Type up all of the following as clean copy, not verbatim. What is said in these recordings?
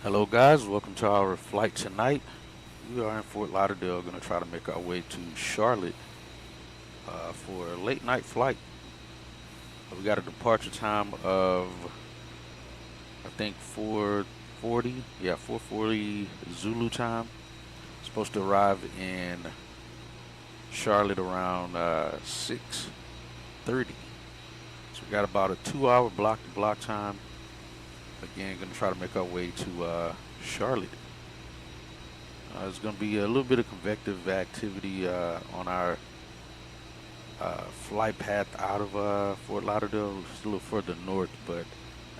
Hello guys, welcome to our flight tonight. We are in Fort Lauderdale, going to try to make our way to Charlotte for a late night flight. We got a departure time of, I think, 4:40. Yeah, 4:40 Zulu time. Supposed to arrive in Charlotte around 6:30. So we got about a 2-hour block-to-block time. Again, going to try to make our way to Charlotte. There's going to be a little bit of convective activity on our flight path out of Fort Lauderdale. It's a little further north, but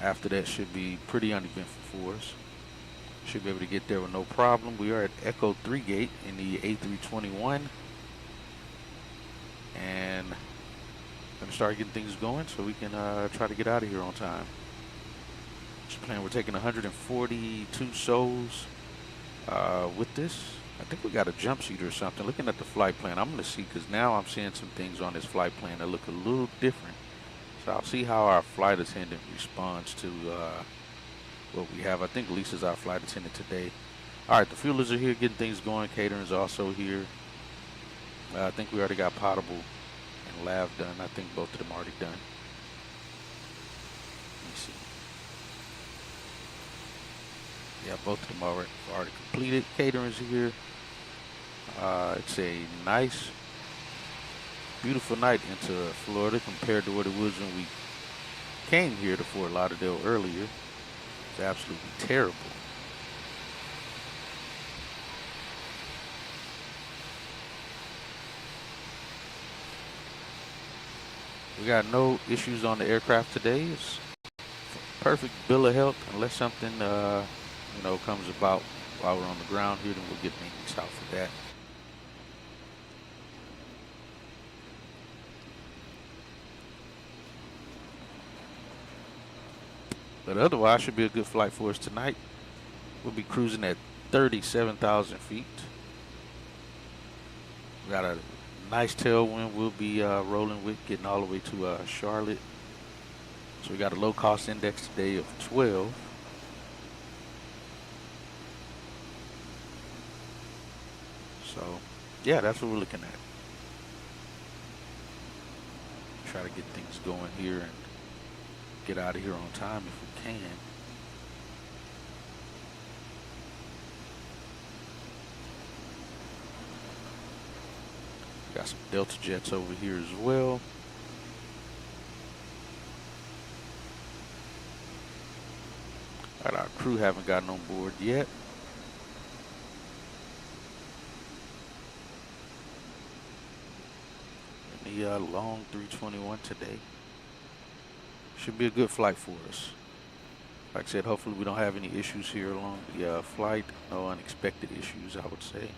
after that should be pretty uneventful for us. Should be able to get there with no problem. We are at Echo 3 gate in the A321, and going to start getting things going so we can try to get out of here on time. Just plan we're taking 142 souls with this. I think we got a jump seat or something. Looking at the flight plan, I'm going to see, because now I'm seeing some things on this flight plan that look a little different. So I'll see how our flight attendant responds to what we have. I think Lisa's our flight attendant today. All right, the fuelers are here getting things going. Catering's also here. I think we already got potable and lav done. I think both of them already done. Let me see. Yeah, both of them already completed. Catering's here. It's a nice, beautiful night into Florida compared to what it was when we came here to Fort Lauderdale earlier. It's absolutely terrible. We got no issues on the aircraft today. It's perfect bill of health unless something comes about while we're on the ground here, then we'll get maintenance out for that. But otherwise, should be a good flight for us tonight. We'll be cruising at 37,000 feet. We got a nice tailwind we'll be rolling with, getting all the way to Charlotte. So we got a low cost index today of 12. So, yeah, that's what we're looking at. Try to get things going here and get out of here on time if we can. Got some Delta jets over here as well. All right, our crew haven't gotten on board yet. The long 321 today. Should be a good flight for us. Like I said, hopefully we don't have any issues here along the flight. No unexpected issues, I would say.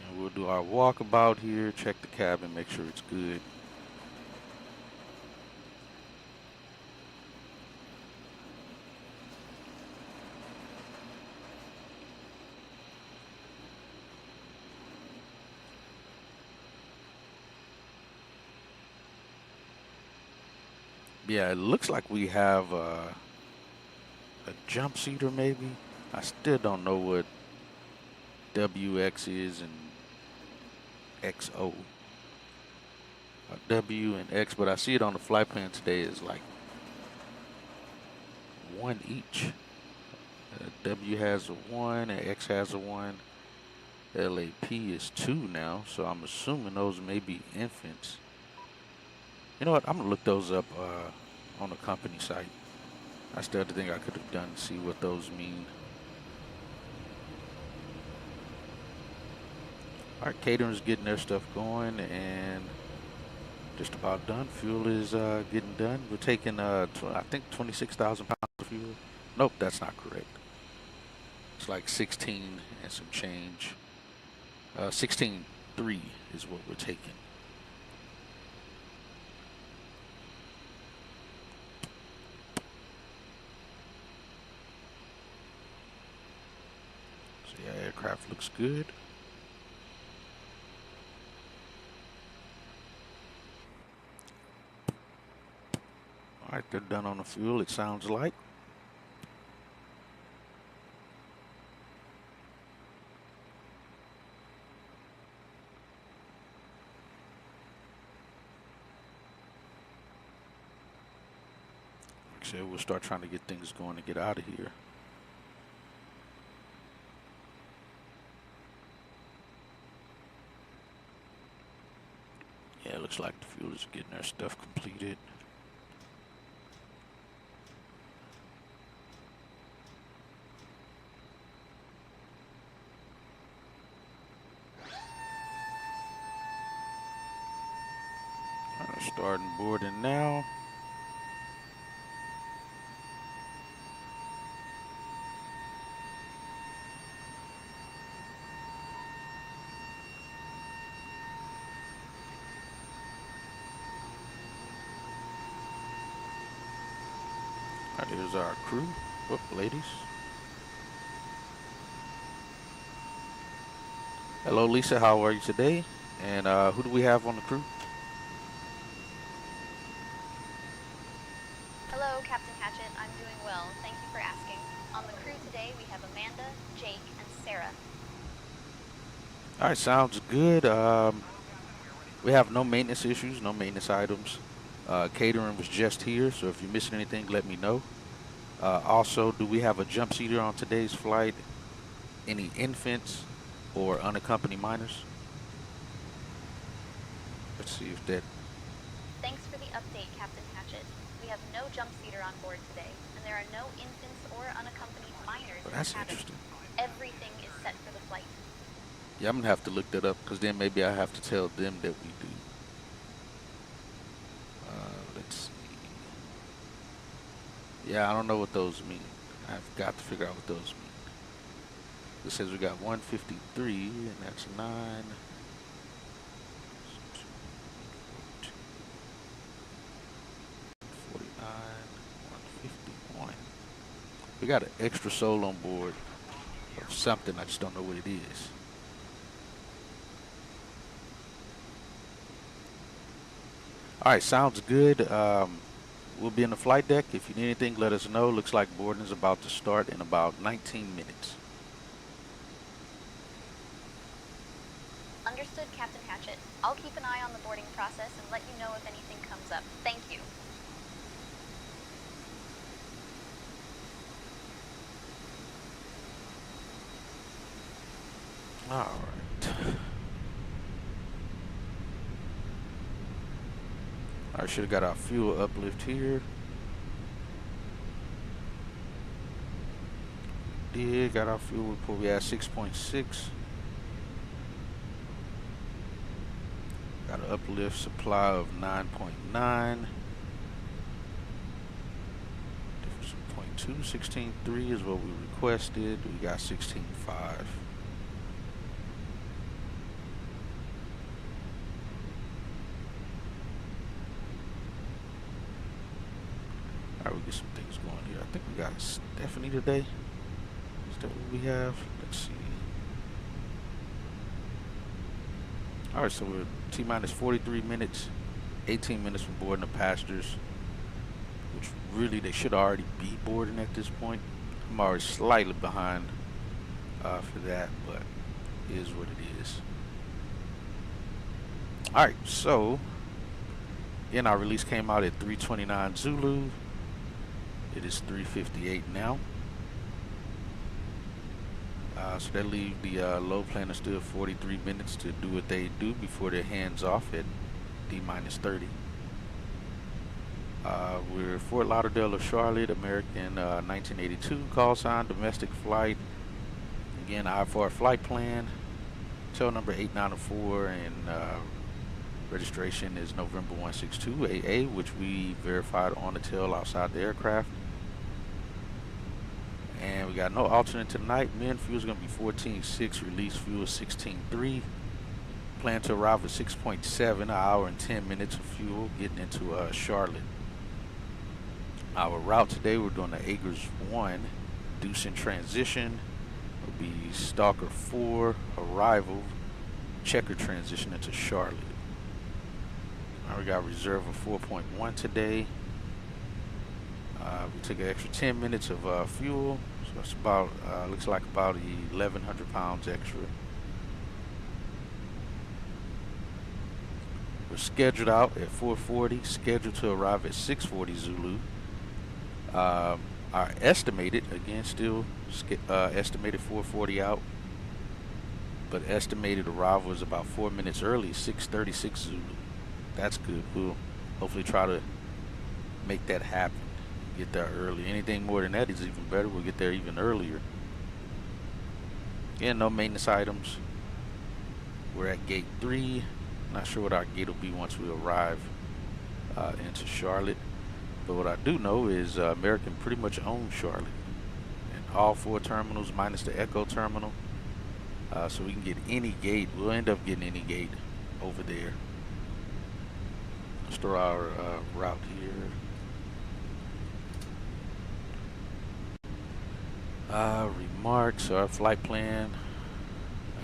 And we'll do our walkabout here, check the cabin, make sure it's good. Yeah, it looks like we have a jump seater maybe. I still don't know what WX is and XO. W and X, but I see it on the flight plan today is like one each. W has a 1 and X has a 1. LAP is 2 now, so I'm assuming those may be infants. You know what? I'm gonna look those up on the company site. That's the other thing I could have done to see what those mean. All right, catering's getting their stuff going and just about done. Fuel is getting done. We're taking, I think, 26,000 pounds of fuel. Nope, that's not correct. It's like 16 and some change. 16.3 is what we're taking. So yeah, aircraft looks good. Alright, they're done on the fuel, it sounds like. Like I said, we'll start trying to get things going to get out of here. Yeah, it looks like the fuelers are getting their stuff completed. Starting boarding now. Alright, here's our crew. Whoop, ladies. Hello, Lisa. How are you today? And who do we have on the crew? Hello, Captain Hatchet. I'm doing well. Thank you for asking. On the crew today, we have Amanda, Jake, and Sarah. All right, sounds good. We have no maintenance issues, no maintenance items. Catering was just here, so if you're missing anything, let me know. Also, do we have a jump seater on today's flight? Any infants or unaccompanied minors? Let's see if that... Thanks for the update, Captain Hatchet. We have no jump seater on board today, and there are no infants or unaccompanied minors in the That's cabin. interesting. Everything is set for the flight. Yeah, I'm going to have to look that up, because then maybe I have to tell them that we do. Let's see. Yeah, I don't know what those mean. I've got to figure out what those mean. It says we got 153, and that's 9. 49, 151. We got an extra soul on board of something. I just don't know what it is. All right, sounds good. We'll be in the flight deck. If you need anything, let us know. Looks like boarding is about to start in about 19 minutes. Understood, Captain Hatchet. I'll keep an eye on the boarding process and let you know if anything comes up. Thank you. All right. I should have got our fuel uplift here. Did got our fuel report. We had 6.6. Got an uplift supply of 9.9. Difference of 0.2. 16.3 is what we requested. We got 16.5. Alright, we get some things going here. I think we got Stephanie today. Is that what we have? Let's see. Alright, so we're T-minus 43 minutes, 18 minutes from boarding the passengers, which really they should already be boarding at this point. I'm already slightly behind for that, but it is what it is. Alright, so again, our release came out at 3:29 Zulu. It is 3:58 now. So that leaves the low planner still 43 minutes to do what they do before they're hands off at D-minus 30. We're Fort Lauderdale of Charlotte, American 1982 call sign, domestic flight. Again, for our flight plan, tail number 8904, and registration is November 162 AA, which we verified on the tail outside the aircraft. And we got no alternate tonight. Min fuel is going to be 14.6, release fuel 16.3. Plan to arrive at 6.7, an hour and 10 minutes of fuel, getting into Charlotte. Our route today, we're doing the Agers 1, Deuce in transition. Will be Stalker 4, arrival, checker transition into Charlotte. We got reserve of 4.1 today. We took an extra 10 minutes of fuel, so it's about looks like about 1,100 pounds extra. We're scheduled out at 4:40, scheduled to arrive at 6:40 Zulu. Our estimated, again, still estimated 4:40 out, but estimated arrival is about 4 minutes early, 6:36 Zulu. That's good. We'll hopefully try to make that happen. Get there early. Anything more than that is even better. We'll get there even earlier. Again, no maintenance items. We're at gate 3. Not sure what our gate will be once we arrive into Charlotte. But what I do know is American pretty much owns Charlotte. And all 4 terminals minus the Echo terminal. So we can get any gate. We'll end up getting any gate over there. Let's throw our route here. Remarks, our flight plan.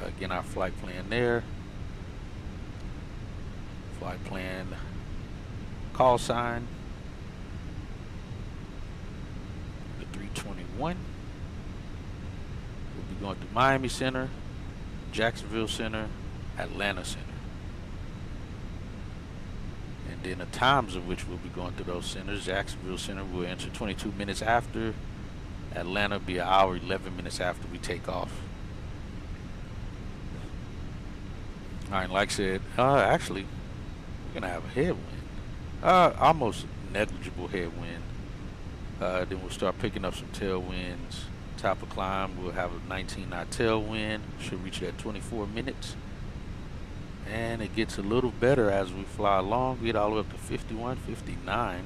Again, our flight plan there. Flight plan. Call sign. The 321. We'll be going through Miami Center, Jacksonville Center, Atlanta Center. And then the times of which we'll be going through those centers. Jacksonville Center will enter 22 minutes after. Atlanta will be 1 hour, 11 minutes after we take off. Alright, like I said, actually, we're going to have a headwind. Almost negligible headwind. Then we'll start picking up some tailwinds. Top of climb, we'll have a 19 knot tailwind. Should reach it at 24 minutes. And it gets a little better as we fly along. We get all the way up to 51, 59.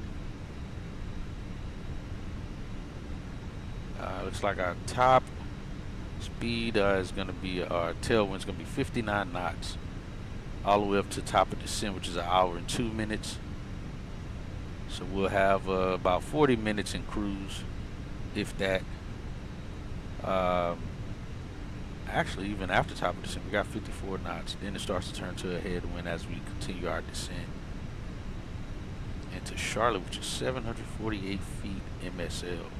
Looks like our top speed is going to be, our tailwind is going to be 59 knots. All the way up to the top of descent, which is 1 hour and 2 minutes. So we'll have about 40 minutes in cruise, if that. Actually, even after top of descent, we got 54 knots. Then it starts to turn to a headwind as we continue our descent into Charlotte, which is 748 feet MSL.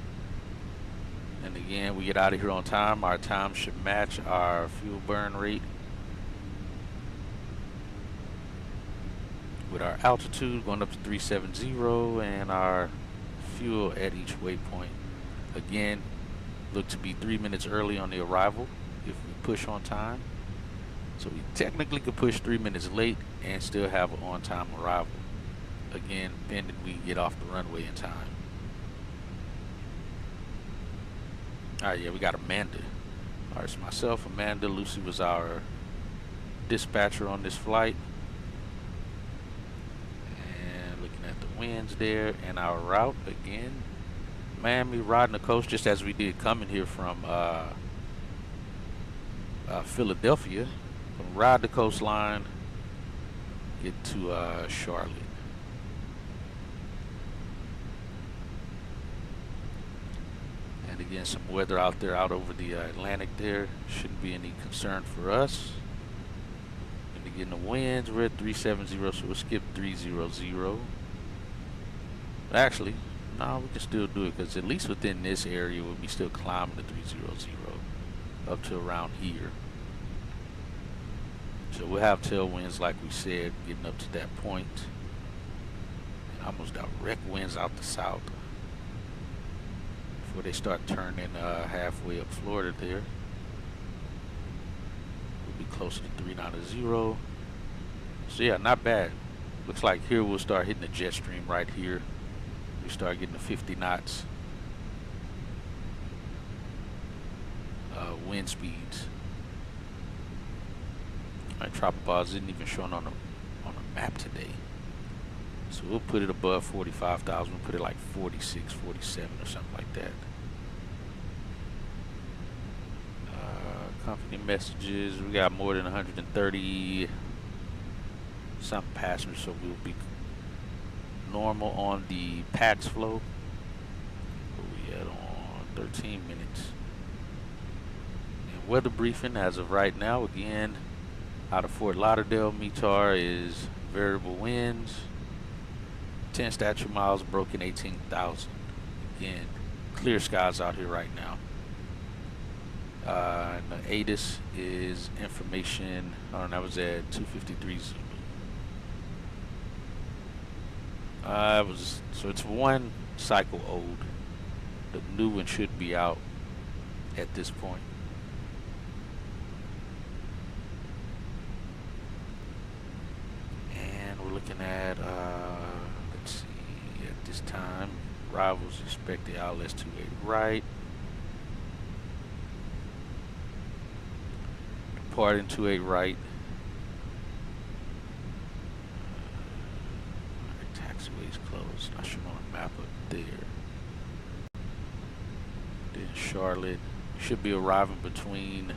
And again, we get out of here on time. Our time should match our fuel burn rate. With our altitude going up to 370 and our fuel at each waypoint. Again, look to be 3 minutes early on the arrival if we push on time. So we technically could push 3 minutes late and still have an on-time arrival. Again, pending we get off the runway in time. Alright, yeah, we got Amanda. Alright, so myself, Amanda, Lucy was our dispatcher on this flight. And looking at the winds there and our route again. Miami, riding the coast just as we did coming here from Philadelphia. Ride the coastline, get to Charlotte. And again, some weather out there, out over the Atlantic there. Shouldn't be any concern for us. And again, the winds, we're at 370, so we'll skip 300. Actually, no, we can still do it because at least within this area, we'll be still climbing the 300 up to around here. So we'll have tailwinds, like we said, getting up to that point. And almost direct winds out the south. Before they start turning halfway up Florida there. We'll be closer to 390. So yeah, not bad. Looks like here we'll start hitting the jet stream right here. We start getting the 50 knots wind speeds. Alright, tropopause isn't even shown on a map today. So we'll put it above 45,000. We'll put it like 46, 47 or something like that. Company messages. We got more than 130 some passengers, so we'll be normal on the PAX flow. Where we at on 13 minutes. And weather briefing as of right now, again, out of Fort Lauderdale, METAR is variable winds. 10 statute miles broken 18,000. again, clear skies out here right now. And the ATIS is information. That was at 2:53 Zulu. So it's one cycle old. The new one should be out at this point. And we're looking at let's see, at this time, arrivals expected ILS 28 right. Departing 28 right. Taxiway's closed. Not showing on the map up there. Then Charlotte should be arriving between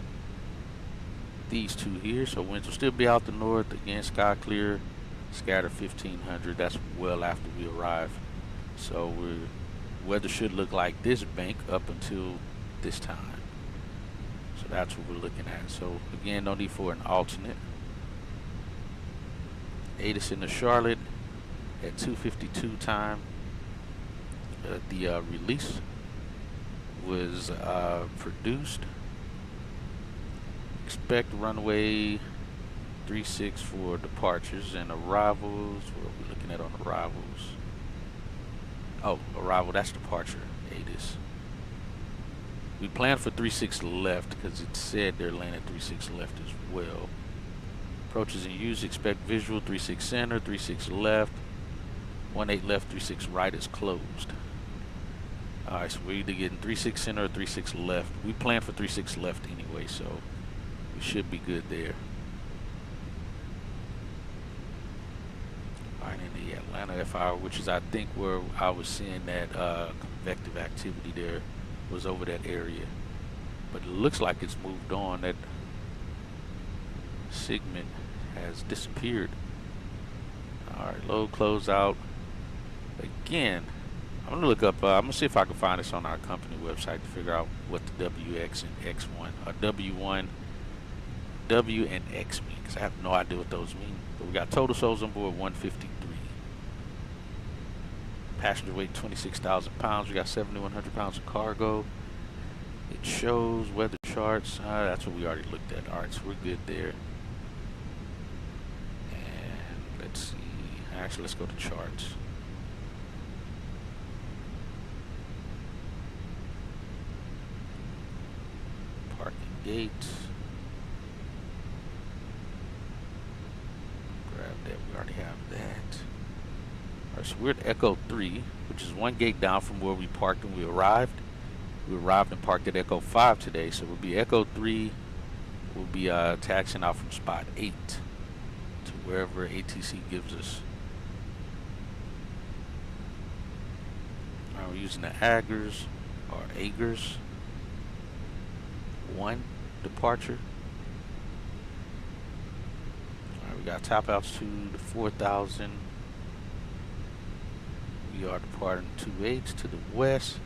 these two here. So winds will still be out the north. Again, sky clear. Scatter 1500. That's well after we arrive. So weather should look like this bank up until this time. So that's what we're looking at. So again, no need for an alternate. ATIS into Charlotte at 2:52 time. The release was produced. Expect runway 36 for departures and arrivals. What are we looking at on arrivals? Oh, arrival, that's departure, ATIS. We planned for 36 left because it said they're landing 36 left as well. Approaches in use, expect visual 36 center, 36 left, 18 left, 36 right is closed. Alright, so we're either getting 36 center or 36 left. We planned for 36 left anyway, so we should be good there. Alright, in the Atlanta FR, which is I think where I was seeing that convective activity there, was over that area. But it looks like it's moved on. That segment has disappeared. Alright, load, close out. Again, I'm gonna look up, I'm gonna see if I can find this on our company website to figure out what the WX and X1, or W1, W and X mean, because I have no idea what those mean. But we got total souls on board 153. Passenger weight 26,000 pounds. We got 7,100 pounds of cargo. It shows weather charts. That's what we already looked at. Alright, so we're good there. And let's see. Actually, let's go to charts. Parking gate. Grab that. We already have that. Alright, so we're at Echo 3, which is one gate down from where we parked when we arrived. We arrived and parked at Echo 5 today, so we'll be Echo 3. We'll be taxiing out from spot 8 to wherever ATC gives us. Alright, we're using the Agers, or Agers 1 departure. Alright, we got top altitude to 4,000. We are departing 28 to the west.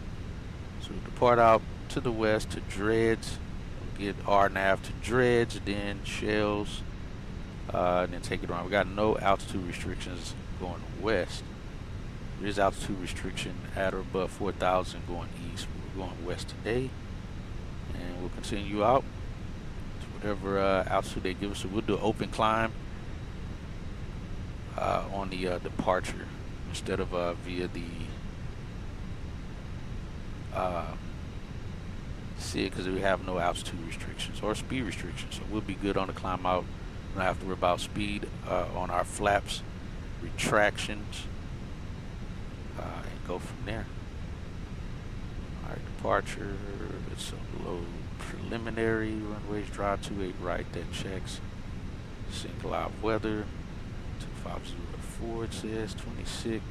So we depart out to the west to Dreads. We'll get RNAV to Dreads, then Shells, and then take it around. We got no altitude restrictions going west. There is altitude restriction at or above 4,000 going east. We're going west today. And we'll continue out to whatever altitude they give us. So we'll do an open climb on the departure, instead of via the SID, because we have no altitude restrictions or speed restrictions. So we'll be good on the climb out. We don't have to worry about speed on our flaps, retractions, and go from there. Alright, departure, it's a low preliminary, runways dry 28 right, that checks. Sync live weather, 2504 it says, 26.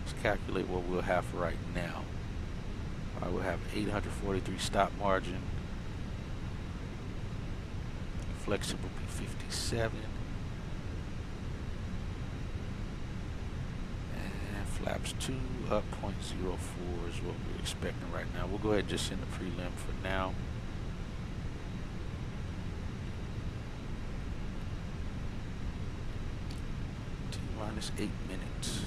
Let's calculate what we'll have for right now. Alright, we'll have 843 stop margin. Flexible P57. And flaps 2 up 0.04 is what we're expecting right now. We'll go ahead and just send the prelim for now. T-minus 8 minutes.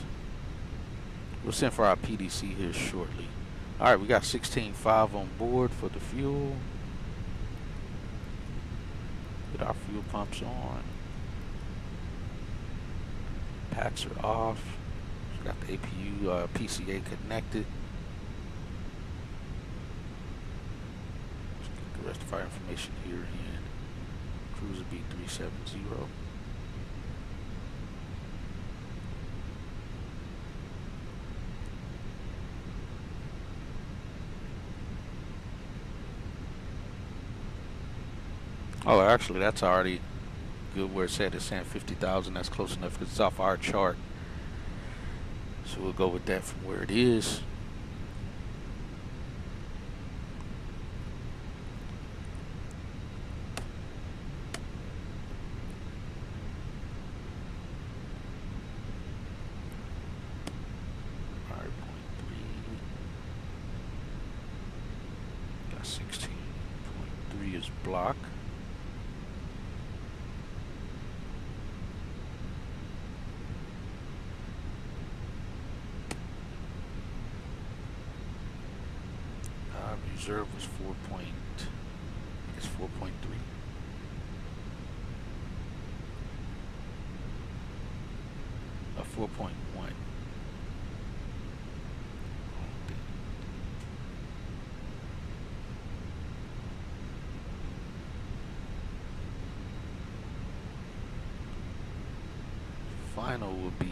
We'll send for our PDC here shortly. Alright, we got 16.5 on board for the fuel. Get our fuel pumps on. Packs are off. Got the APU PCA connected. Let's get the rest of our information here in cruiser B370. Oh, actually, that's already good where it said it's saying 50,000. That's close enough because it's off our chart. So we'll go with that from where it is. All right, 0.3. Got 16.3 is block. Reserve was 4.3. A 4.1. Final will be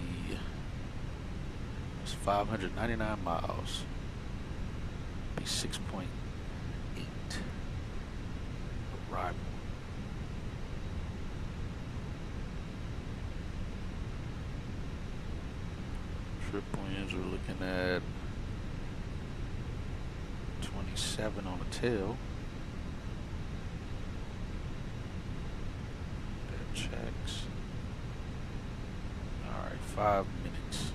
599 miles. Be 6.8 arrival. Trip winds we're looking at 27 on the tail. That checks. Alright, 5 minutes.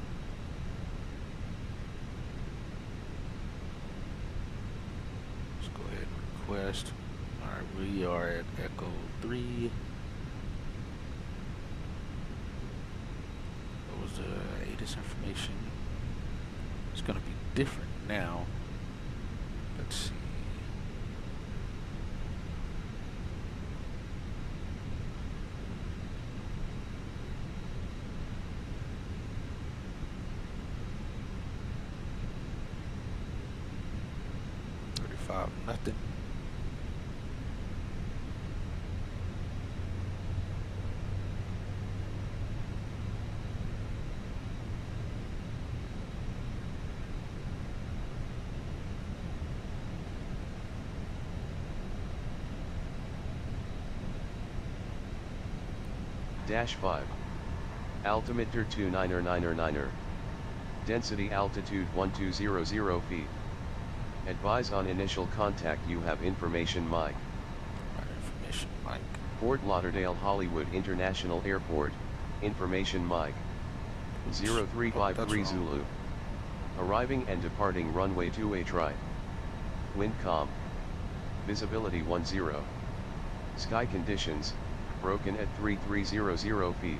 Let's go ahead and request. Alright, we are at Echo 3. What was the ATIS information? It's going to be different now. Let's see. Nothing. -5. Altimeter 299er. Density altitude 1200 feet. Advise on initial contact you have information Mike. Information Mike. Fort Lauderdale Hollywood International Airport, information Mike. 0353 Zulu. Arriving and departing runway 28 right. Wind calm. Visibility 10. Sky conditions, broken at 3300 feet.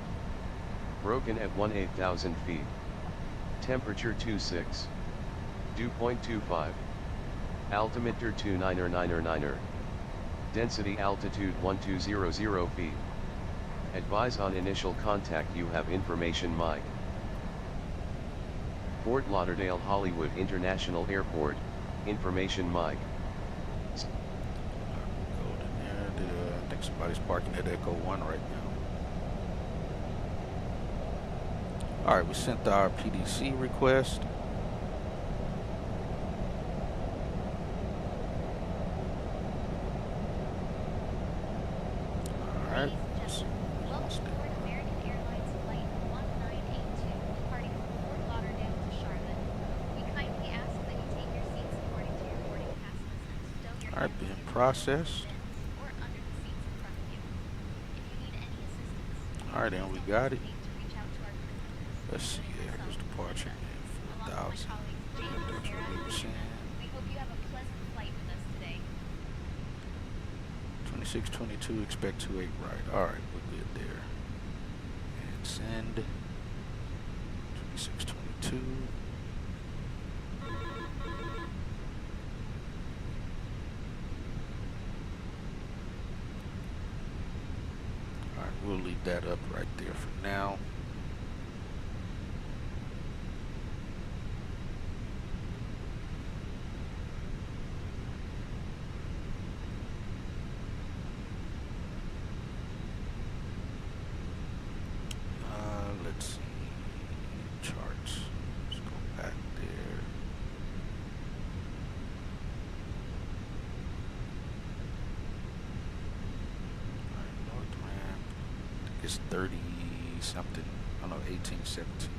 Broken at 18,000 feet. Temperature 26. Dew point 25. Altimeter 299er. Density altitude 1200 feet. Advise on initial contact you have information Mike. Fort Lauderdale Hollywood International Airport, information Mike. Go in there. I think somebody's parking at Echo 1 right now. Alright, we sent our PDC request. Ladies and gentlemen, welcome aboard American Airlines Flight 1982, departing from Fort Lauderdale to Charlotte. We kindly ask that you take your seats according to your boarding passes and stow your Alright, heads being into processed. the cushions or under the seats in front of you. If you need any assistance, Alright, then we please got don't it. hesitate to reach out to our crew members. Let's see, there goes departure Along with my 4,000. colleagues James and Sarah, we hope you have a pleasant flight with us today. 2622, expect 28 right. Alright, we're good there. And send 2622. that up right there for now. Let's see. Charts. Let's go back there. Alright, north ramp. I think it's 30 something. I don't know, 18, 17.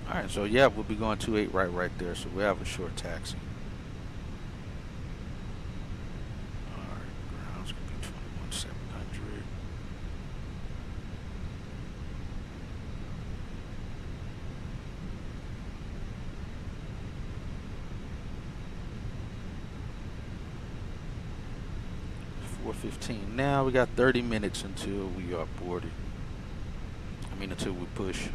Alright, so yeah, we'll be going 28 right there, so we have a short taxi. Alright, ground's gonna be 21,700. $4:15 now. We got 30 minutes until we are boarded. I mean, until we push.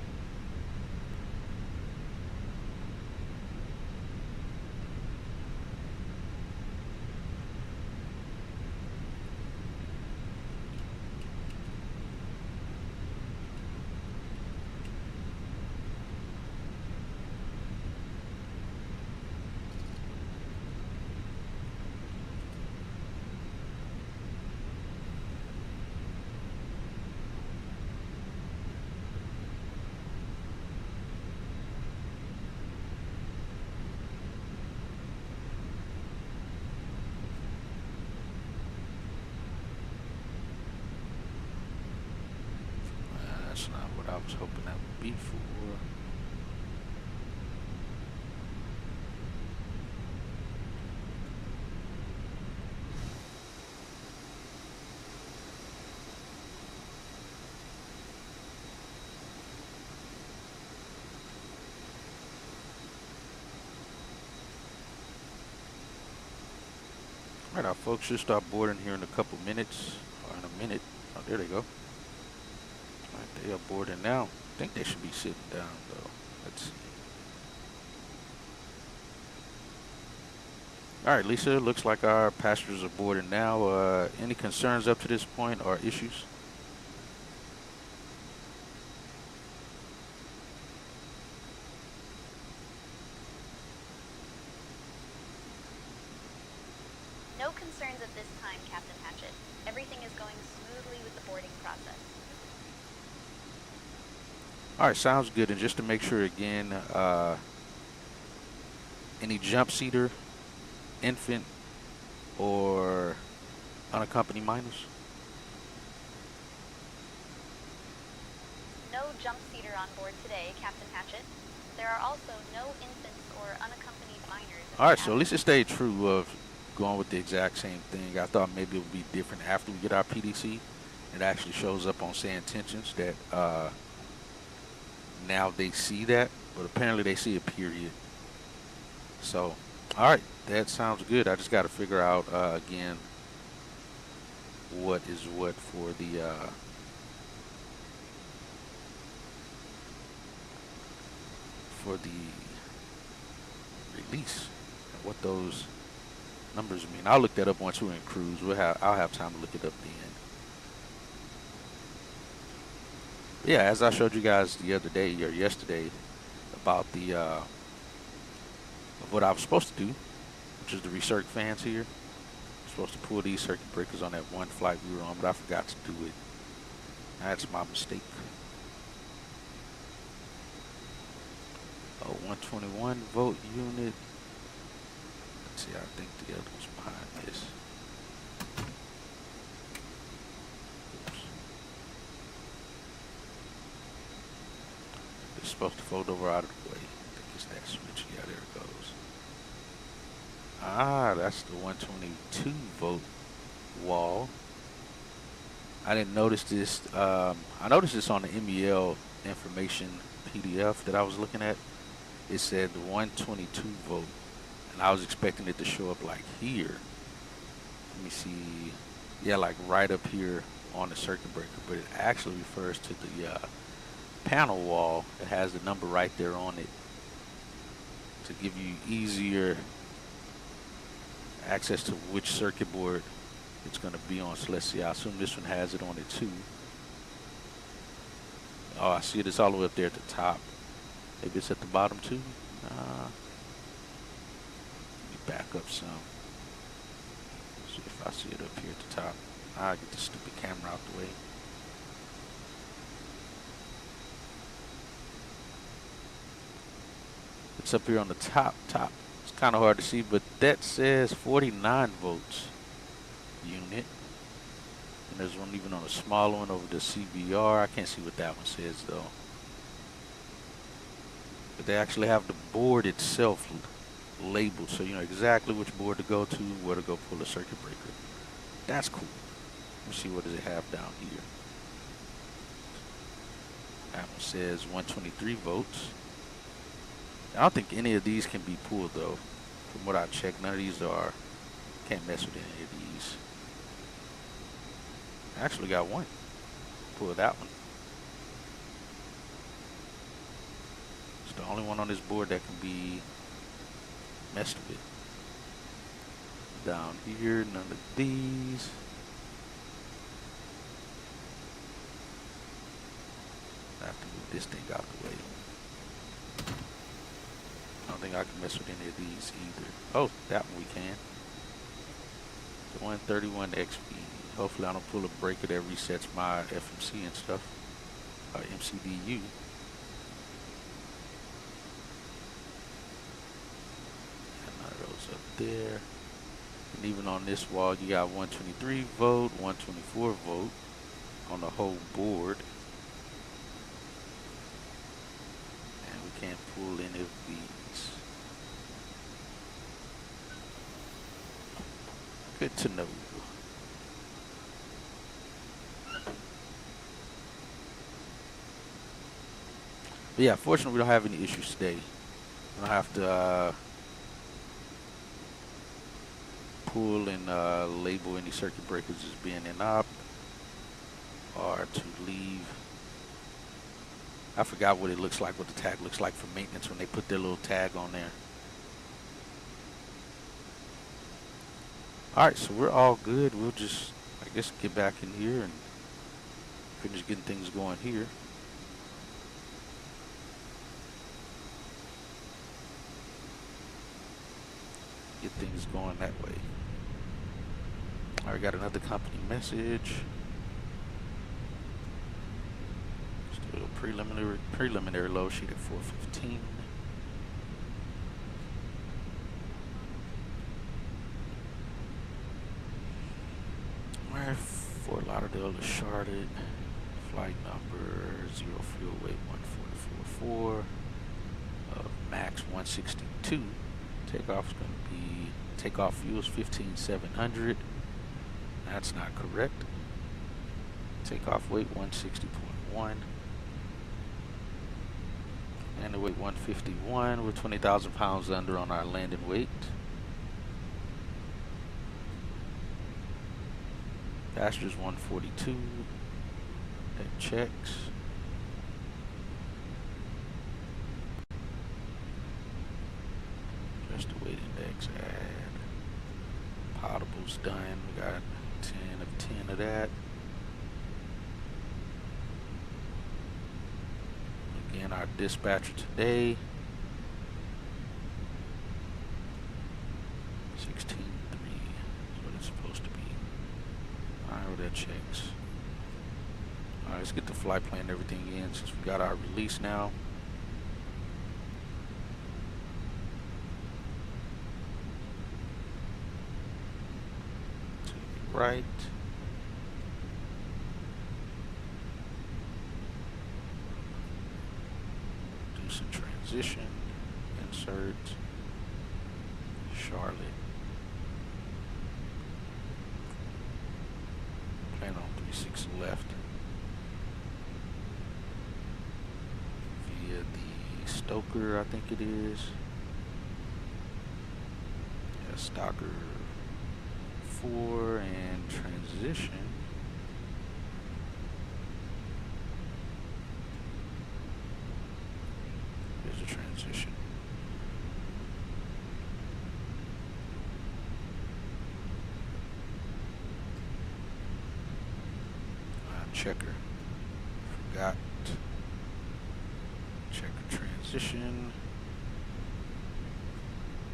That's not what I was hoping that would be for. Alright, our folks should start boarding here in a couple minutes, or in a minute. Oh, there they go. Alright, they are boarding now. I think they should be sitting down, though. Let's see. Alright, Lisa, looks like our passengers are boarding now. Any concerns up to this point or issues? No concerns at this time, Captain Hatchet. Everything is going smoothly with the boarding process. Alright, sounds good. And just to make sure again, any jump seater, infant, or unaccompanied minors? No jump seater on board today, Captain Hatchet. There are also no infants or unaccompanied minors. Alright, so at least it stayed true of going with the exact same thing. I thought maybe it would be different after we get our PDC. It actually shows up on say intentions that now they see that, but apparently they see a period. So, alright, that sounds good. I just got to figure out again what is what for the release and what those numbers mean. I'll look that up once we're in cruise. I'll have time to look it up then. But yeah, as I showed you guys the other day or yesterday about the of what I was supposed to do, which is the recirc fans here. I'm supposed to pull these circuit breakers on that one flight we were on, but I forgot to do it. That's my mistake. Oh, 121 volt unit. Let's see, I think the other one's behind this. Oops. It's supposed to fold over out of the way. I think it's that switch. Yeah, there it goes. Ah, that's the 122 volt wall. I didn't notice this. I noticed this on the MEL information PDF that I was looking at, it said 122 volt, and I was expecting it to show up like here. Let me see. Yeah, like right up here on the circuit breaker, but it actually refers to the panel wall. It has the number right there on it to give you easier access to which circuit board it's going to be on. So let's see, I assume this one has it on it too. Oh, I see it. It's all the way up there at the top. Maybe it's at the bottom too. Let me back up some. See if I see it up here at the top. I'll get the stupid camera out the way. It's up here on the top. It's kind of hard to see, but that says 49 volts unit. And there's one even on a smaller one over the CBR. I can't see what that one says though. But they actually have the board itself labeled, so you know exactly which board to go to, where to go pull a circuit breaker. That's cool. Let's see, what does it have down here? That one says 123 volts. I don't think any of these can be pulled though. From what I checked, none of these are. Can't mess with any of these. I actually got one. Pull that one. It's the only one on this board that can be messed with. Down here, none of these. I have to move this thing out the way. I don't think I can mess with any of these either. Oh, that one we can. The 131 XP. Hopefully I don't pull a breaker that resets my FMC and stuff. MCDU. None of those up there. And even on this wall, you got 123 volt, 124 volt on the whole board. And we can't pull any of these. Good to know. But yeah, fortunately we don't have any issues today. We don't have to pull and label any circuit breakers as being inop or to leave. I forgot what it looks like, what the tag looks like for maintenance when they put their little tag on there. Alright, so we're all good. We'll just, I guess, get back in here and finish getting things going here. Get things going that way. Alright, got another company message. Still a preliminary low sheet at 415. Alright, Fort Lauderdale to Charlotte. Flight number 0 fuel weight 1444. Max 162. Takeoff is going to be, takeoff fuel is 15,700. That's not correct. Takeoff weight 160.1. And the weight 151. We're 20,000 pounds under on our landing weight. Passengers 142. That checks. Just the weight index add. Potable's done. We got 10 of 10 of that. Again, our dispatcher today. 16.3 is what it's supposed to be. Alright, well, that checks. Alright, let's get the flight plan and everything in since we got our release now. Right. Do some transition. Insert. Charlotte. Plan on 36 left. Stoker, I think it is. Yeah, Stoker 4 and transition. Here's the transition. Checker. Forgot. Checker transition.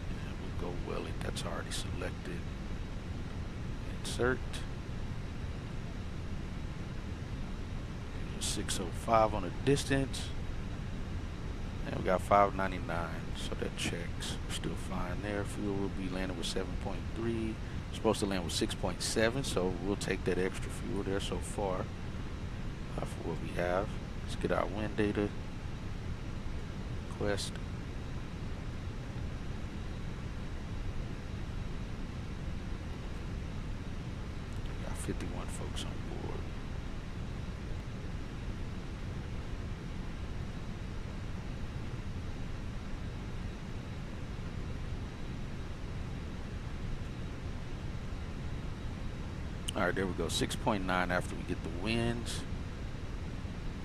And we'll go Welly. That's already selected. Insert. 605 on the distance. And we got 599. So that checks. We're still fine there. Fuel will be landing with 7.3. Supposed to land with 6.7. So we'll take that extra fuel there so far. For what we have. Let's get our wind data. Quest. We got 51 folks on board. Alright, there we go. 6.9 after we get the winds.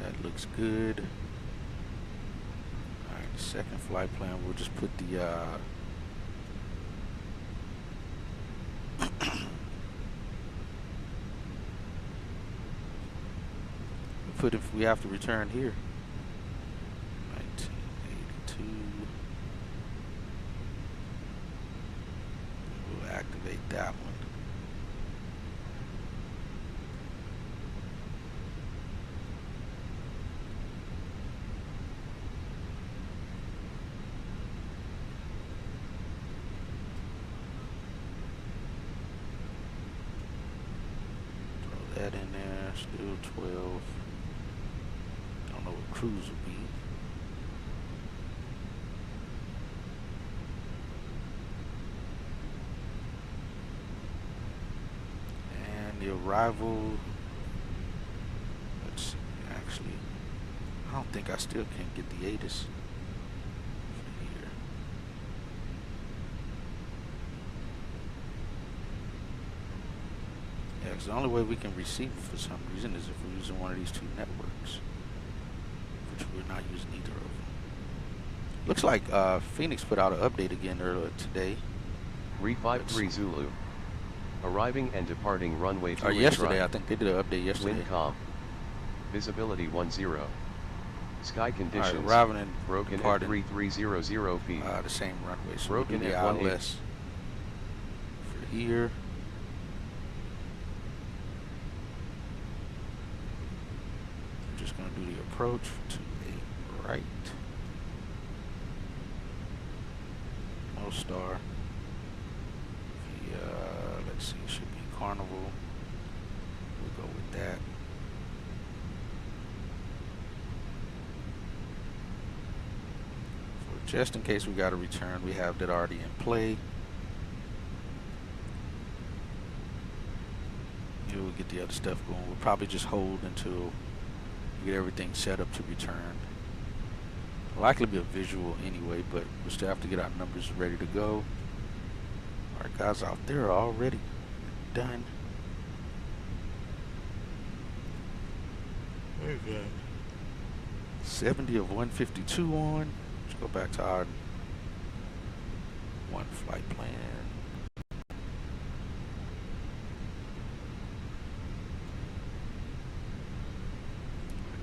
That looks good. Alright, the second flight plan, we'll just put the put if we have to return here. 1982. We'll activate that one. That in there, still 12. Don't know what cruise will be. And the arrival, let's see, actually, I don't think I still can get the ATIS here. Yeah, because the only way we can receive it for some reason is if we're using one of these two networks, which we're not using either of them. Looks like Phoenix put out an update again earlier today. 353 Zulu. Arriving and departing runway 2. Or yesterday, I think they did an update yesterday. Wind calm. Visibility 10. Sky conditions. Right, arriving and broken at departing 3300 feet. the same runway. So Broken we'll do the at 18. ILS for here. We're just going to do the approach to a right. No star. Let's see, it should be Carnival. We'll go with that. So just in case we got to return, we have that already in play. Here we'll get the other stuff going. We'll probably just hold until we get everything set up to return. Likely be a visual anyway, but we'll still have to get our numbers ready to go. Our guys out there are already done. Where's that? 70 of 152 on. Let's go back to our one flight plan.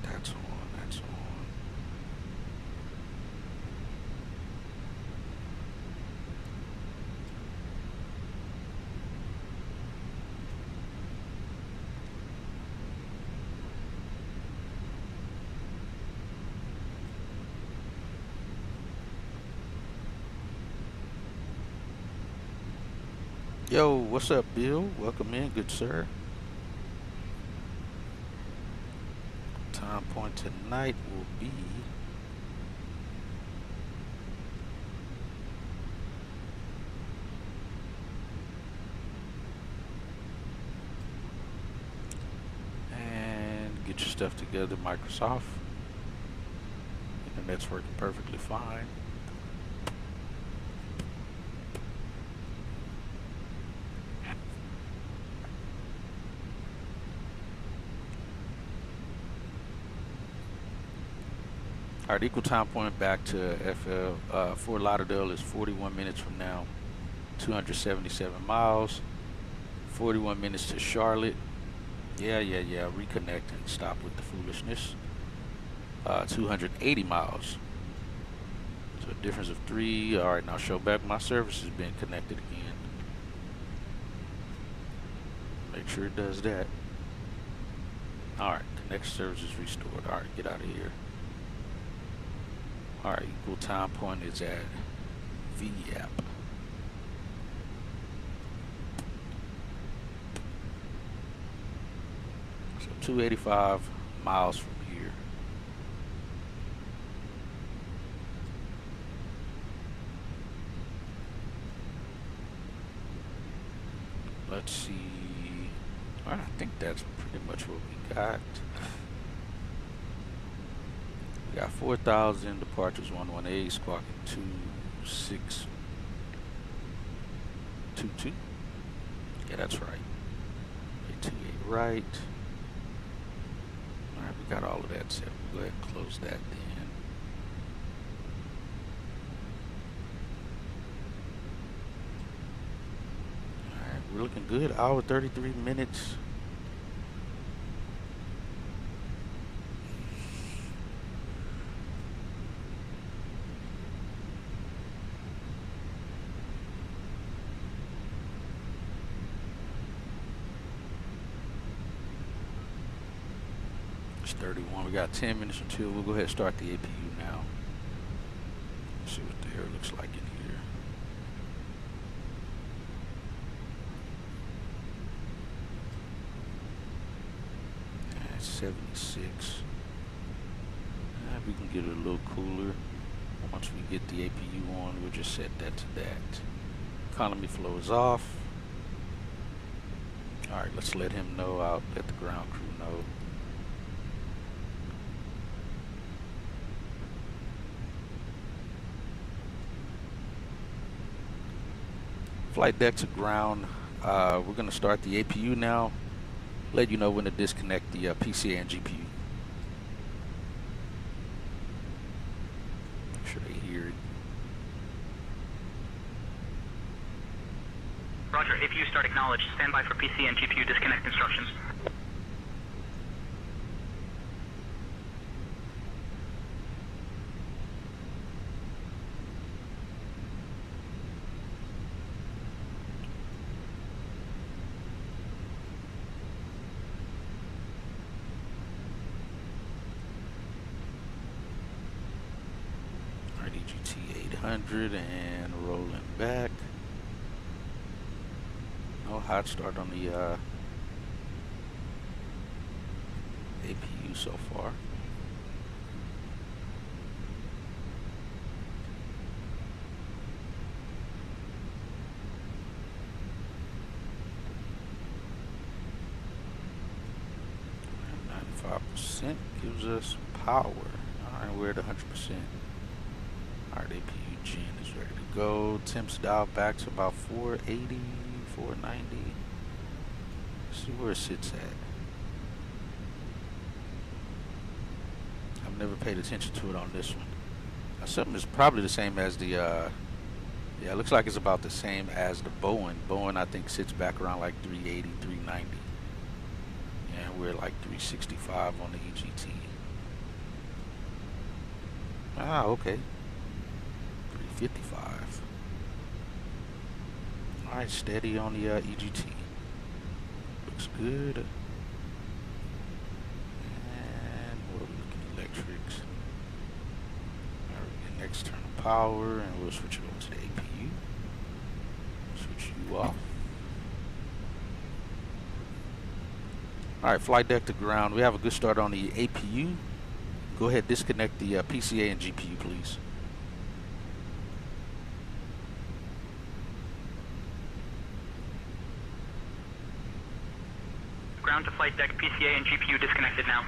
That's on, that's on. Yo, what's up, Bill? Welcome in, good sir. Time point tonight will be and get your stuff together, Microsoft. In internet's working perfectly fine. All right, equal time point back to Fort Lauderdale is 41 minutes from now, 277 miles. 41 minutes to Charlotte. Yeah. Reconnect and stop with the foolishness. 280 miles. So a difference of 3. All right, now show back my service has been connected again. Make sure it does that. All right, connect service is restored. All right, get out of here. All right, equal time point is at VYAP. So 285 miles from here. Let's see. All right, I think that's pretty much what we got. We got 4,000 departures 118, squawking 2622. Yeah, that's right. 828 right. All right, we got all of that set. We'll go ahead and close that then. All right, we're looking good. Hour 33 minutes. It's 31. We got 10 minutes until we'll go ahead and start the APU now. See what the air looks like in here. That's 76. We can get it a little cooler. Once we get the APU on, we'll just set that to that. Economy flow is off. All right, let's let him know. I'll let the ground crew know. Flight deck to ground. We're going to start the APU now. Let you know when to disconnect the PCA and GPU. Make sure they hear it. Roger, APU start acknowledged. Stand by for PC and GPU disconnect instructions. EGT 800 and rolling back. No hot start on the APU so far. And 95% gives us power. Alright, we're at 100%. Alright, APU gen is ready to go. Temps dialed back to about 480, 490. See where it sits at. I've never paid attention to it on this one. Something is probably the same as the, yeah, it looks like it's about the same as the Boeing. Boeing, I think, sits back around like 380, 390. And we're like 365 on the EGT. Ah, okay. 355. Alright, steady on the EGT. Looks good. And what are we looking at? Electrics. Alright, we get external power, and we'll switch it over to the APU. Switch you off. Alright, flight deck to ground. We have a good start on the APU. Go ahead, disconnect the PCA and GPU, please. Ground to flight deck, PCA and GPU disconnected now.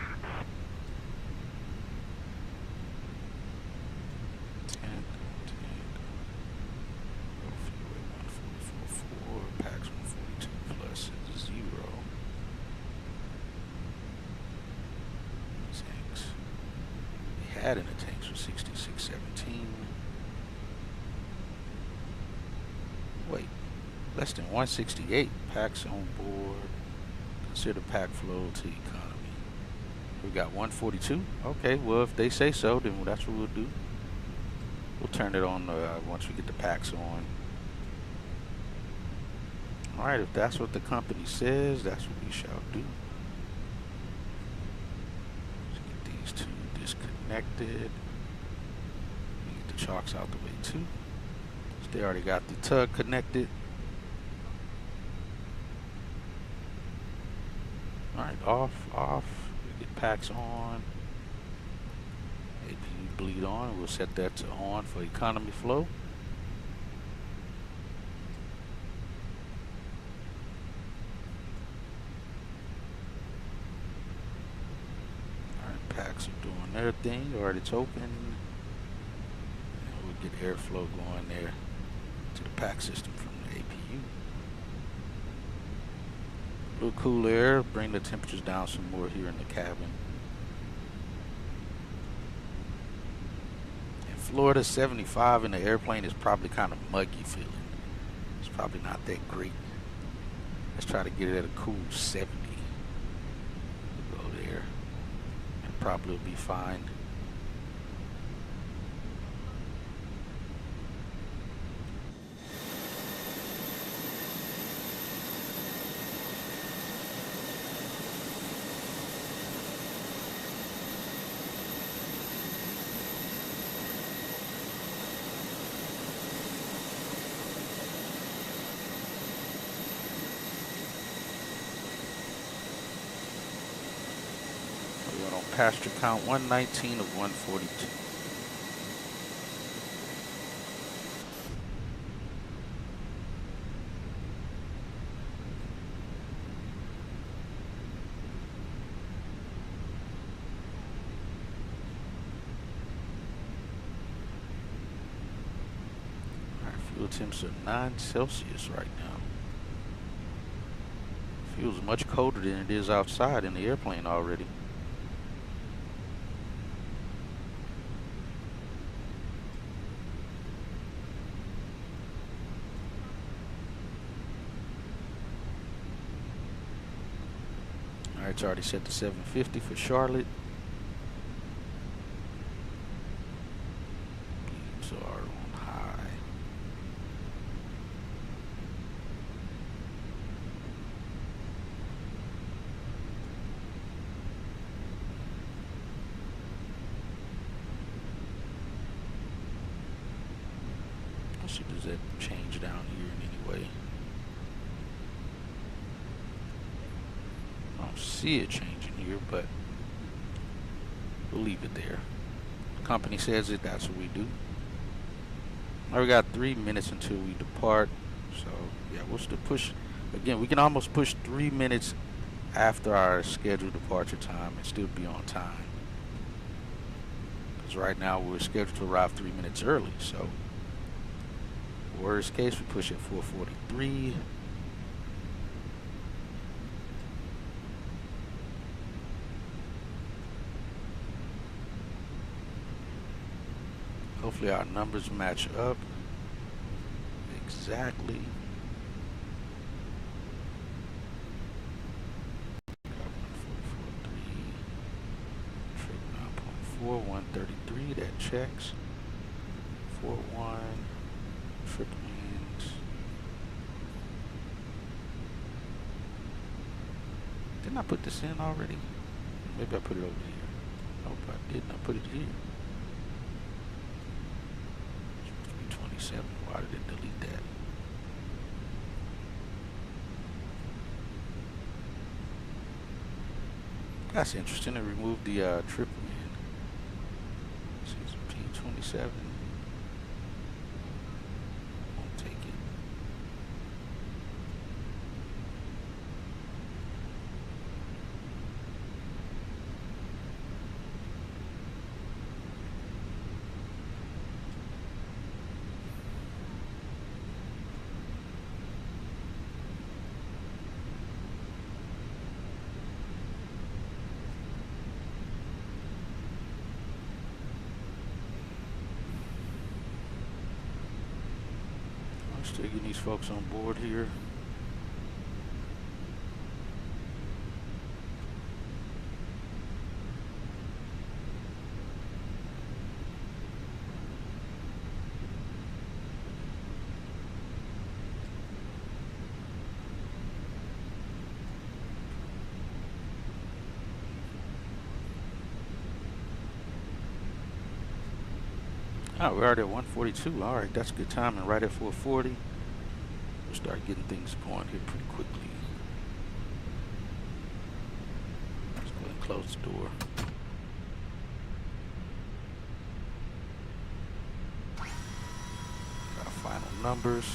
adding the tanks for 6617. Wait, less than 168 packs on board. Consider pack flow to economy. We got 142. Okay, well if they say so, then that's what we'll do. We'll turn it on once we get the packs on. Alright, if that's what the company says, that's what we shall do. Let's get these two disconnected. Get the chalks out the way too. So they already got the tug connected. Alright, off. We get packs on. APU bleed on. We'll set that to on for economy flow. Alright, packs are doing their thing. Alright, it's open. And we'll get airflow going there to the pack system from the APU. A little cool air, bring the temperatures down some more here in the cabin. In Florida, 75 in the airplane is probably kind of muggy feeling. It's probably not that great. Let's try to get it at a cool 70. We'll go there, and probably will be fine. On passenger count 119 of 142. Alright, fuel temps are 9 Celsius right now. Feels much colder than it is outside in the airplane already. It's already set to 750 for Charlotte. Beams are on high. Let's see, does that change down here in any way? I don't see it changing here, but we'll leave it there. The company says it, that's what we do. Now we got 3 minutes until we depart, so yeah, we'll still push. Again, we can almost push 3 minutes after our scheduled departure time and still be on time. Because right now we're scheduled to arrive 3 minutes early, so worst case we push at 4:43. Hopefully our numbers match up exactly. Got 144.3, trip 9.4, 133, that checks. 41, trip winds. Didn't I put this in already? Maybe I put it over here. Nope, I didn't. I put it here. 27. Why did it delete that? That's interesting. It removed the trip wind. This is P27. Won't take it. Still getting these folks on board here. Oh, we're already at 142. All right, that's good timing. Right at 440. We'll start getting things going here pretty quickly. Let's go ahead and close the door. Got final numbers.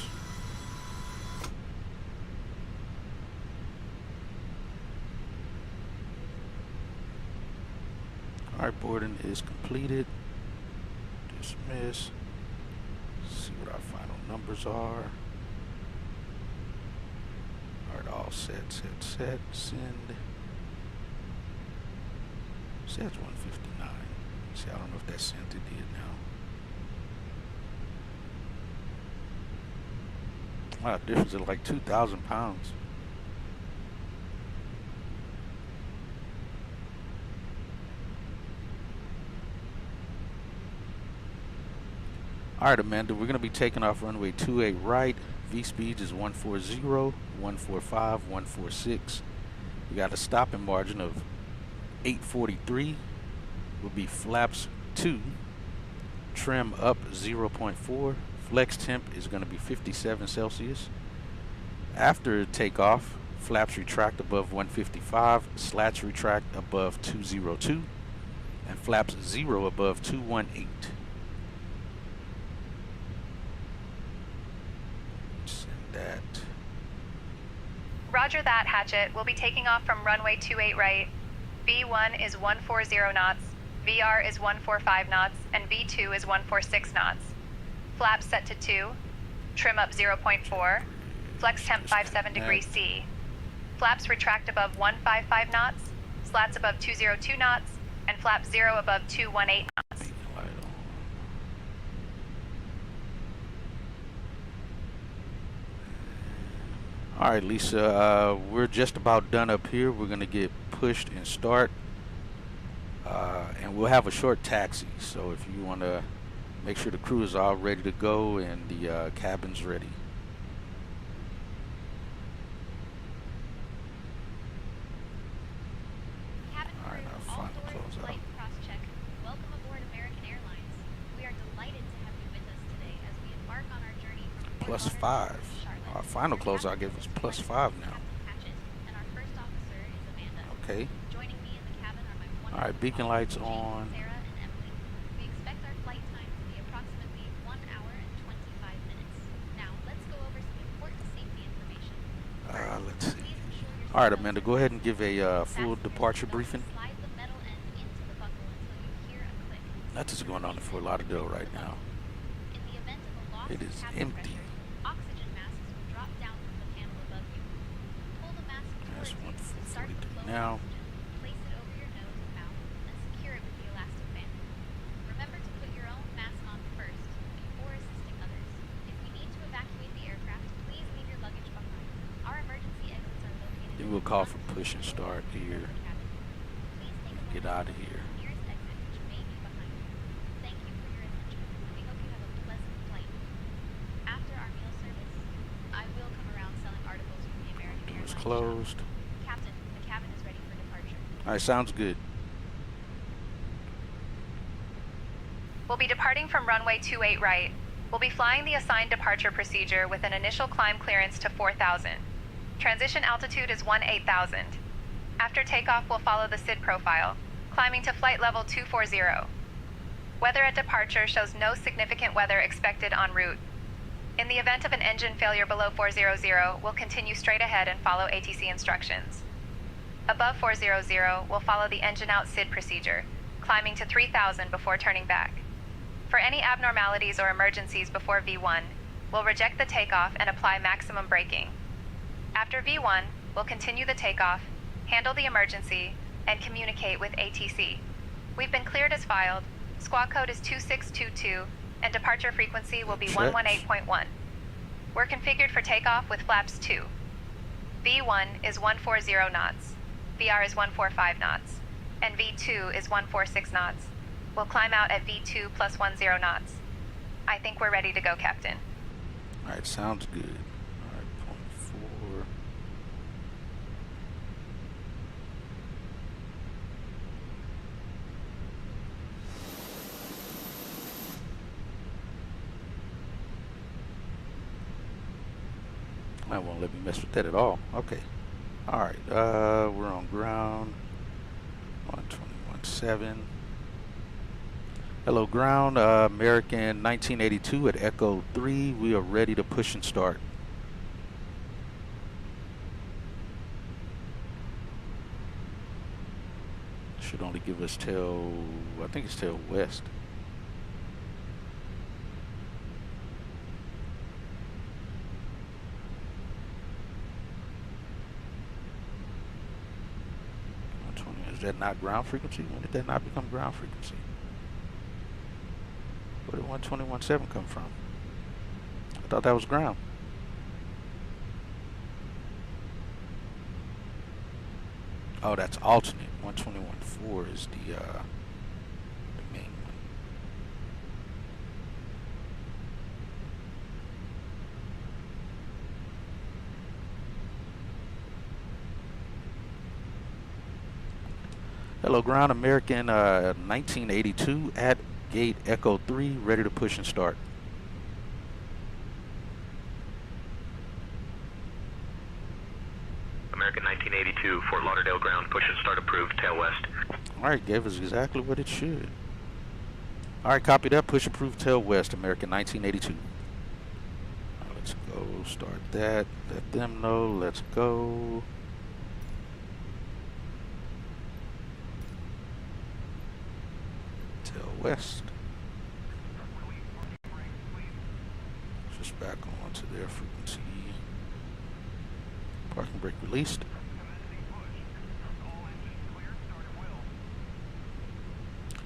All right, boarding is completed. Dismiss. See what our final numbers are. Alright, all set. Send. Says 159. See, I don't know if that sent it did now. Wow, difference is like 2,000 pounds. Alright, Amanda, we're going to be taking off runway 28 right. V speeds is 140, 145, 146. We got a stopping margin of 843. Will be flaps 2. Trim up 0.4. Flex temp is going to be 57 Celsius. After takeoff, flaps retract above 155. Slats retract above 202. And flaps 0 above 218. That. Roger that, Hatchet. We'll be taking off from runway 28 right. V1 is 140 knots, VR is 145 knots, and V2 is 146 knots. Flaps set to 2, trim up 0.4, flex temp 57 degrees C. Flaps retract above 155 knots, slats above 202 knots, and flaps 0 above 218 knots. All right, Lisa, we're just about done up here. We're gonna get pushed and start, and we'll have a short taxi. So if you want to make sure the crew is all ready to go and the cabin's ready. Cabin All right, crew, now all final doors close flight out. cross-check. Welcome aboard American Airlines. We are delighted to have you with us today as we embark on our journey from Fort +5. Lauderdale to Charlotte. Our final Our closeout cabin gave us crew is +5 now. Captain Hatchet, and our first officer is Amanda. Okay. Joining me in the cabin are my wonderful All right, beacon lights colleagues, on. Sarah and Emily. We expect our flight time to be approximately 1 hour and 25 minutes. Now, let's go over some important safety information. Let's see. Please ensure your All right, seatbelts Amanda, are go ahead and fastened. give a full Fasten your departure seatbelt briefing. and slide the metal end into the buckle until you hear a click. Nothing's going on in Fort Lauderdale right now. In the event of a loss It of is cabin empty. pressure, oxygen masks will drop down from the panel above you. Pull the mask That's towards you to start the 143 flow now. of oxygen. Place it over your nose and mouth and secure it with the elastic band. Remember to put your own mask on first before assisting others. If we need to evacuate the aircraft, please leave your luggage behind. Our emergency exits are located Then in we'll the call front for push and middle start and here. rear cabin. Please take a Get moment out of to here. the nearest exit, which may be behind you. Thank you for your attention, and we hope you have a pleasant flight. After our meal service, I will come around selling articles from the American Doors Airlines shop. closed. Captain, the cabin is ready for departure. All right, sounds good. We'll be departing from runway 28 right. We'll be flying the assigned departure procedure with an initial climb clearance to 4,000. Transition altitude is 18,000. After takeoff, we'll follow the SID profile, climbing to flight level 240. Weather at departure shows no significant weather expected en route. In the event of an engine failure below 400, we'll continue straight ahead and follow ATC instructions. Above 400, we'll follow the engine out SID procedure, climbing to 3,000 before turning back. For any abnormalities or emergencies before V1, we'll reject the takeoff and apply maximum braking. After V1, we'll continue the takeoff, handle the emergency, and communicate with ATC. We've been cleared as filed, squawk code is 2622, and departure frequency will be Check. 118.1. We're configured for takeoff with flaps 2. V1 is 140 knots, VR is 145 knots, and V2 is 146 knots. We'll climb out at V2 plus 10 knots. I think we're ready to go, Captain. Alright, sounds good. Alright, point 4. That won't let me mess with that at all. Okay. Alright, we're on ground. 121.7. Hello ground, American 1982 at Echo 3. We are ready to push and start. Should only give us tail, I think it's tail west. Is that not ground frequency? When did that not become ground frequency? Where did 121.7 come from? I thought that was ground. Oh, that's alternate. 121.4 is the main one. Hello ground, American 1982 at gate Echo 3, ready to push and start. American 1982, Fort Lauderdale ground, push and start approved, tail west. Alright, gave us exactly what it should. Alright, copy that, push approved, tail west, American 1982. Let's go, start that, let them know, let's go. West. Just back on to their frequency. Parking brake released.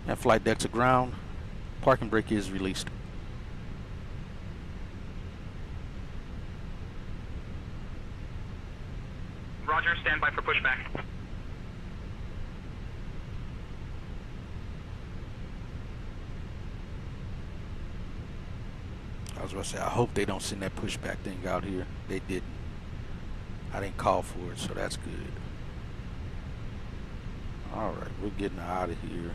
And flight deck to ground. Parking brake is released. Roger, stand by for pushback. I was going to say, I hope they don't send that pushback thing out here. They didn't. I didn't call for it, so that's good. Alright, we're getting out of here.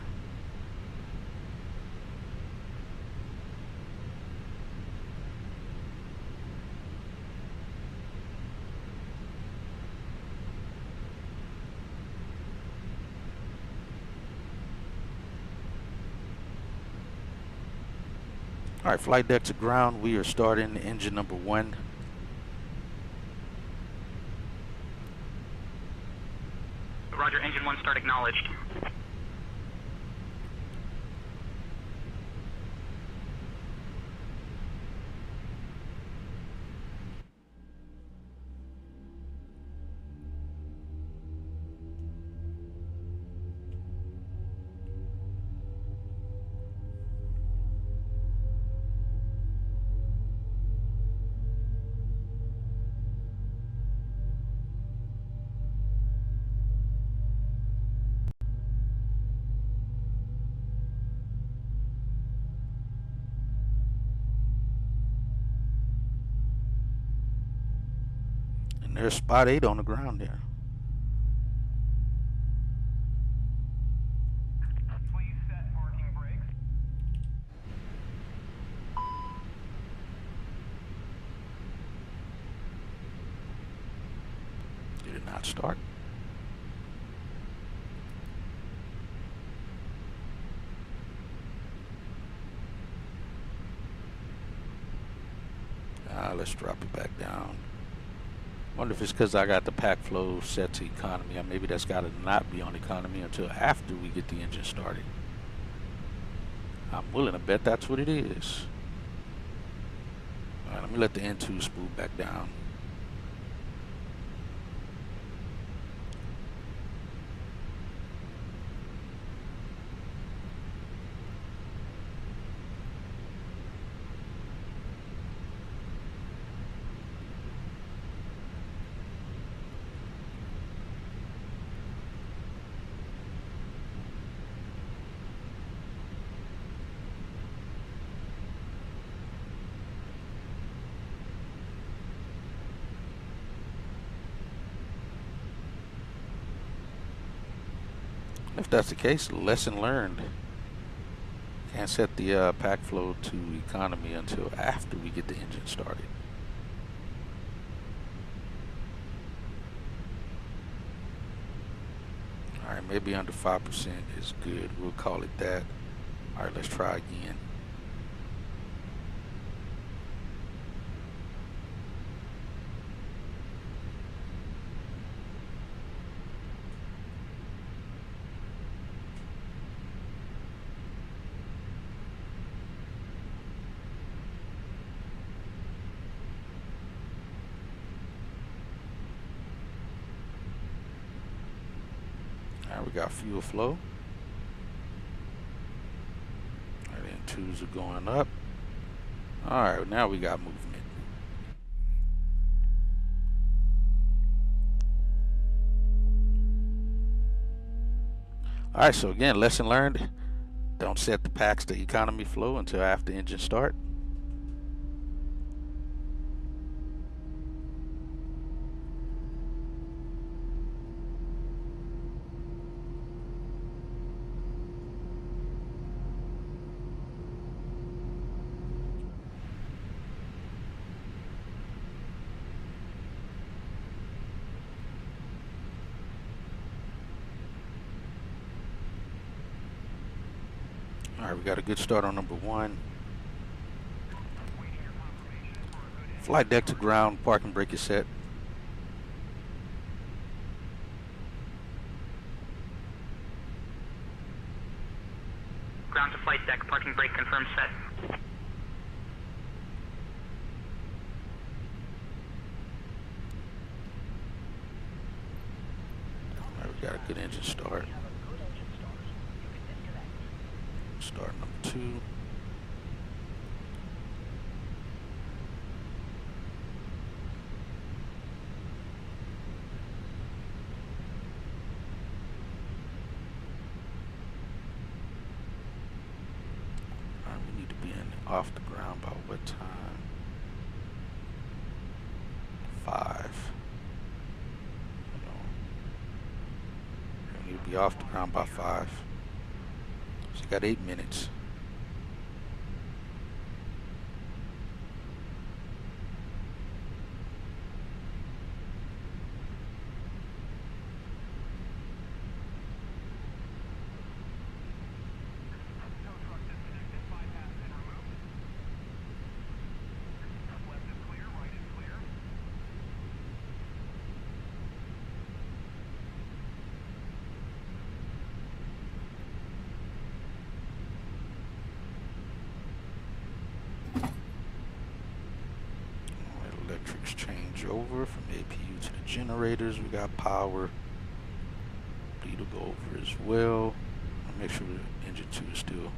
Alright, flight deck to ground. We are starting engine number 1. Roger, engine 1 start acknowledged. And there's spot 8 on the ground there. Please set parking brakes. Did it not start? Let's drop it back down. Wonder if it's because I got the pack flow set to economy, or maybe that's got to not be on economy until after we get the engine started. I'm willing to bet that's what it is. All right, let me let the N2 spool back down. If that's the case, lesson learned. Can't set the pack flow to economy until after we get the engine started. Alright, maybe under 5% is good. We'll call it that. Alright, let's try again. Alright, we got fuel flow. Alright, then twos are going up. Alright, now we got movement. Alright, so again, lesson learned. Don't set the packs to economy flow until after engine start. Alright, we got a good start on number 1. Flight deck to ground, parking brake is set. Ground to flight deck, parking brake confirmed set. Alright, we got a good engine start. Start number 2. Alright, we need to be off the ground by what time? 5. We need to be off the ground by 5. So you got 8 minutes. Electrics change over from APU to the generators. We got power. Bleed will go over as well. I'll make sure the engine 2 is still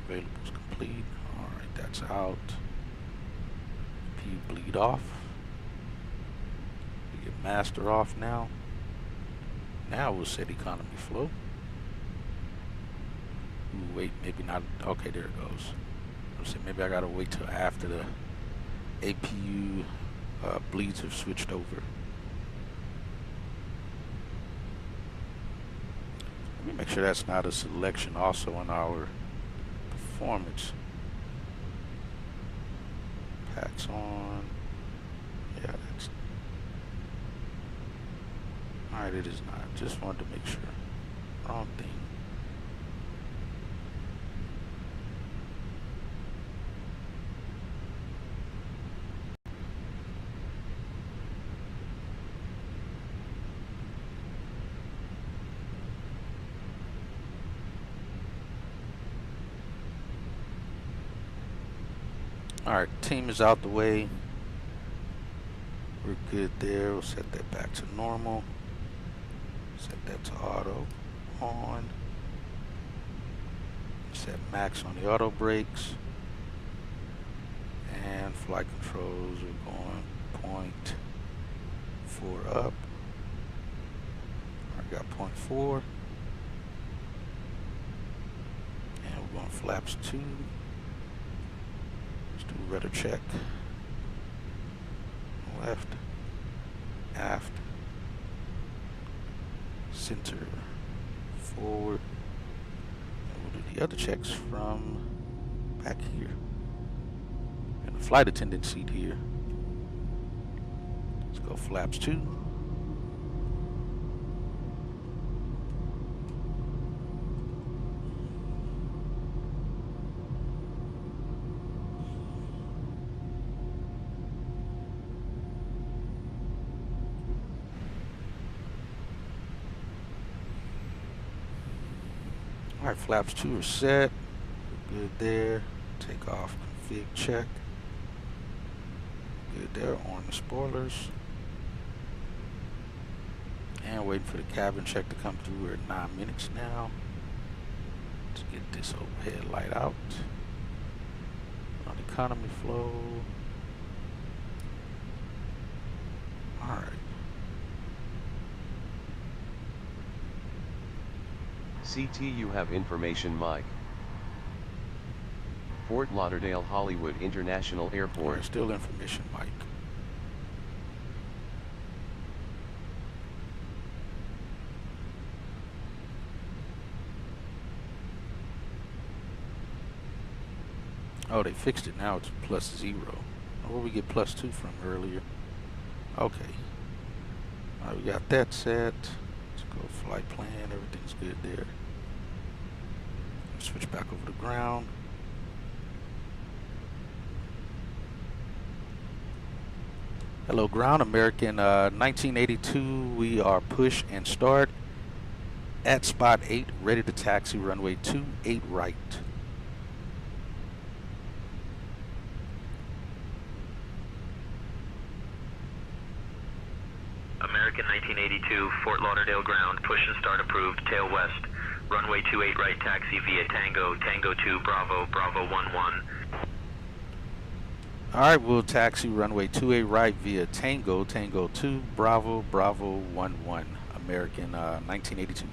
available is complete. Alright, that's out. APU bleed off. We get master off now. Now we'll set economy flow. Ooh, wait, maybe not. Okay, there it goes. Let's see, maybe I gotta wait till after the APU bleeds have switched over. Let me make sure that's not a selection also on our performance. Packs on. Yeah, that's. Alright, it is not. Just wanted to make sure. Wrong thing. Alright, team is out the way. We're good there. We'll set that back to normal. Set that to auto on. Set max on the auto brakes. And flight controls are going 0.4 up. I got 0.4. And we're going flaps 2. Do rudder check. Left, aft, center, forward. And we'll do the other checks from back here. And the flight attendant seat here. Let's go flaps 2. Alright, flaps 2 are set. We're good there. Take off, config check. Good there on the spoilers. And waiting for the cabin check to come through. We're at 9 minutes now. Let's get this overhead light out. On economy flow. Alright. CT, you have information, Mike. Fort Lauderdale Hollywood International Airport. Still information, Mike. Oh, they fixed it now. It's +0. Where we get +2 from earlier? Okay. All right, we got that set. Let's go flight plan. Everything's good there. Switch back over to ground. Hello, ground. American 1982. We are push and start at spot 8, ready to taxi runway 28 right. American 1982, Fort Lauderdale ground, push and start approved, tail west, runway 28 right taxi via Tango, Tango 2, Bravo, Bravo 11. Alright, we'll taxi runway 28 right via Tango, Tango 2, Bravo, Bravo 11, American 1982.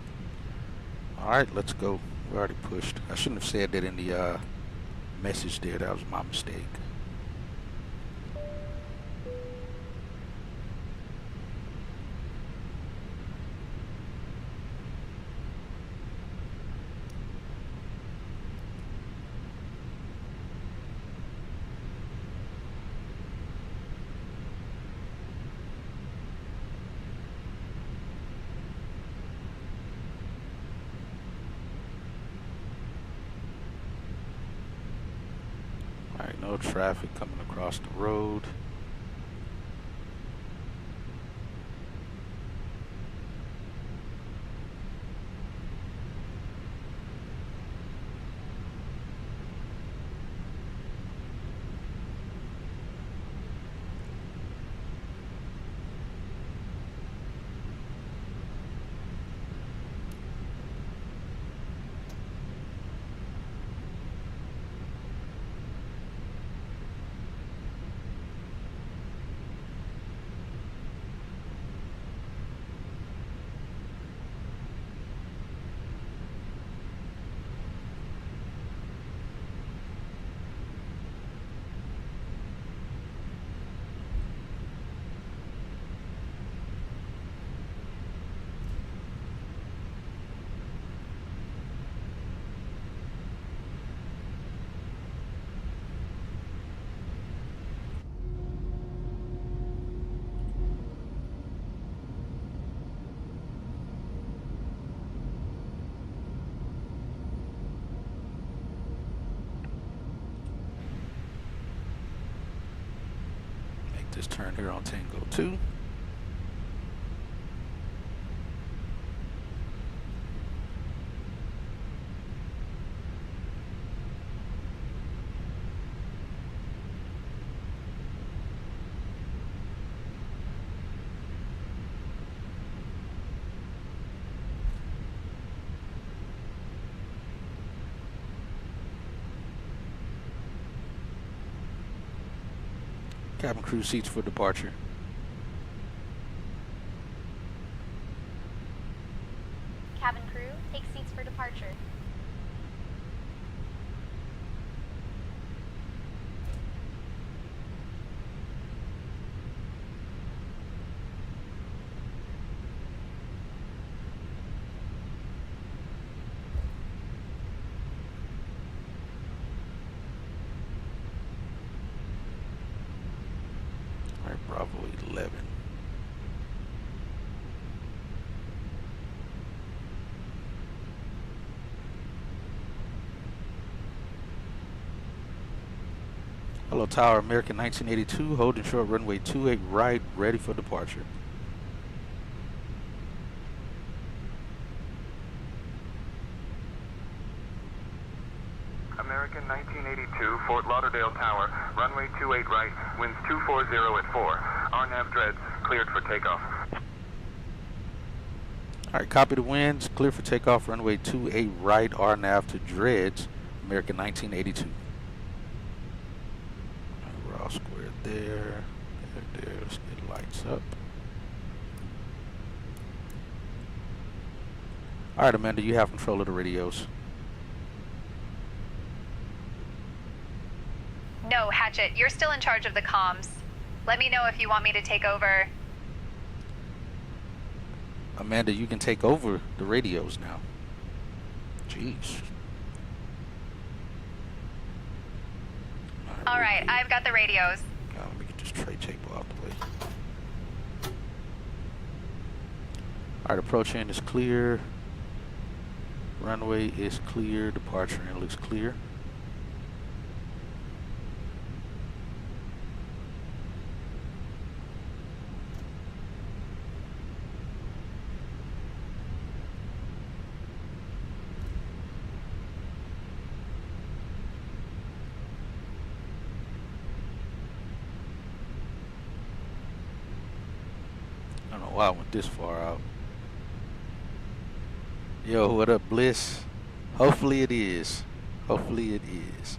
Alright, let's go. We already pushed. I shouldn't have said that in the message there. That was my mistake. Alright, no traffic coming across the road. This turn here on Tango 2. Cabin crew seats for departure. Cabin crew, take seats for departure. Bravo 11. Hello Tower, American 1982, holding short runway 28 right, ready for departure. American 1982, Fort Lauderdale Tower, runway 28 right, winds 240 at 4. RNAV dreads, cleared for takeoff. Alright, copy the winds, clear for takeoff, runway 28 right, RNAV to dreads, American 1982. We're all squared there, there, let's get lights up. Alright Amanda, you have control of the radios. No, Hatchet, you're still in charge of the comms. Let me know if you want me to take over. Amanda, you can take over the radios now. Jeez. Alright, I've got the radios. Let me get this tray table out the way. Alright, approach end is clear. Runway is clear. Departure end looks clear. I don't know why I went this far out. Yo, what up, Bliss? Hopefully it is. Hopefully it is.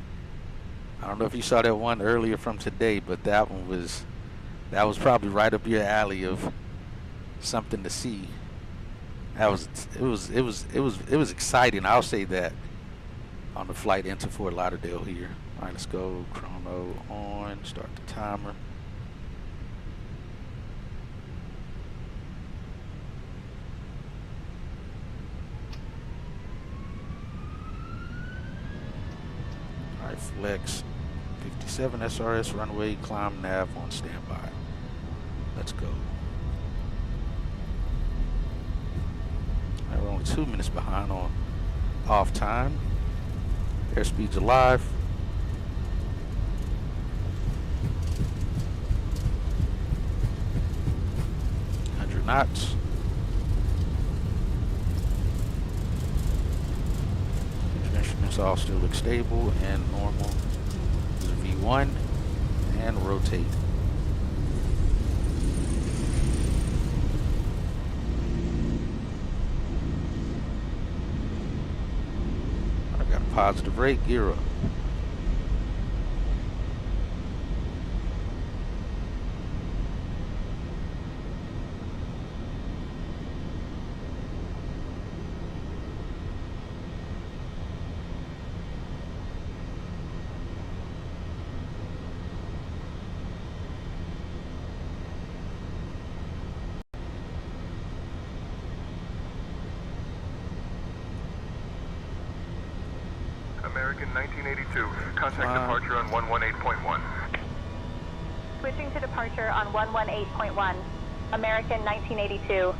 I don't know if you saw that one earlier from today, but that was probably right up your alley of something to see. It was exciting. I'll say that on the flight into Fort Lauderdale here. All right, let's go. Chrono on. Start the timer. Flex 57 SRS runway, climb nav on standby. Let's go. We're only 2 minutes behind on off time. Airspeed's alive. Knots. Instruments all still look stable and normal. This is V1 and rotate. I got a positive rate, gear up. American 1982, contact departure on 118.1. Switching to departure on 118.1. American 1982.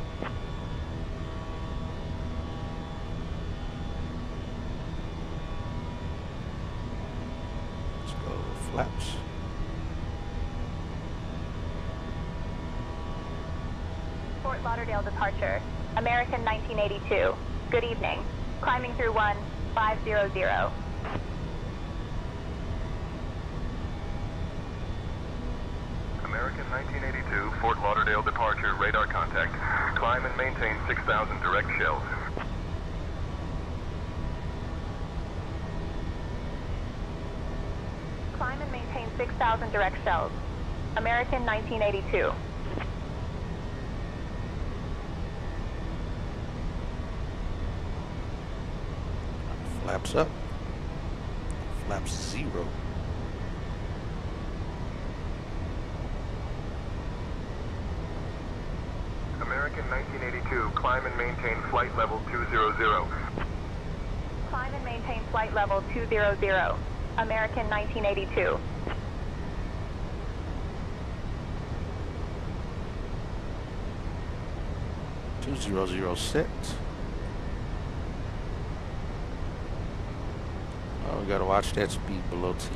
Let's go flaps. Fort Lauderdale departure. American 1982. Good evening. Climbing through 1500. American 1982, Fort Lauderdale departure, radar contact. Climb and maintain 6,000 direct shells. Climb and maintain 6,000 direct shells. American 1982. Flaps up. Flaps 0. American 1982, climb and maintain flight level 200. Climb and maintain flight level 200. American 1982. 200 set. Oh, we gotta watch that speed below 10.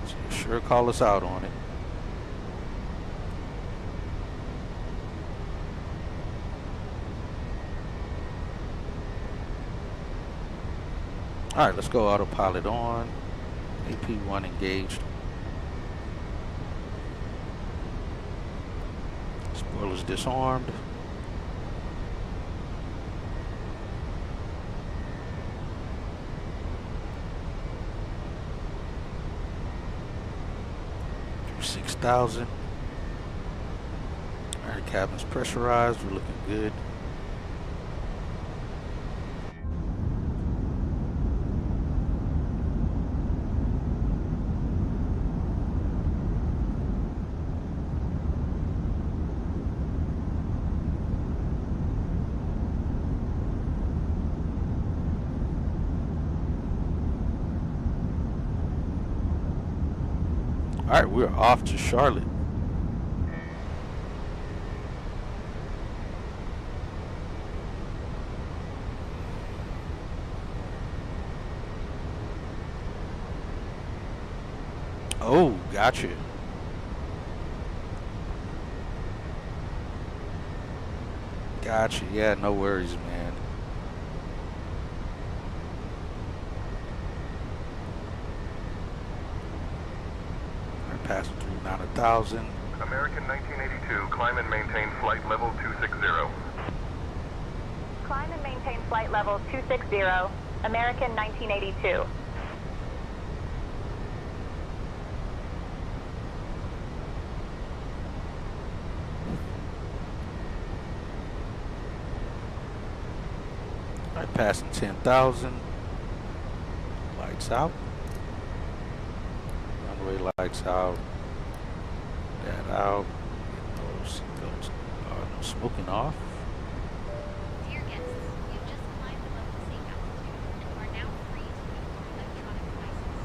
So you sure call us out on it. All right, let's go autopilot on. AP1 engaged. Spoilers disarmed. Through 6,000. All right, cabin's pressurized. We're looking good. All right, we're off to Charlotte. Oh, gotcha. Gotcha. Yeah, no worries, man. Passing through 9,000. American 1982, climb and maintain flight level 260. Climb and maintain flight level 260, American 1982. All right, passing 10,000. Lights out. Runway lights out. That out. No seatbelts. No smoking off. Dear guests, you've just climbed above the safe altitude and are now free to use your electronic devices.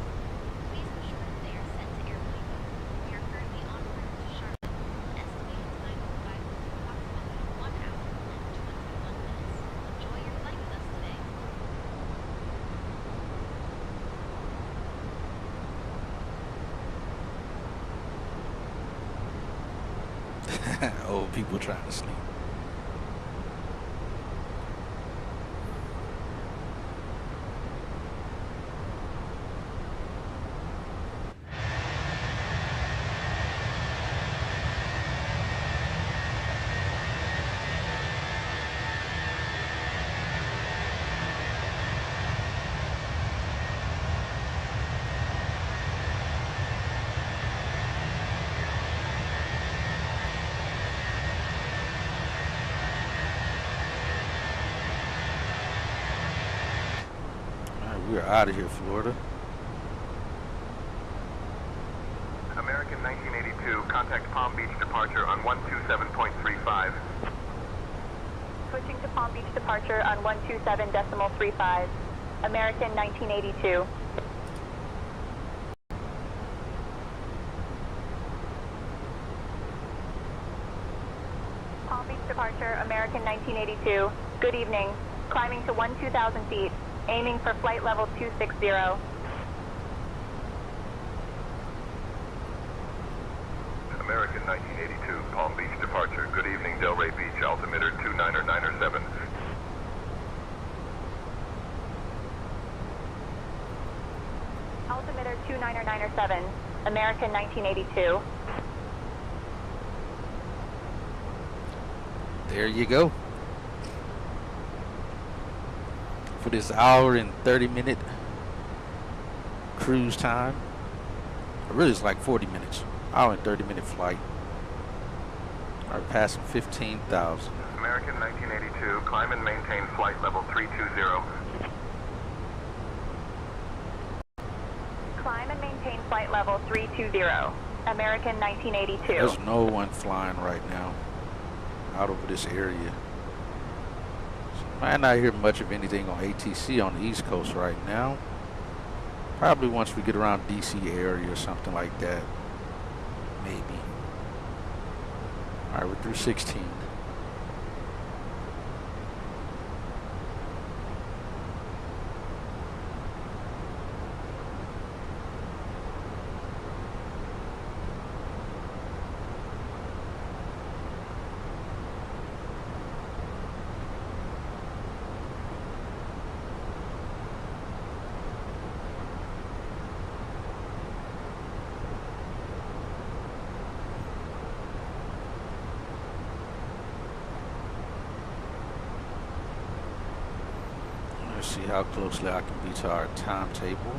Please ensure that they are set to airplane mode. We are currently en route to Charlotte. Estimated time of arrival is approximately 1 hour and 21 minutes. Enjoy your flight with us today. Old people trying to sleep. We're out of here, Florida. American 1982, contact Palm Beach departure on 127.35. Switching to Palm Beach departure on 127.35, American 1982. Palm Beach departure, American 1982. Good evening. Climbing to 12,000 feet. Aiming for flight level 260. American 1982, Palm Beach departure. Good evening, Delray Beach, altimeter 29907. Altimeter 29907, American 1982. There you go. For this hour and 30-minute cruise time. Really, it's like 40 minutes. Hour and 30-minute flight. All right, passing 15,000. American 1982, climb and maintain flight level 320. Climb and maintain flight level 320, American 1982. There's no one flying right now out over this area. So might not hear much of anything on ATC on the East Coast right now. Probably once we get around DC area or something like that. Maybe. Alright, we're through 16. Let's see how closely I can be to our timetable.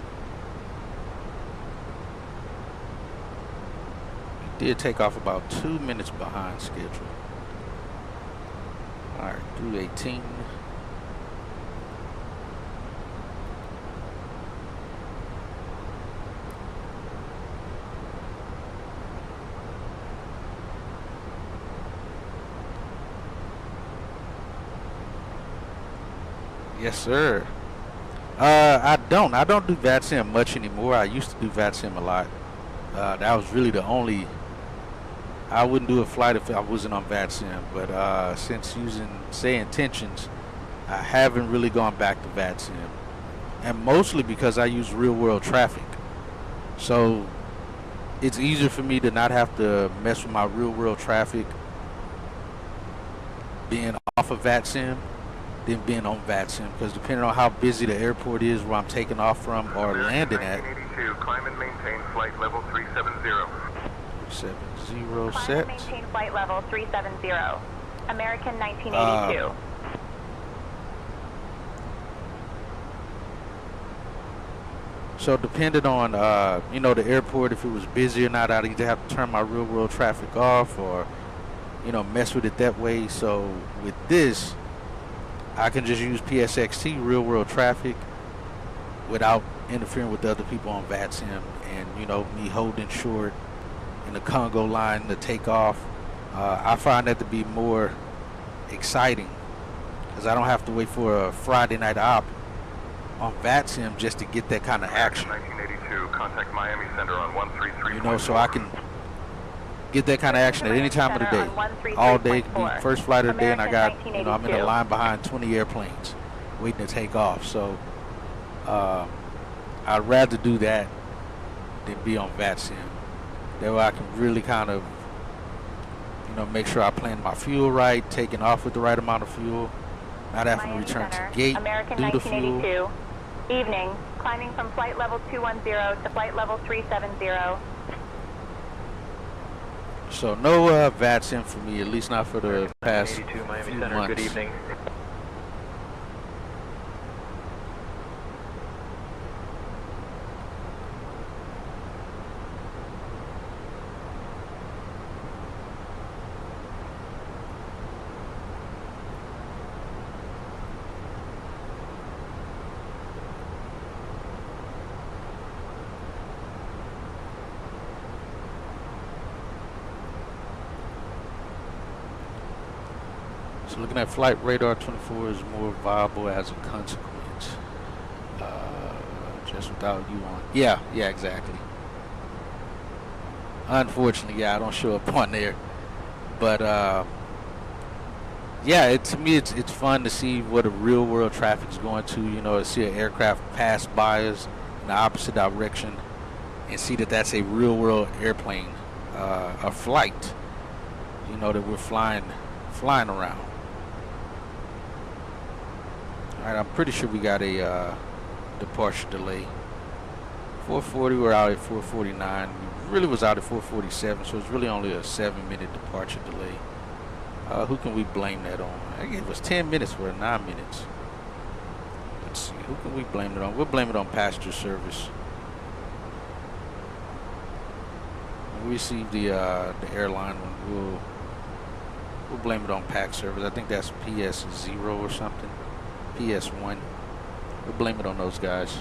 We did take off about 2 minutes behind schedule. Alright, through 18. Yes, sir. I don't do VATSIM much anymore. I used to do VATSIM a lot. That was really the only. I wouldn't do a flight if I wasn't on VATSIM. But since using Say Intentions, I haven't really gone back to VATSIM, and mostly because I use real world traffic. So it's easier for me to not have to mess with my real world traffic being off of VATSIM than being on VATSIM, because depending on how busy the airport is where I'm taking off from or landing at. 1982, climb and maintain flight level 370. 370 Climb set. and maintain flight level 370. American 1982. So depending on you know, the airport, if it was busy or not, I'd either have to turn my real world traffic off or, you know, mess with it that way. So with this, I can just use PSXT, real world traffic, without interfering with the other people on VATSIM, and, you know, me holding short in the Congo line to take off. I find that to be more exciting, because I don't have to wait for a Friday night op on VATSIM just to get that kind of action. 1982, contact Miami Center on 133. You know, so I can get that kind of action at any time of the day. All day, could be first flight of the day, and I got, you know, I'm in a line behind 20 airplanes waiting to take off. So I'd rather do that than be on VATSIM. That way I can really kind of, you know, make sure I plan my fuel right, taking off with the right amount of fuel, not having to return to gate, American do the fuel. 1982. Evening, climbing from flight level 210 to flight level 370. So no VATSIM for me, at least not for the past 82 Miami few Center, months. good evening. So looking at flight radar 24 is more viable as a consequence. Just without you on. Yeah, exactly. Unfortunately, yeah, I don't show up on there. But yeah, to me it's fun to see what a real world traffic is going to. You know, to see an aircraft pass by us in the opposite direction and see that that's a real world airplane, a flight. You know, that we're flying around. Alright, I'm pretty sure we got a departure delay. 440, we're out at 449. We really was out at 447, so it's really only a 7-minute departure delay. Who can we blame that on? I gave us 10 minutes for 9 minutes. Let's see, who can we blame it on? We'll blame it on passenger service. When we receive the airline one, we'll blame it on pack service. I think that's PS0 or something. PS1. We'll blame it on those guys.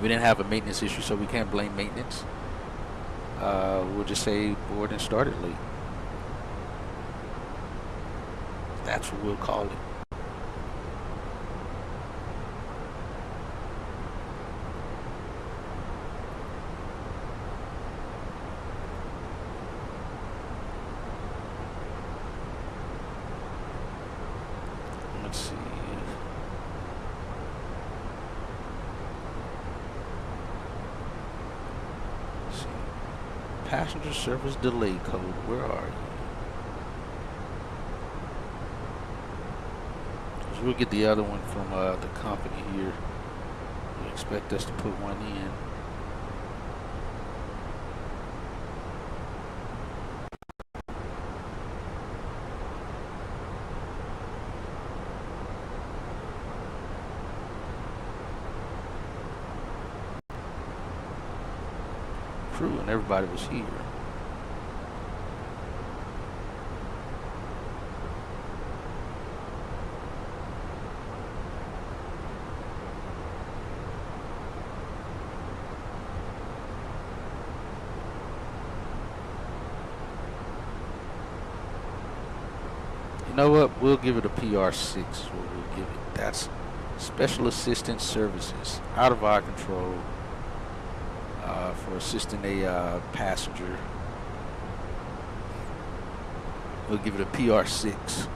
We didn't have a maintenance issue, so we can't blame maintenance. We'll just say boarding started late. That's what we'll call it. passenger service delay code. Where are you? 'Cause we'll get the other one from the company here. They expect us to put one in. Crew and everybody was here. You know what? We'll give it a PR6. What we'll give it. That's Special Assistance Services, out of our control, for assisting a passenger. We'll give it a PR6.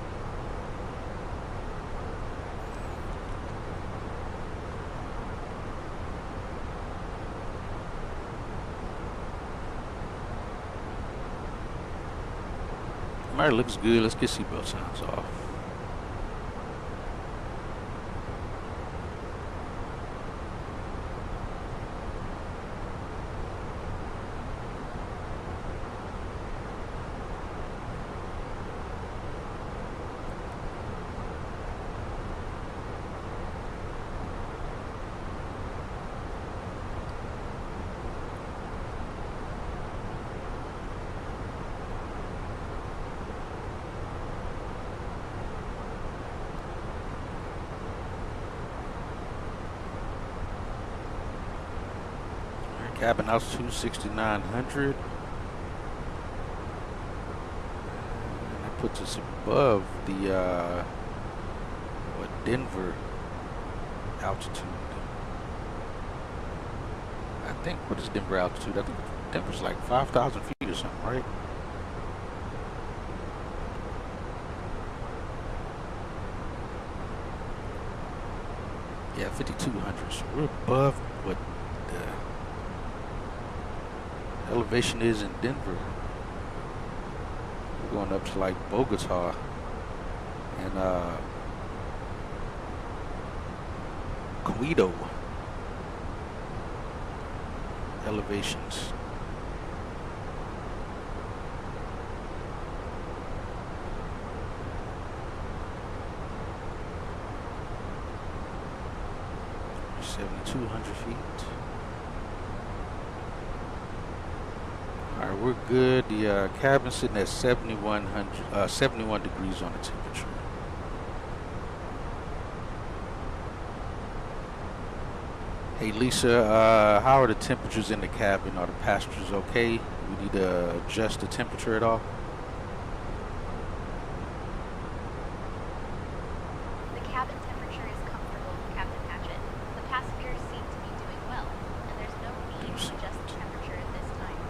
Alright, looks good. Let's get seatbelt signs off. Cabin altitude 6,900. And that puts us above the Denver altitude. I think, what is Denver altitude? I think Denver's like 5,000 feet or something, right? Yeah, 5,200. So we're above what the elevation is in Denver. We're going up to like Bogota and Quito elevations. $7,200 feet. Alright, we're good. The cabin's sitting at 71 degrees on the temperature. Hey Lisa, how are the temperatures in the cabin? Are the passengers okay? We need to adjust the temperature at all? The cabin temperature is comfortable, Captain Hatchett. The passengers seem to be doing well, and there's no need to adjust the temperature at this time.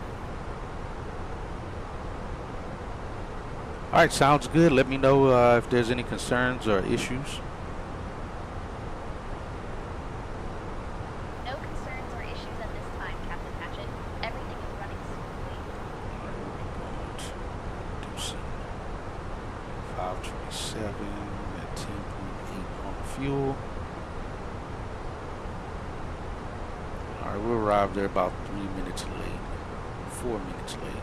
Alright, sounds good. Let me know if there's any concerns or issues. No concerns or issues at this time, Captain Hatchett. Everything is running smoothly. Deucing 527 at 10.8 on the fuel. Alright, we'll arrive there about 3 minutes late. 4 minutes late.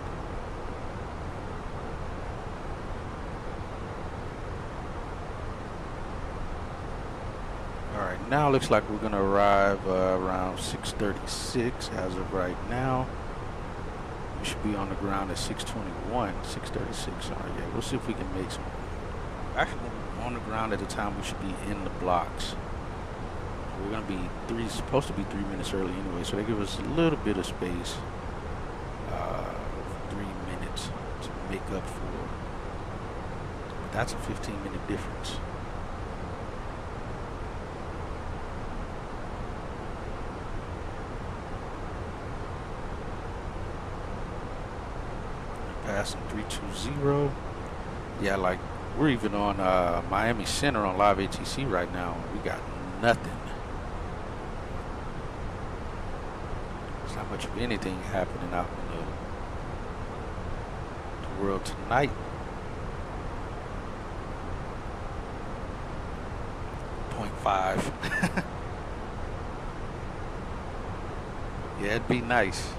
Alright, now looks like we're gonna arrive around 6:36 as of right now. We should be on the ground at 6:21, 6:36. Alright, yeah, we'll see if we can make some. Actually, on the ground at the time we should be in the blocks. We're gonna be supposed to be 3 minutes early anyway, so they give us a little bit of space, 3 minutes to make up for. That's a 15-minute difference. Passing 320. Yeah, like we're even on Miami Center on live ATC right now. We got nothing. There's not much of anything happening out in world tonight. .5. Yeah, it'd be nice.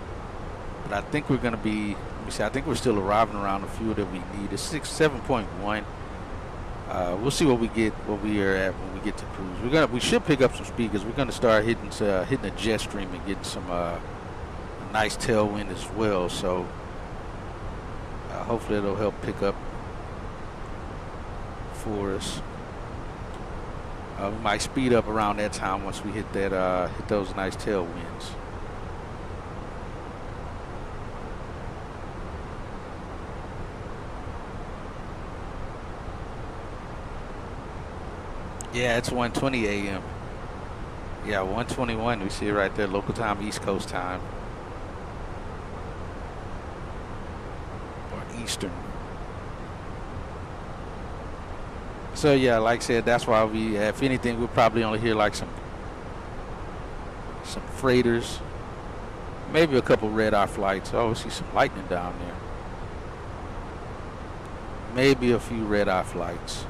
But I think we're gonna be, let me see, I think we're still arriving around the fuel that we need. It's 7.1. We'll see what we get, what we are at when we get to cruise. We should pick up some speed because we're gonna start hitting a jet stream and getting some a nice tailwind as well. So hopefully it'll help pick up for us. We might speed up around that time once we hit that hit those nice tailwinds. Yeah, it's 1:20 a.m. Yeah, 1:21. We see it right there, local time, East Coast time, or Eastern. So yeah, like I said, that's why we, if anything, we'll probably only hear like some freighters, maybe a couple red-eye flights. Oh, we see some lightning down there. Maybe a few red-eye flights.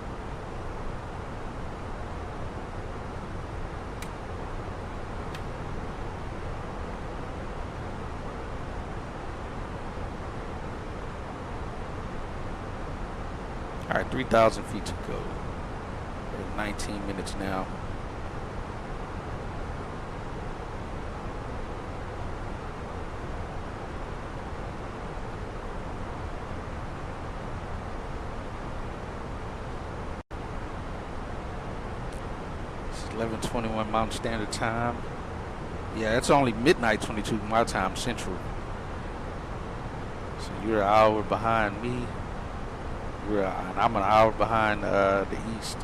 All right, 3,000 feet to go. We're at 19 minutes now. It's 11:21 Mountain Standard Time. Yeah, it's only midnight 22 my time, Central. So you're an hour behind me. And I'm an hour behind the East.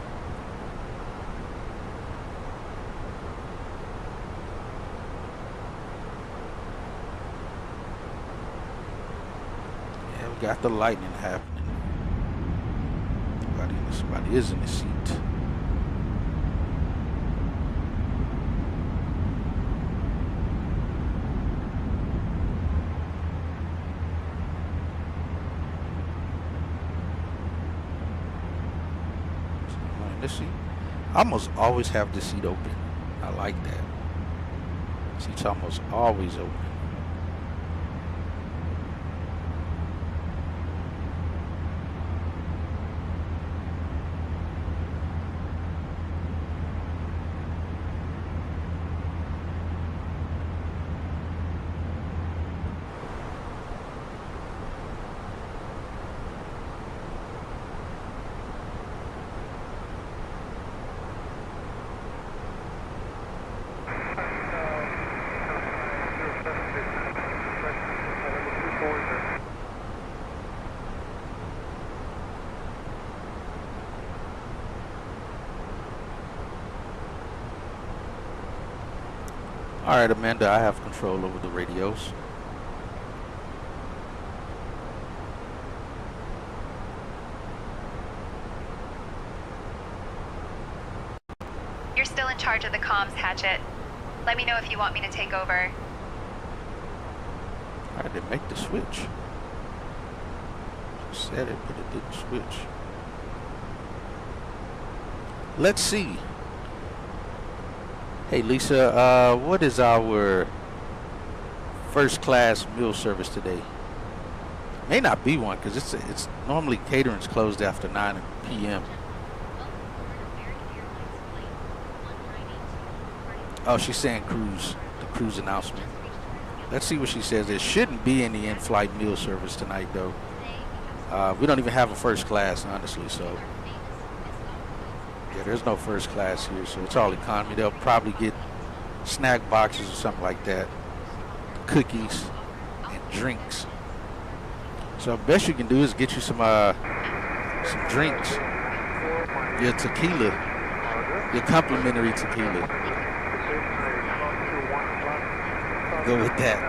Yeah, we got the lightning happening. Somebody is in the seat. This seat, I almost always have the seat open. I like that. Seat's almost always open. All right, Amanda, I have control over the radios. You're still in charge of the comms, Hatchet. Let me know if you want me to take over. I didn't make the switch. She said it, but it didn't switch. Let's see. Hey Lisa, what is our first class meal service today? May not be one because it's normally catering's closed after 9 p.m. Oh, she's saying cruise, the cruise announcement. Let's see what she says. There shouldn't be any in-flight meal service tonight, though. We don't even have a first class, honestly, so. Yeah, there's no first class here, so it's all economy. They'll probably get snack boxes or something like that, cookies and drinks. So the best you can do is get you some drinks, your tequila, your complimentary tequila. Go with that.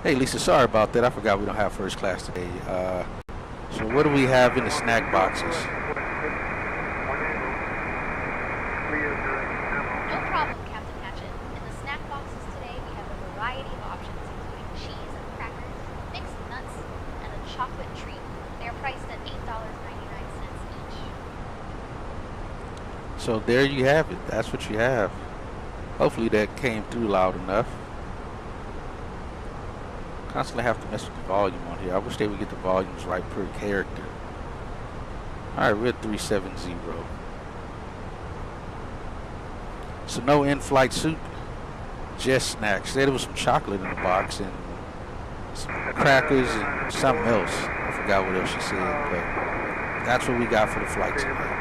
Hey Lisa, sorry about that. I forgot we don't have first class today. So what do we have in the snack boxes? No problem, Captain. chocolate treat. They are priced at $8.99 each. So there you have it. That's what you have. Hopefully that came through loud enough. Constantly have to mess with the volume on here. I wish they would get the volumes right per character. Alright, we're at 370. So no in-flight soup, just snacks. There was some chocolate in the box and some crackers and something else. I forgot what else she said, but that's what we got for the flight tonight.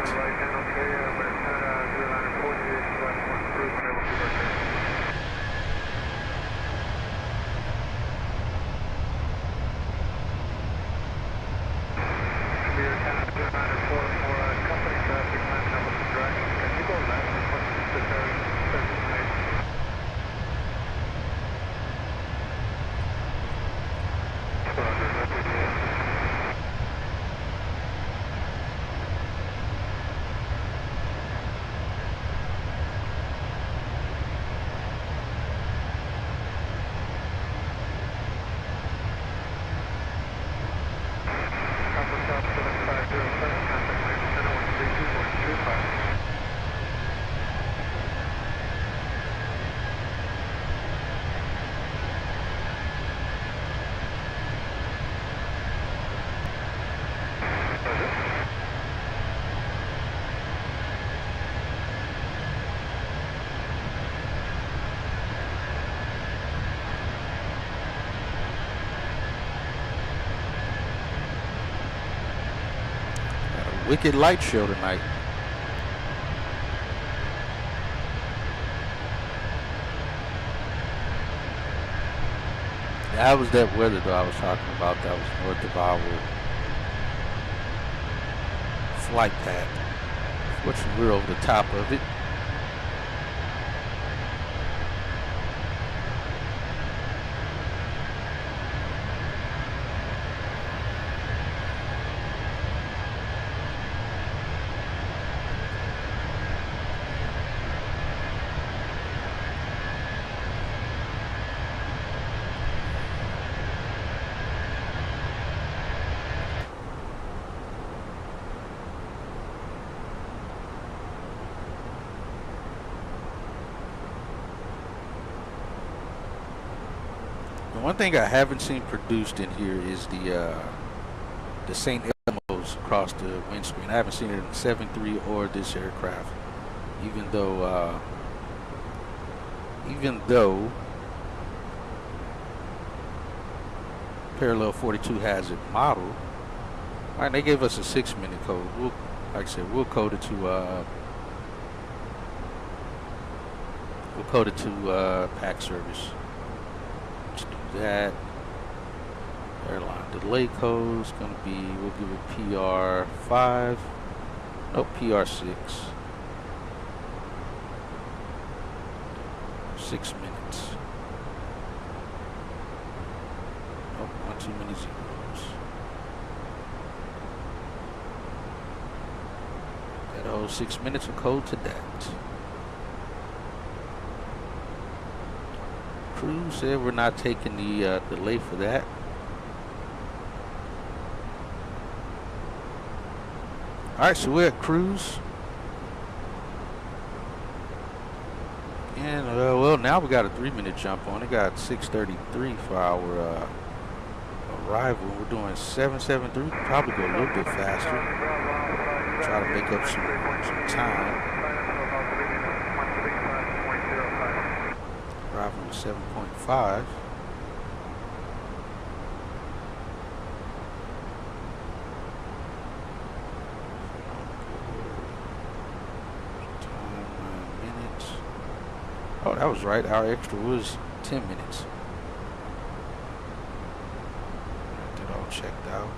Wicked light show tonight. That was that weather though I was talking about. That was north of our flight path. Fortunately, we're over the top of it. One thing I haven't seen produced in here is the St. Elmo's across the windscreen. I haven't seen it in the 7.3 or this aircraft, even though Parallel 42 has it modeled. All right, they gave us a 6-minute code. We'll, like I said, we'll code it to pack service. That airline delay code is going to be, we'll give it PR5, nope, PR6, 6 minutes, nope, not too many zeros. That whole 6 minutes of code to that. Crew said we're not taking the delay for that. Alright, so we're at cruise. And well, now we got a 3-minute jump on it. Got 6:33 for our arrival. We're doing 773. Probably go a little bit faster. Try to make up some time. Arriving with 7.5. Oh, that was right. Our extra was 10 minutes. Got that all checked out.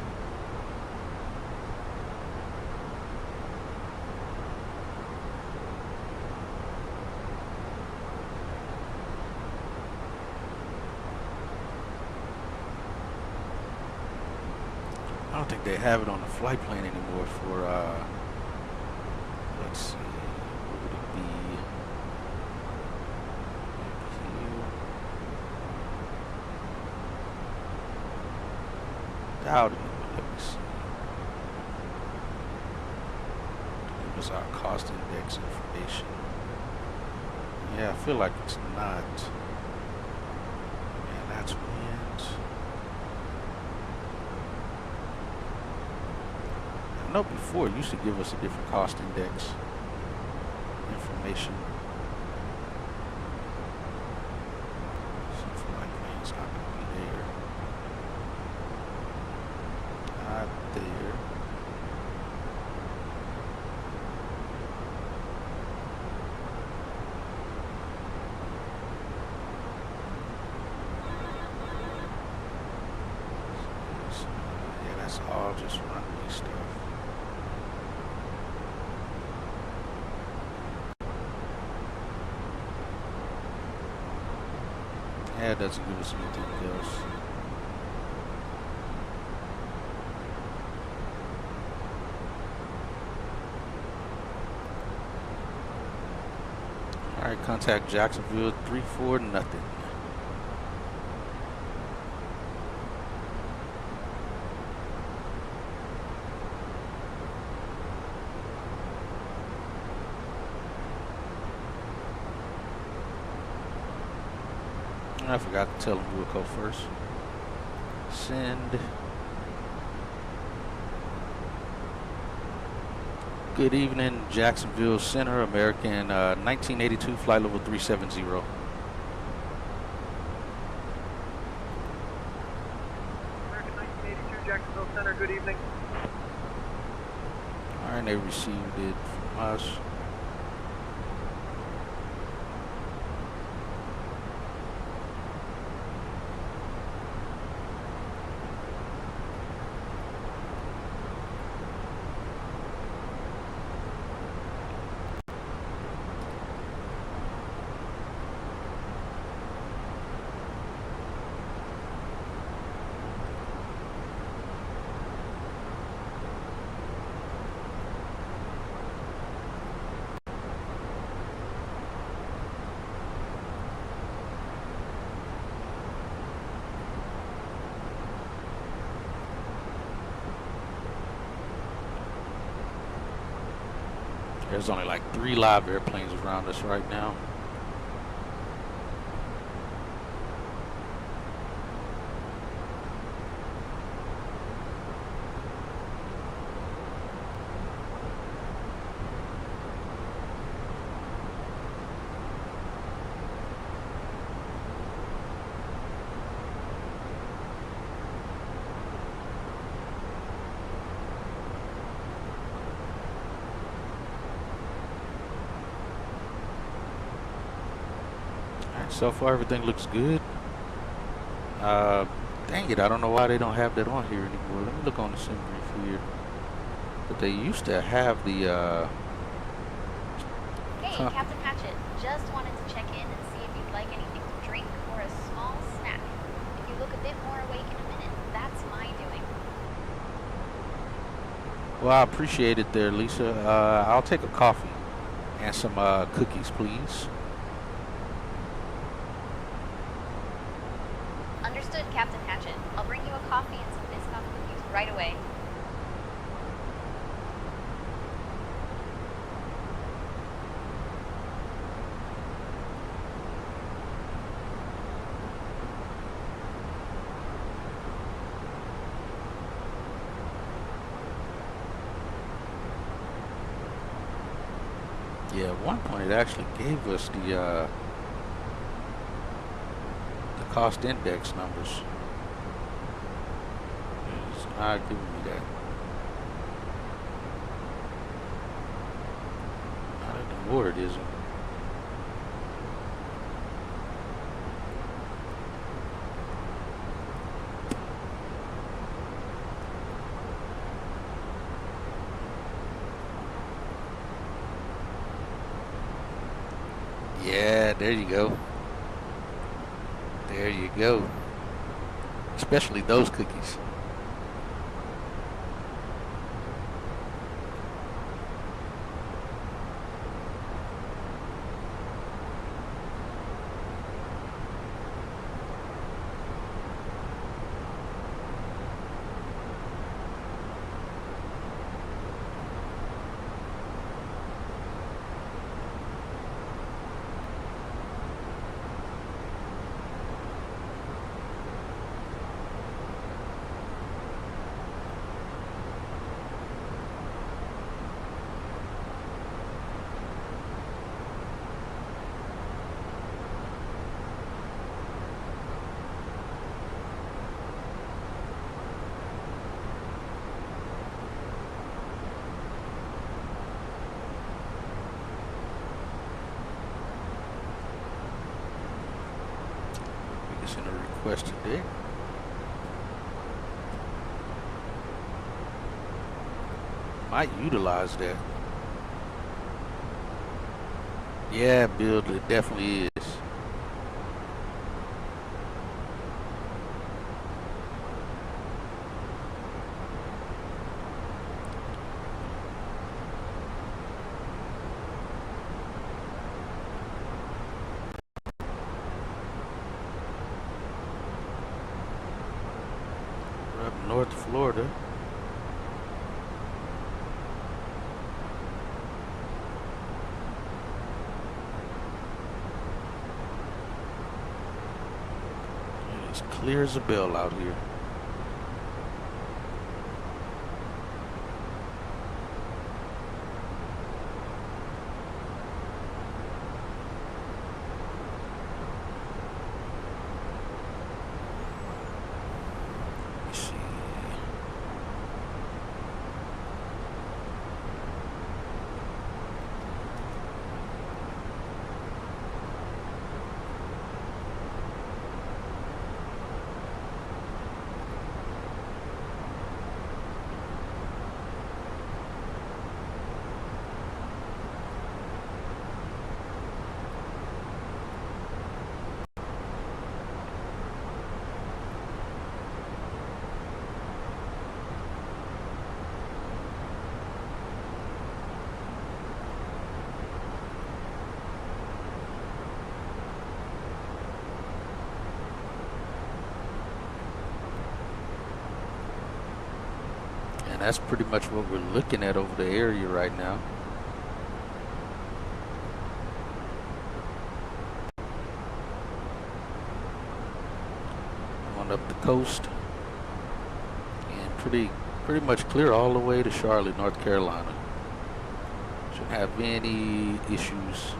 I don't think they have it on the flight plan anymore for, let's see, what would it be? Doubt it. Let me see. Give us our cost index information. Yeah, I feel like it's not. And that's winds. I know before it used to give us a different cost index information. So I feel like wind's not going to be there. Not there. Yeah, that's all just runway stuff. Yeah, it doesn't give us anything else. Alright, contact Jacksonville 34 nothing. I forgot to tell them we'll go first. Send. Good evening, Jacksonville Center, American 1982, flight level 370. American 1982, Jacksonville Center, good evening. Alright, they received it from us. There's only like 3 live airplanes around us right now. So far, everything looks good. Dang it, I don't know why they don't have that on here anymore. Let me look on the sim brief here. But they used to have the, Hey, Captain Hatchet. Just wanted to check in and see if you'd like anything to drink or a small snack. If you look a bit more awake in a minute, that's my doing. well, I appreciate it there, Lisa. I'll take a coffee and some cookies, please. Understood, Captain Hatchet. I'll bring you a coffee and some Biscoff cookies right away. Yeah, at one point it actually gave us the cost index numbers. It's not giving me that. Not anymore, it isn't. Yeah, there you go. There you go. Especially those cookies. question there. Might utilize that. Yeah, build it definitely is. We're up North Florida. It's clear as a bell out here. Let's see. And that's pretty much what we're looking at over the area right now. Going up the coast and pretty much clear all the way to Charlotte, North Carolina. Shouldn't have any issues.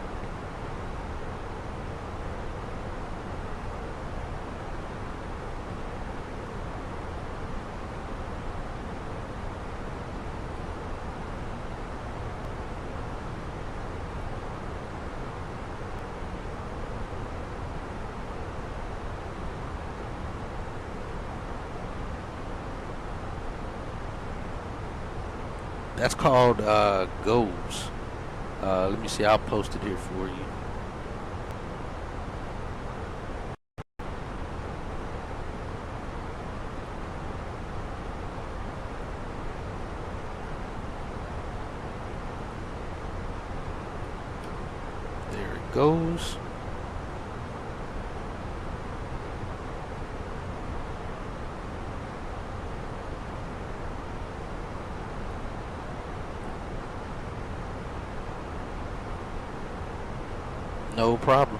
That's called goes. Let me see, I'll post it here for you. There it goes. No problem.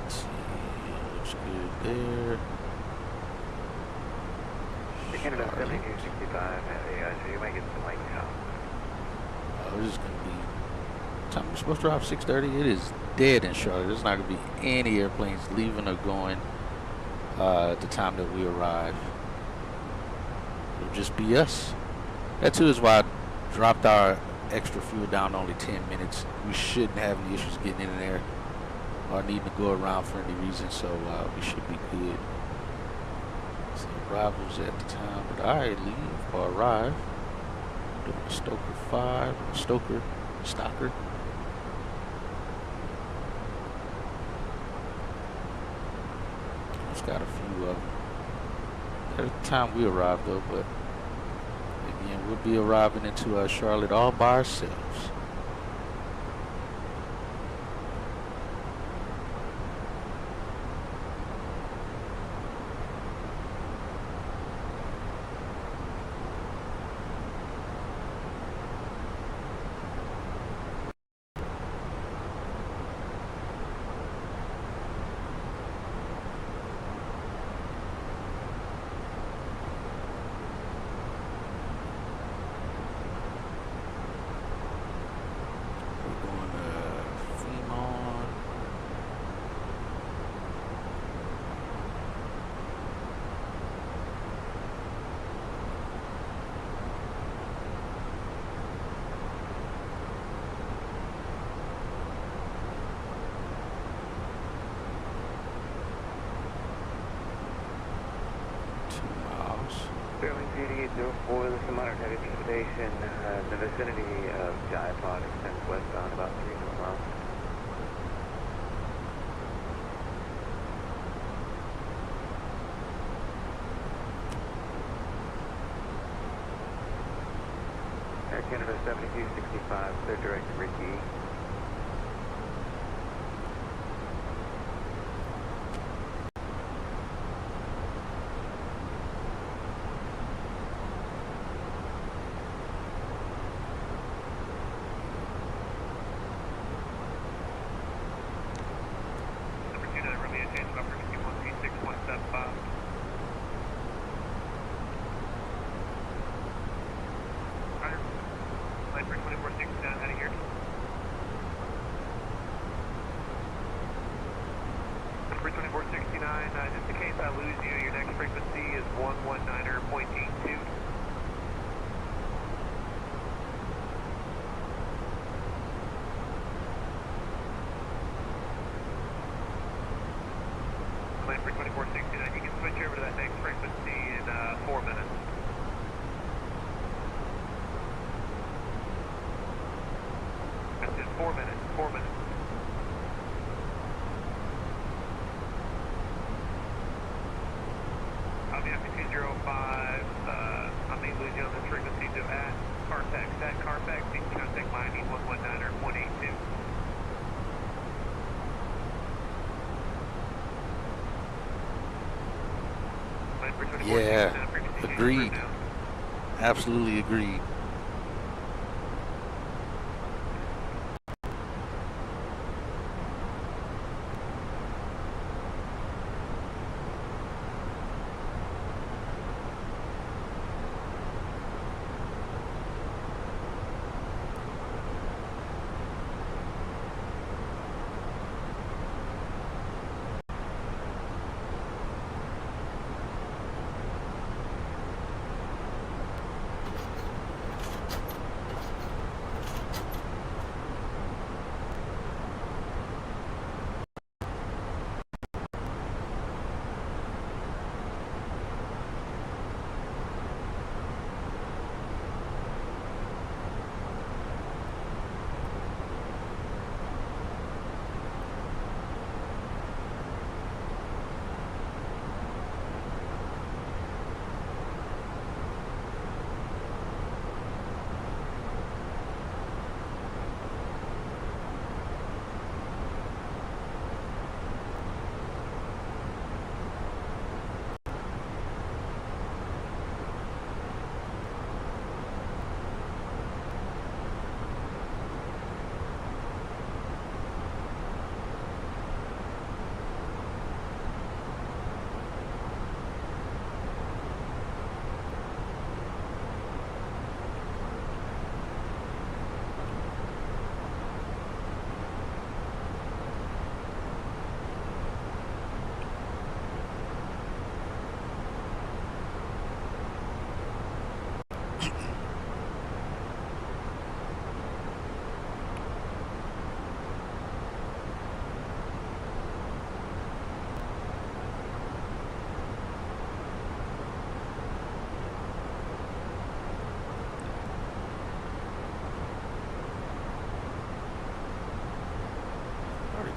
Let's see, looks good there. The Canada Charlotte. 7265, so you might get some light out. Oh, this is gonna be time we're supposed to drop 6:30. It is dead in Charlotte. There's not gonna be any airplanes leaving or going at the time that we arrive. It'll just be us. That too is why I dropped our extra fuel down to only 10 minutes. We shouldn't have any issues getting in there or needing to go around for any reason, so we should be good. So arrivals at the time that I leave or arrive. Doing Stoker 5, Stocker. It's got a few of them. At the time we arrive though, but again, we'll be arriving into Charlotte all by ourselves. 8804, this is minor heavy precipitation. The vicinity of Jaipod extends westbound about 3 miles. Air Canada 7265, clear direct to Ricky. Just in case I lose you, your next frequency is 119.82. Line for 2469, you can switch over to that next frequency in 4 minutes. That's in 4 minutes, 4 minutes. After 205, I may lose you on this frequency, so at Carfax, you can contact Miami 119 or 182. Yeah, agreed. Absolutely agreed.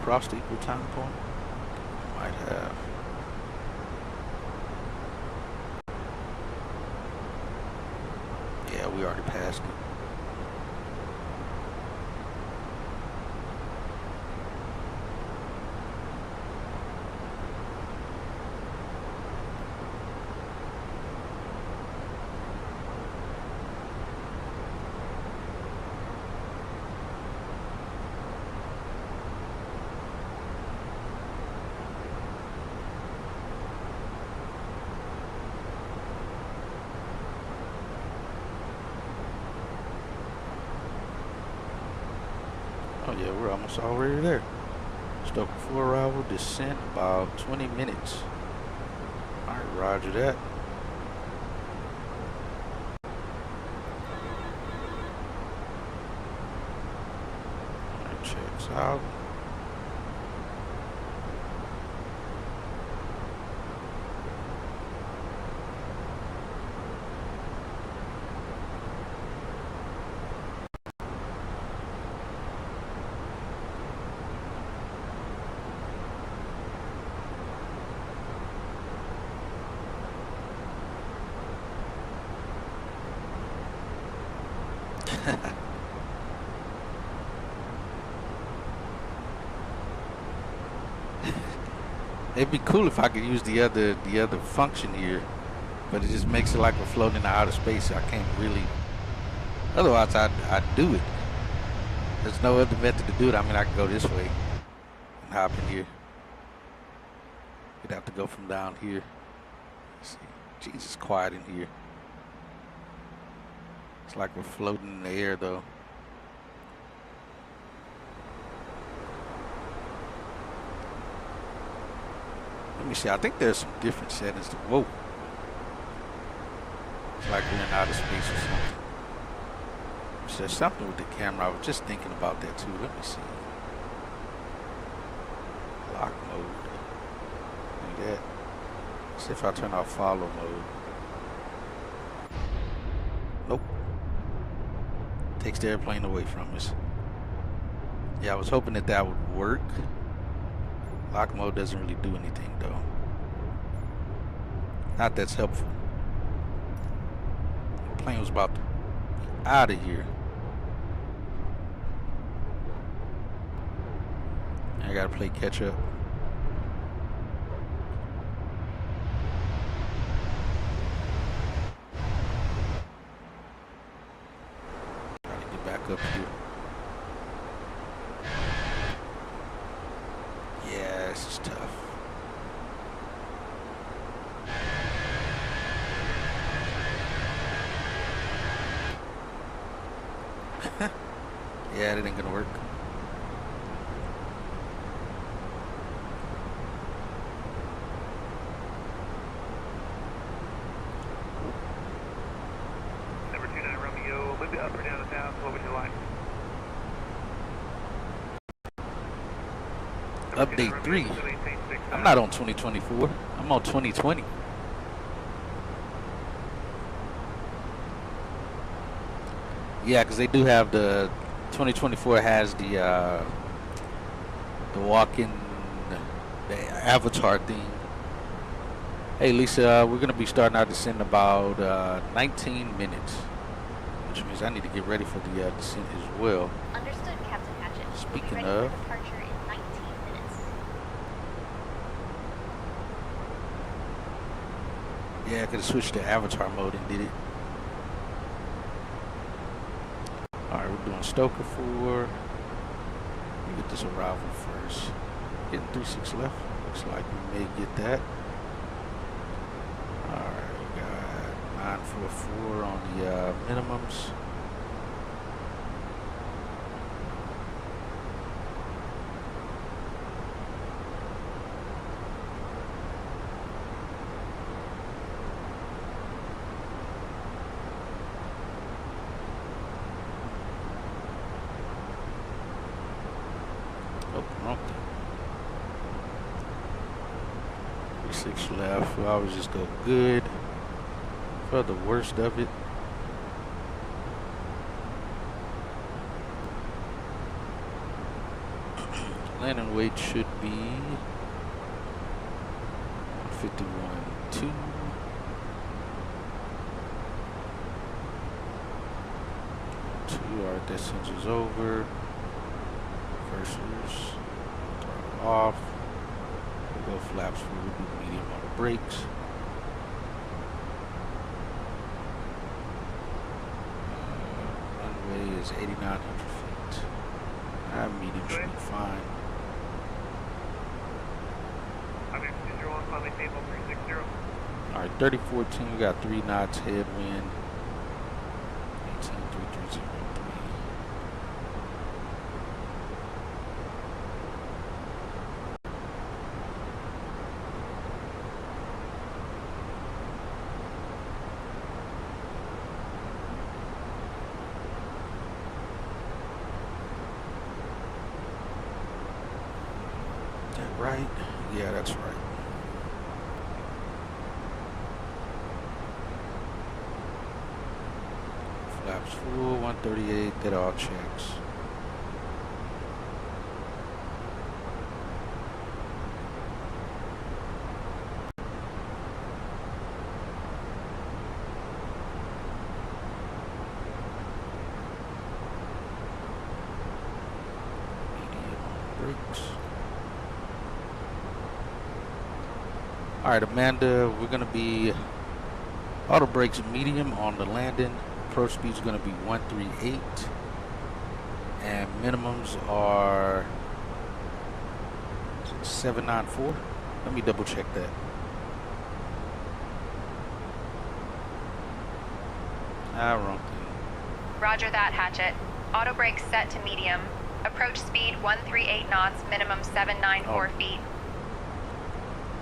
Crossed the equal time point? Might have. Yeah, we already passed it. Oh yeah, we're almost already there. Stoke before arrival, descent about 20 minutes. Alright, roger that. Alright, checks out. It'd be cool if I could use the other function here, but it just makes it like we're floating in outer space. So I can't really. Otherwise, I'd do it. There's no other method to do it. I mean, I can go this way and hop in here. You'd have to go from down here. Let's see. Jesus, quiet in here. It's like we're floating in the air, though. Let me see. I think there's some different settings. Whoa. It's like we're in outer space or something. So there's something with the camera. I was just thinking about that too. Let me see. Lock mode. Do that. See if I turn off follow mode. Nope. Takes the airplane away from us. Yeah, I was hoping that that would work. Lock mode doesn't really do anything though. Not that's helpful. The plane was about to be out of here. I gotta play catch up. Try to get back up here. Yeah, this is tough. Yeah, that ain't gonna work. Number 29 Romeo, move it up or down 1,000. What would you like? Update 3. I'm not on 2024. I'm on 2020. Yeah, because they do have the 2024 has the walk-in, the avatar thing. Hey Lisa, we're gonna be starting our descent in about 19 minutes, which means I need to get ready for the descent as well. Understood, Captain Hatchet. Speaking We'll be ready of, for departure in 19 minutes. yeah, I could have switched to avatar mode and did it. Alright, we're doing Stoker 4. Let me get this arrival first. Getting 36 left. Looks like we may get that. Alright, we got 944 on the minimums. Oh, wrong thing. 36 left. We always just go good for the worst of it. Landing weight should be 51.2. Alright, that sensor's over. Reversers. Throttle off. We'll go flaps forward, do medium on the brakes. Runway is 8,900 feet. Medium should be fine. Okay, Mr. 1, climb table 360. Alright, 3014, we got 3 knots headwind. 18,330. Right? Yeah, that's right. Flaps full, 138, that all checks. brakes. All right, Amanda, we're gonna be auto brakes medium on the landing. Approach speed is gonna be 138, and minimums are 794. Let me double check that. Wrong thing. Roger that, Hatchet. Auto brakes set to medium. Approach speed 138 knots, minimum 794 feet.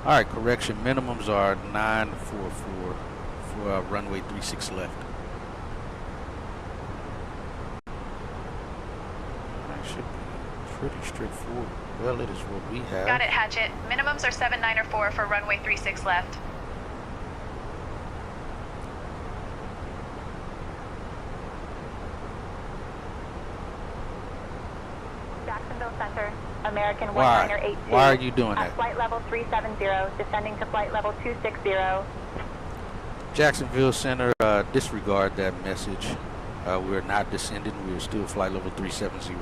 All right, correction. Minimums are 944 for runway 36 left. That should be pretty straightforward. Well, it is what we have. Got it, Hatchet. Minimums are 794 for runway 36 left. Jacksonville Center, American Why? 1982. Why are you doing that? At flight level 370, descending to flight level 260. Jacksonville Center, disregard that message. We're not descending. We're still flight level 370.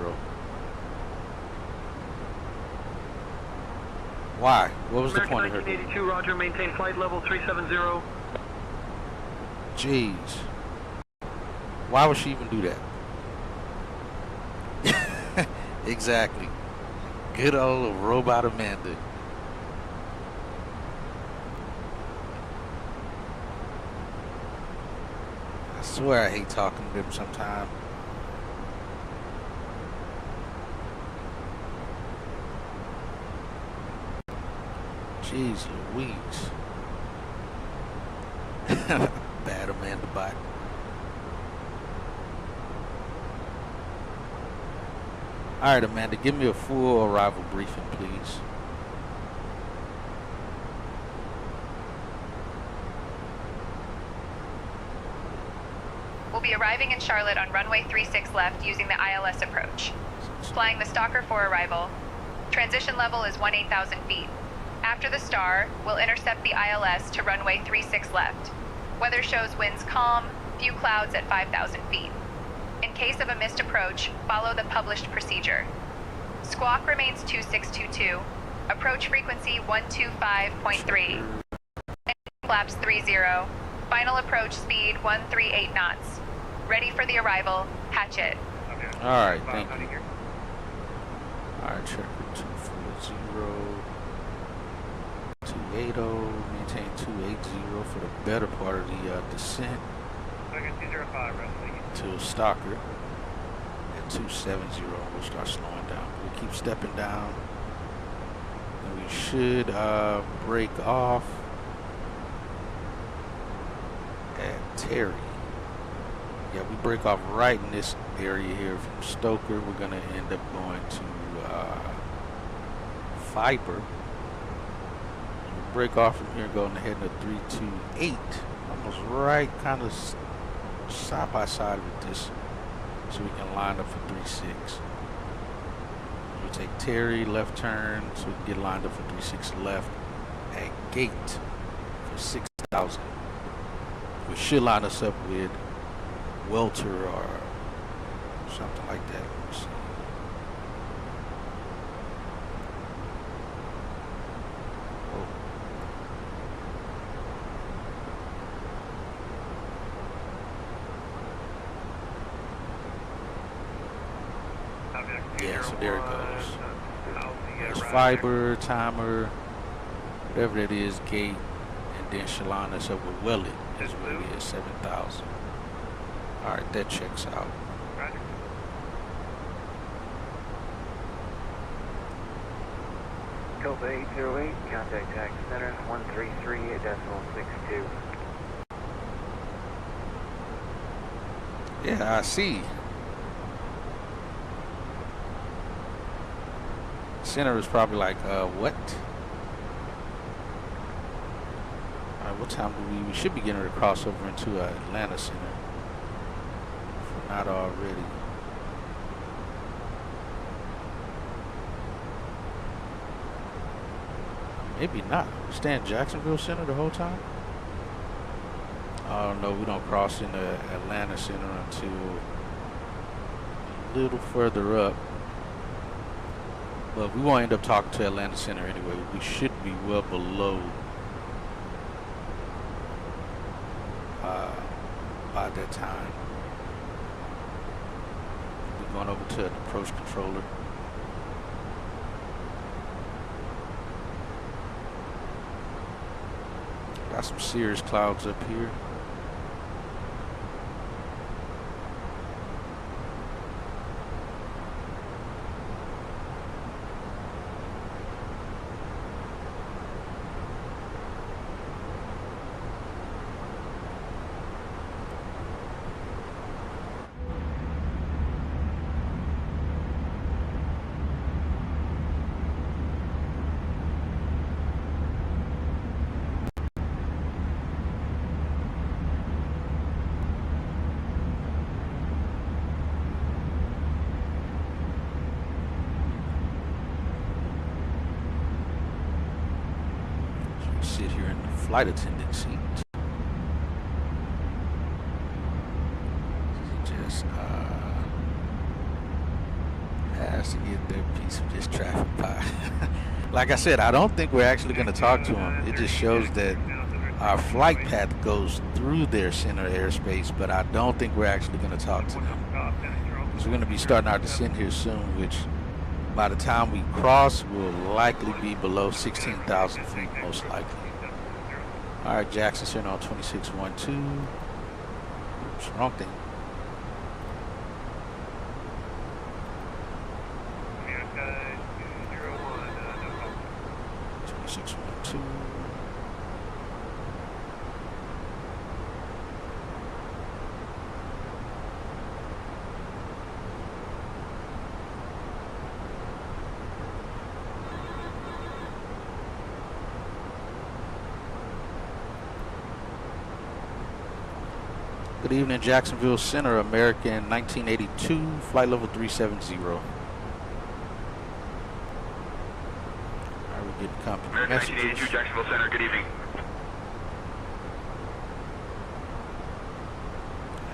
Why? What was the point of her? American 1982, roger, maintain flight level 370. Jeez. Why would she even do that? Exactly. Good old robot Amanda. I swear I hate talking to them sometimes. Jeez Louise. Bad Amanda bot. All right, Amanda, give me a full arrival briefing, please. We'll be arriving in Charlotte on runway 36 left using the ILS approach. Flying the Stalker for arrival. Transition level is 18,000 feet. After the star, we'll intercept the ILS to runway 36 left. Weather shows winds calm, few clouds at 5,000 feet. In case of a missed approach, follow the published procedure. Squawk remains 2622. Approach frequency 125.3. Flaps 30. Final approach speed 138 knots. Ready for the arrival. Hatchet. All right, thank you. All right, checker 240. 280, maintain 280 for the better part of the descent. Second 205, To Stalker at 270. We'll start slowing down. We'll keep stepping down. And we should break off at Terry. Yeah, we break off right in this area here from Stoker. We're going to end up going to Fiber. Break off from here, going ahead to 328. Almost right, kind of side by side with this, so we can line up for 36. We'll take Terry, left turn, so we can get lined up for 36 left at gate for 6,000. We should line us up with Welter or something like that. Let's see. Yeah, so there it goes. There's Fiber, Timer, whatever it is, gate, and then she'll line us up with Wellet is what it is, 7,000. Alright, that checks out. Delta 808, contact taxi center 133.62. Yeah, I see. Center is probably like, what? Alright, what time do we should be getting ready to cross over into Atlanta Center. If we're not already. Maybe not. We stay in Jacksonville Center the whole time? Oh no, we don't cross into Atlanta Center until a little further up. But we won't end up talking to Atlanta Center anyway. We should be well below by that time. We're going over to an approach controller. Got some serious clouds up here. Sit here in the flight attendant seat. Just has to get their piece of this traffic pie. Like I said, I don't think we're actually going to talk to them. It just shows that our flight path goes through their center airspace, but I don't think we're actually going to talk to them. So we're going to be starting our descent here soon, which by the time we cross, we'll likely be below 16,000 feet, most likely. All right, Jackson Center on 2612. Oops, wrong thing. America 201, no call. 2612. Good evening, Jacksonville Center, American 1982, flight level 370. All right, we're getting company American messages. 1982, Jacksonville Center, good evening.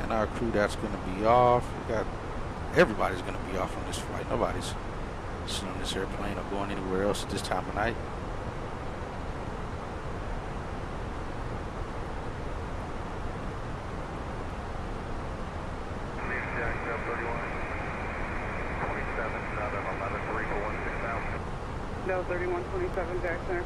And our crew that's going to be off. We got everybody's going to be off on this flight. Nobody's sitting on this airplane or going anywhere else at this time of night. No, 3127 Jackson.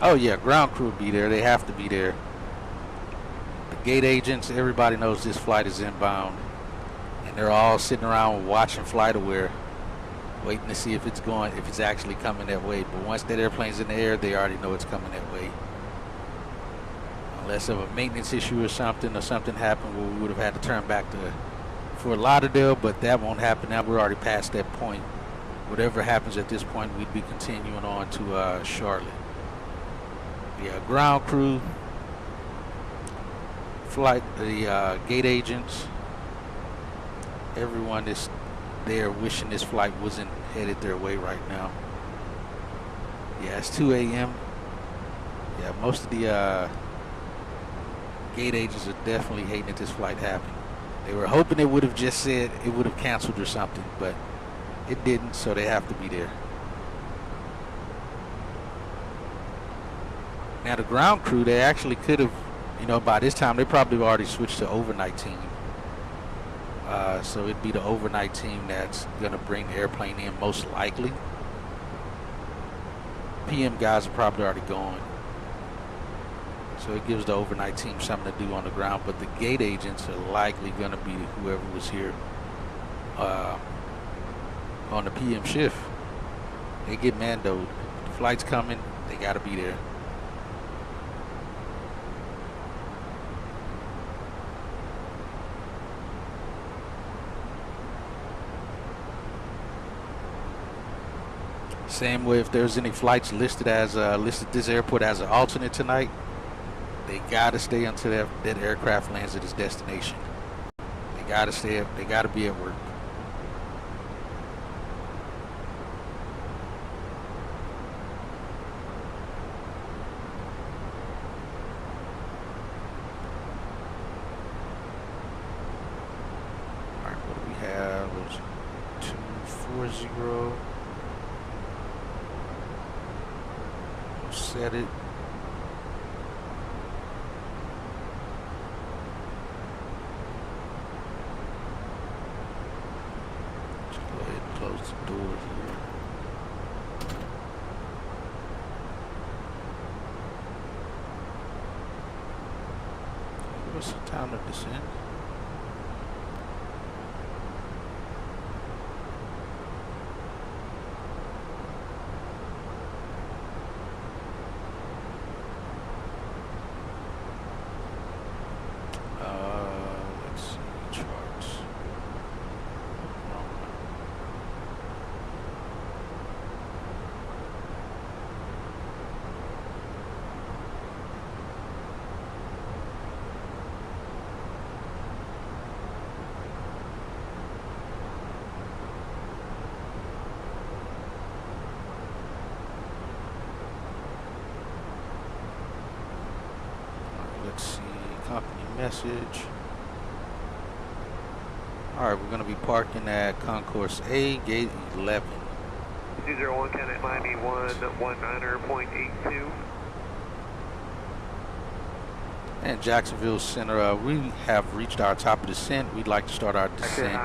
Oh yeah, ground crew will be there. They have to be there. The gate agents, everybody knows this flight is inbound. And they're all sitting around watching FlightAware, waiting to see if it's going, if it's actually coming that way. But once that airplane's in the air, they already know it's coming that way. Unless of a maintenance issue or something happened where we would have had to turn back to Fort Lauderdale, but that won't happen now. We're already past that point. Whatever happens at this point, we'd be continuing on to Charlotte. Yeah, ground crew, the gate agents, everyone is there wishing this flight wasn't headed their way right now. Yeah, it's 2 a.m. Yeah, most of the gate agents are definitely hating that this flight happened. They were hoping it would have just said it would have canceled or something, but it didn't, so they have to be there. Now the ground crew, they actually could have, you know, by this time they probably already switched to overnight team. So it'd be the overnight team that's gonna bring the airplane in most likely. PM guys are probably already gone. So it gives the overnight team something to do on the ground, but the gate agents are likely gonna be whoever was here on the PM shift. They get mandoed. The flight's coming, they gotta be there. Same way, if there's any flights listed as listed this airport as an alternate tonight, they gotta stay until that aircraft lands at its destination. They gotta stay up. They gotta be at work. All right, what do we have? It was 240. Set it. Just go ahead and close the door here. What's the time to descend? Let's see, charts. Wrong one. Let's see, company message. Alright, we're going to be parking at Concourse A, gate 11. 201 Cadet Miami 119.82. And Jacksonville Center, we have reached our top of descent. We'd like to start our descent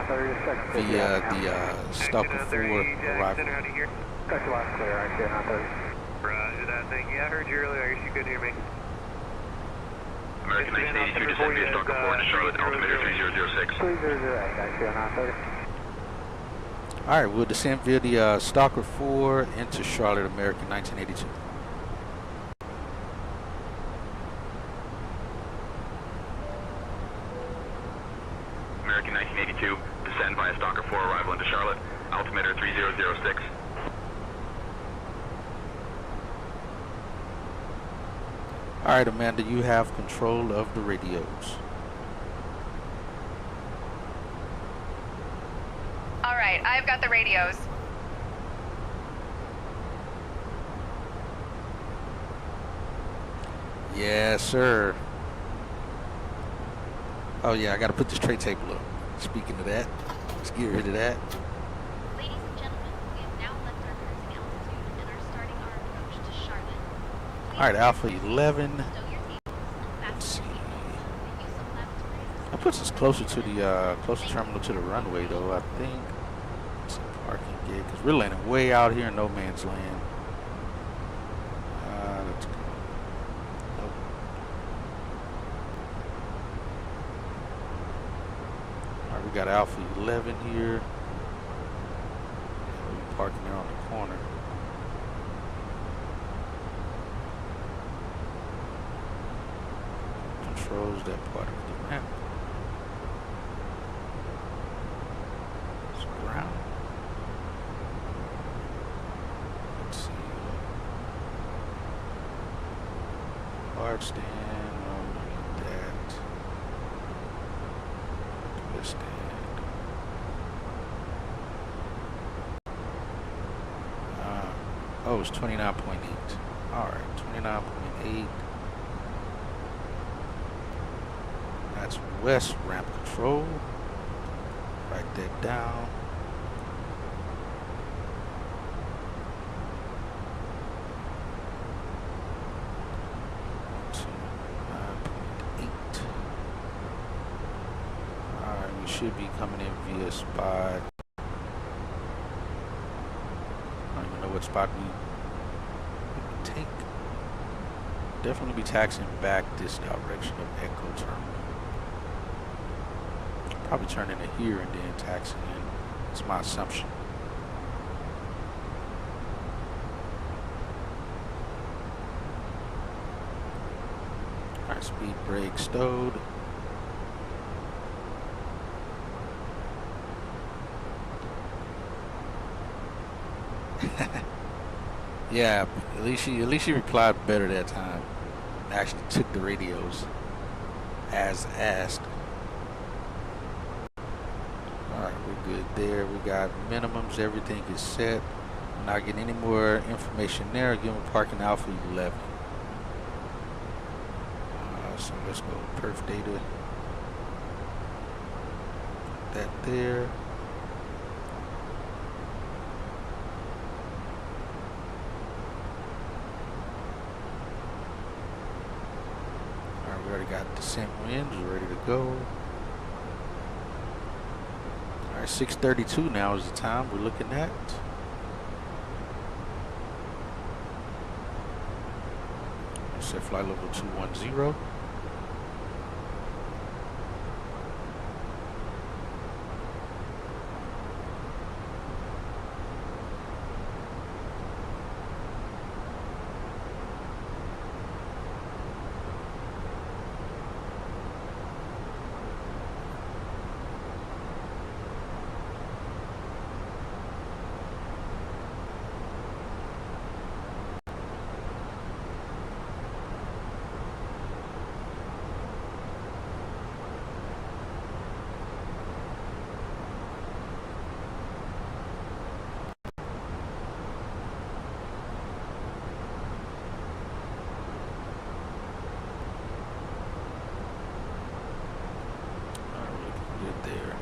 via the Stalker 4 arrival. Center, out of here. Got last clear, I see, 930. Roger that thing. Yeah, I heard you earlier. I guess you couldn't hear me. American 1982, descend via Stalker 4 into Charlotte, altimeter 3006. 3008, I see, 930. Alright, we'll descend via the Stalker 4 into Charlotte, American 1982. American 1982, descend via Stalker 4, arrival into Charlotte, altimeter 3006. Alright, Amanda, you have control of the radios. All right, I've got the radios. Yes, sir. Oh yeah, I gotta put this tray table up. Speaking of that, let's get rid of that. Ladies and gentlemen, we have now left our cruising altitude and are starting our approach to Charlotte. Please Alright, Alpha 11. stow your tables and Let's see. fasten your seatbelts. The use of lavatories That puts us closer to the closer terminal to the runway, though. I think it's a parking gate because we're landing way out here in no man's land. Let's go. Nope. All right, we got Alpha 11 here. We're parking there on the corner. Controls that part of the ramp. Ground. Let's see. Large stand. Oh, look at that. Twist stand. Oh, it's 29.8. Alright, 29.8. That's west ramp control. Write that down. Alright, we should be coming in via spot. I don't even know what spot we take. Definitely be taxiing back this direction of Echo Terminal. Probably turn into here and then taxi in. It's my assumption. Alright, speed brake stowed. Yeah, at least she replied better that time. Actually took the radios as asked. All right, we're good there. We got minimums. Everything is set. I'm not getting any more information there. Give them parking Alpha 11. So let's go perf data. That there. Alright, we already got descent winds ready to go. Alright, 6:32 now is the time we're looking at. Set flight level 210. There.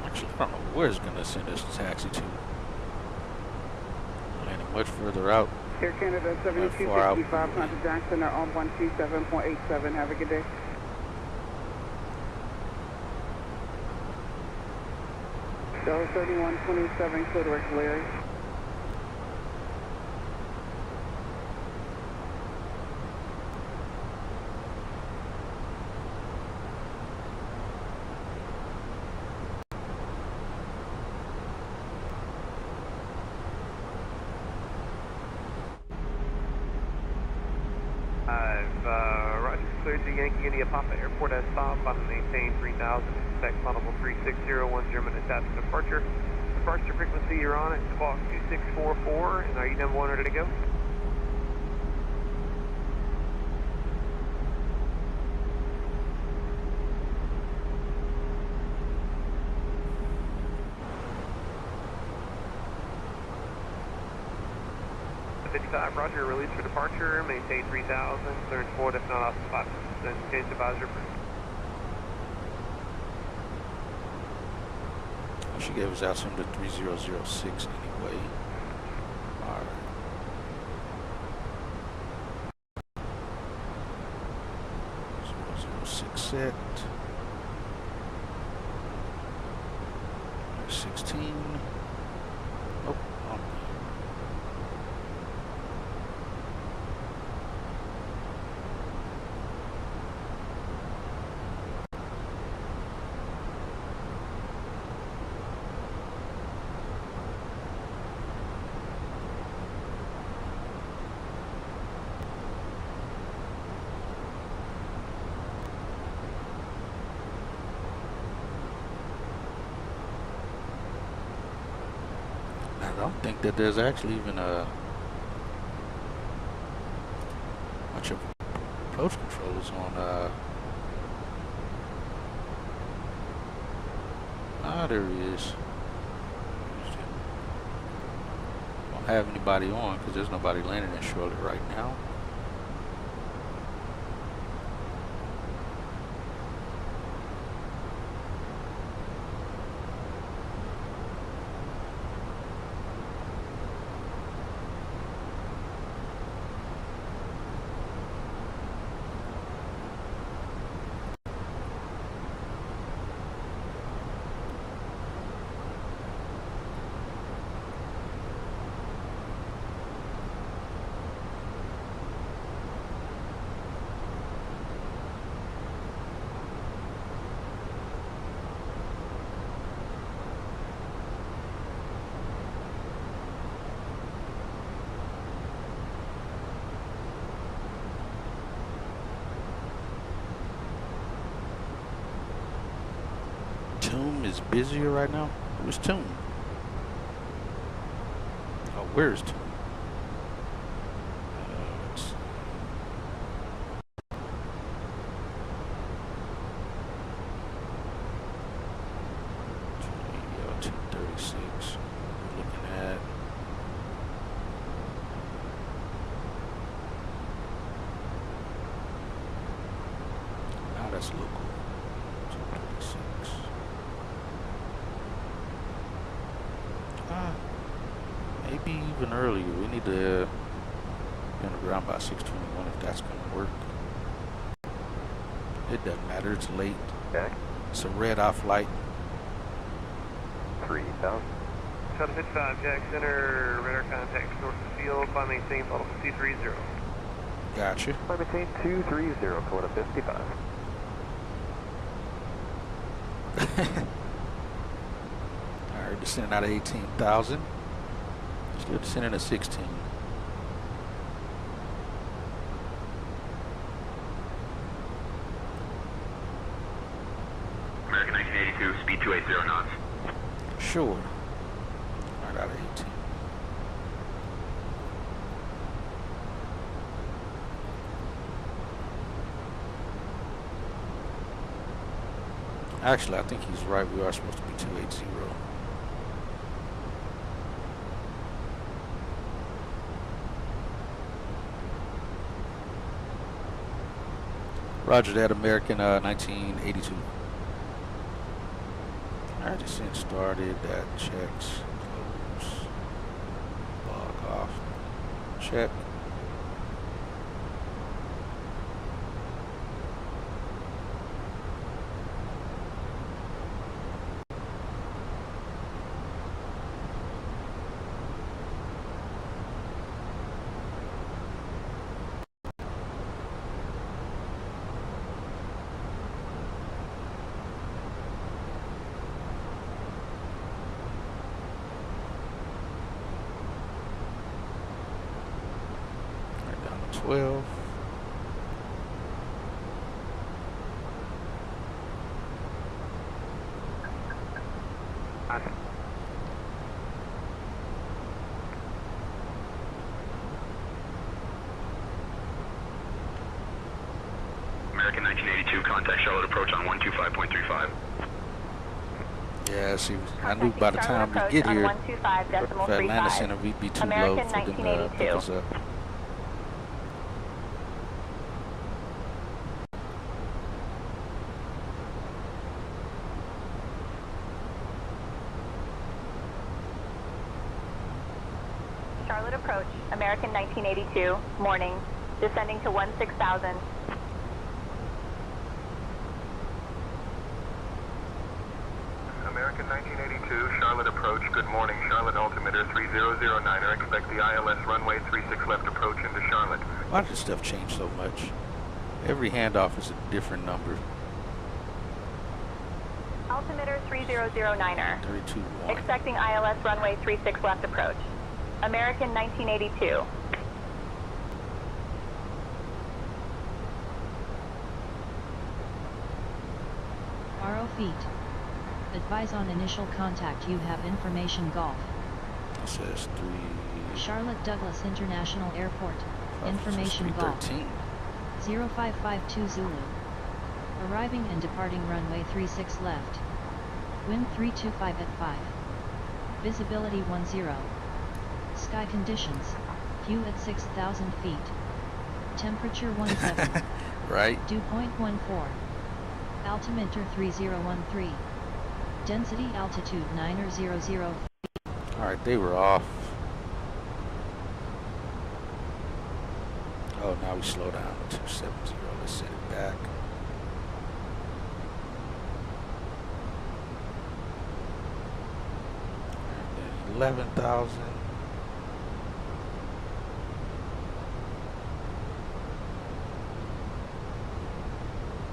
Actually, I don't know where it's gonna send us taxi to. Landing much further out. Air Canada 7265, Hunter Jackson, are on 127.87. Have a good day. Delta 3127, clear direct Larry. Roger, cleared the Yankee India Papa Airport as stop on maintain 3000, expect funnel 3601 German attached departure. Departure frequency, you're on at squawk 2644, and are you number one ready to go? Roger, release for departure, maintain 3000, clearance forward if not off the 5, then change advisor. She gave us out some to 3006 anyway. Alright. Set. 16. Oh, I don't think that there's actually even a bunch of approach controllers on there he is. Don't have anybody on because there's nobody landing in Charlotte right now. Tomb is busier right now. Who's Tomb? Oh, where's Tomb? Let's see. Yeah, 236. We're looking at. Now that's local. 236. Maybe even earlier. We need to be on the ground by 6:21 if that's going to work. It doesn't matter. It's late. Okay. It's a red-eye flight. 3000. Shuttle 55, Jack Center, radar contact north of the field, climb maintain, level 230. Gotcha. Climb maintain 230, Florida 55. Alright, descending out of 18,000. Still descending at 16. American 1982, speed 280 knots. Sure. Right out of 18. Actually, I think he's right. We are supposed to be 280. Roger that, American 1982. Alright, descent started. That checks. Close. Log off. Check. Right down to 12. American 1982, contact Charlotte approach on 125.35. Yeah, see, I knew by the time we get here, for Atlanta Center, we'd be too low for them to pick us up. Charlotte approach, American 1982, morning, descending to 16,000. American 1982, Charlotte approach, good morning, Charlotte altimeter 3009er, expect the ILS runway 36 left approach into Charlotte. Why did this stuff change so much? Every handoff is a different number. Altimeter 3009er, 32-1. expecting ILS runway 36 left approach. American 1982. RO feet. Advise on initial contact. You have information Golf. It says 3. Charlotte Douglas International Airport. Information Golf. 0552 Zulu. Arriving and departing runway 36 left. Wind 325 at 5. Visibility 10. Sky conditions. View at 6,000 feet. Temperature 17. Right. Dew point 14. Altimeter 3013. Density altitude 900. Alright, they were off. Oh, now we slow down to 270. Let's set it back. And then 11,000.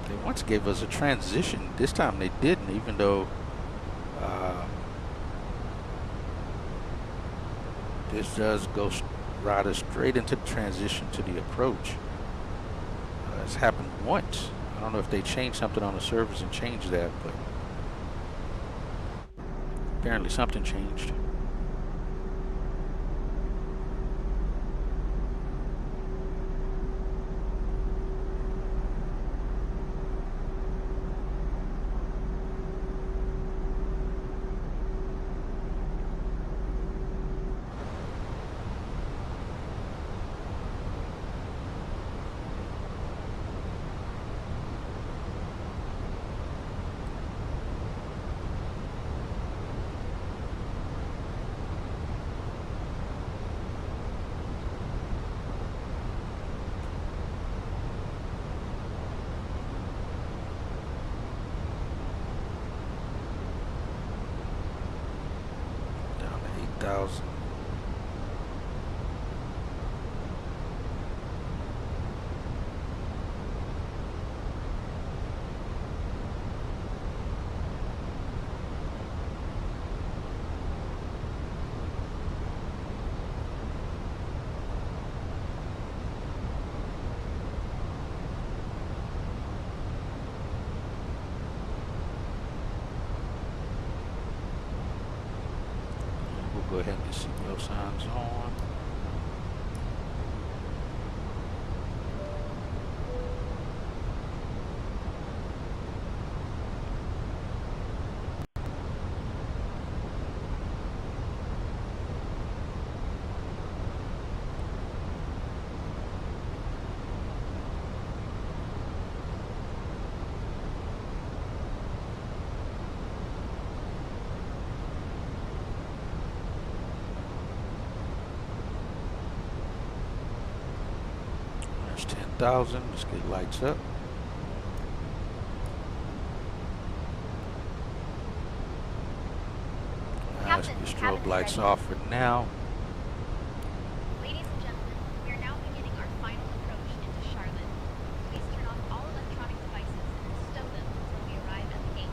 They once gave us a transition. This time they didn't, even though this does go ride us straight into the transition to the approach. It's happened once. I don't know if they changed something on the service and changed that, but Apparently something changed. Down to 8,000. We'll go ahead and get seatbelt signs on. There's 10,000. Let's get lights up. Let's get strobe lights off for now. Ladies and gentlemen, we are now beginning our final approach into Charlotte. Please turn off all electronic devices and stow them until we arrive at the gate.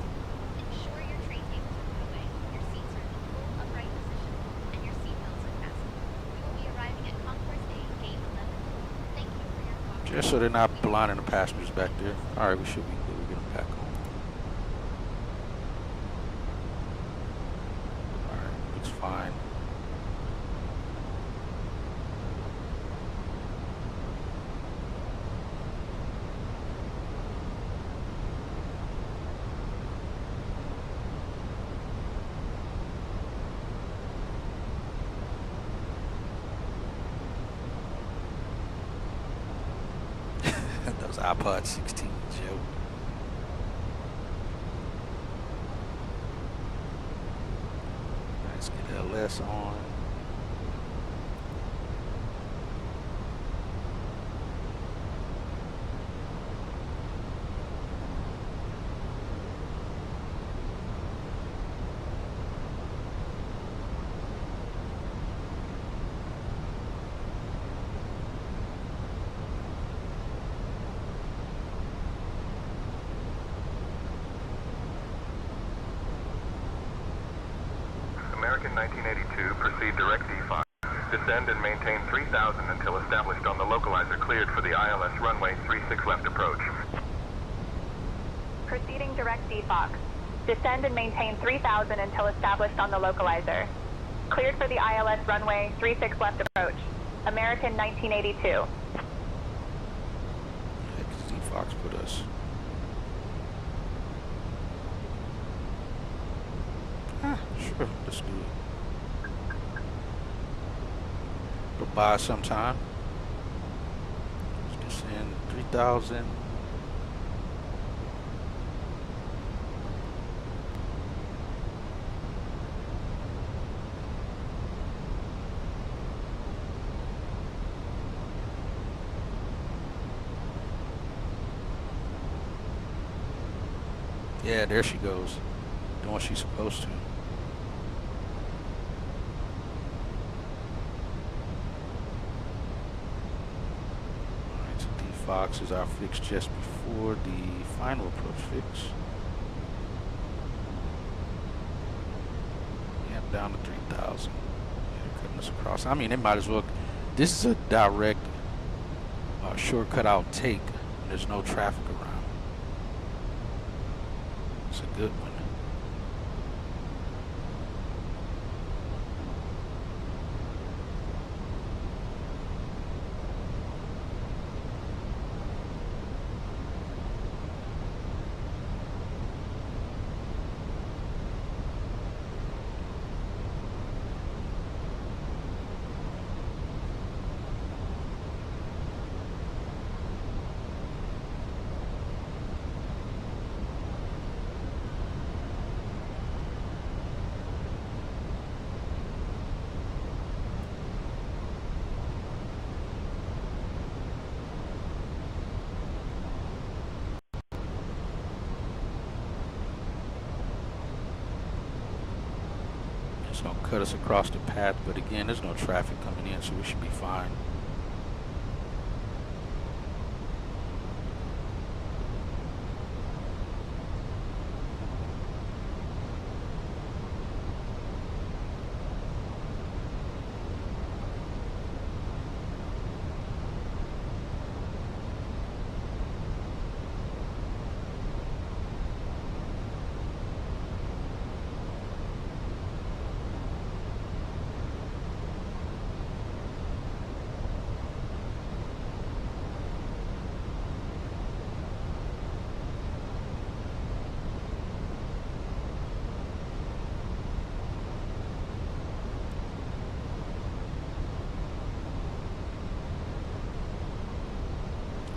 Ensure your tray tables are put away, your seats are in the full upright position, and your seatbelts are fastened. We will be arriving at Concourse A, Gate 11. Thank you for your cooperation. Just so they're not blinding the passengers back there. Alright, we should be good. We get them back on. Alright, looks fine. Those iPod 16, Joe. Let's get LS on. American 1982, proceed direct D5. Descend and maintain 3,000 until established on the localizer cleared for the ILS runway 36 left approach. Proceeding direct D-Fox. Descend and maintain 3,000 until established on the localizer. Cleared for the ILS runway 36 left approach. American 1982. Yeah, 'cause D-Fox put us. Sure, let's do it. We'll buy some time. Let's just send 3,000. Yeah, there she goes. Doing what she's supposed to. Alright, so D-Fox is our fix just before the final approach fix. Yeah, down to 3,000. Yeah, cutting us across. I mean, they might as well. This is a direct shortcut I'll take. There's no traffic around. It's a good one. It's gonna cut us across the path, but again, there's no traffic coming in, so we should be fine.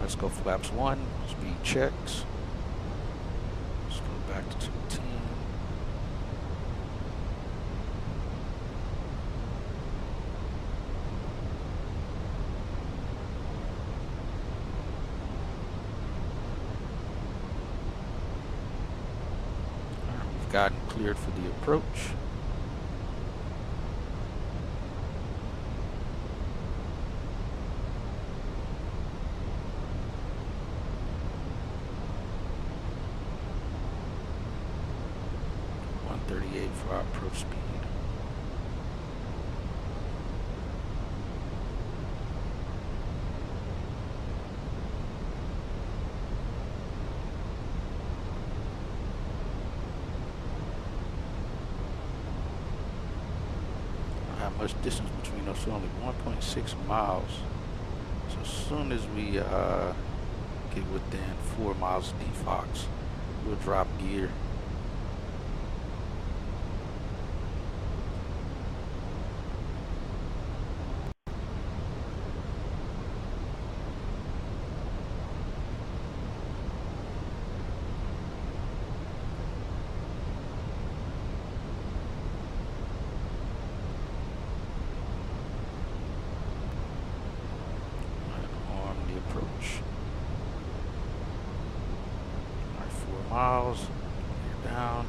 Let's go flaps 1, speed checks. Let's go back to 210. We've gotten cleared for the approach. For our approach speed. Not have much distance between us, so only 1.6 miles. So as soon as we get within 4 miles of D-Fox, we'll drop gear. Miles, gear down,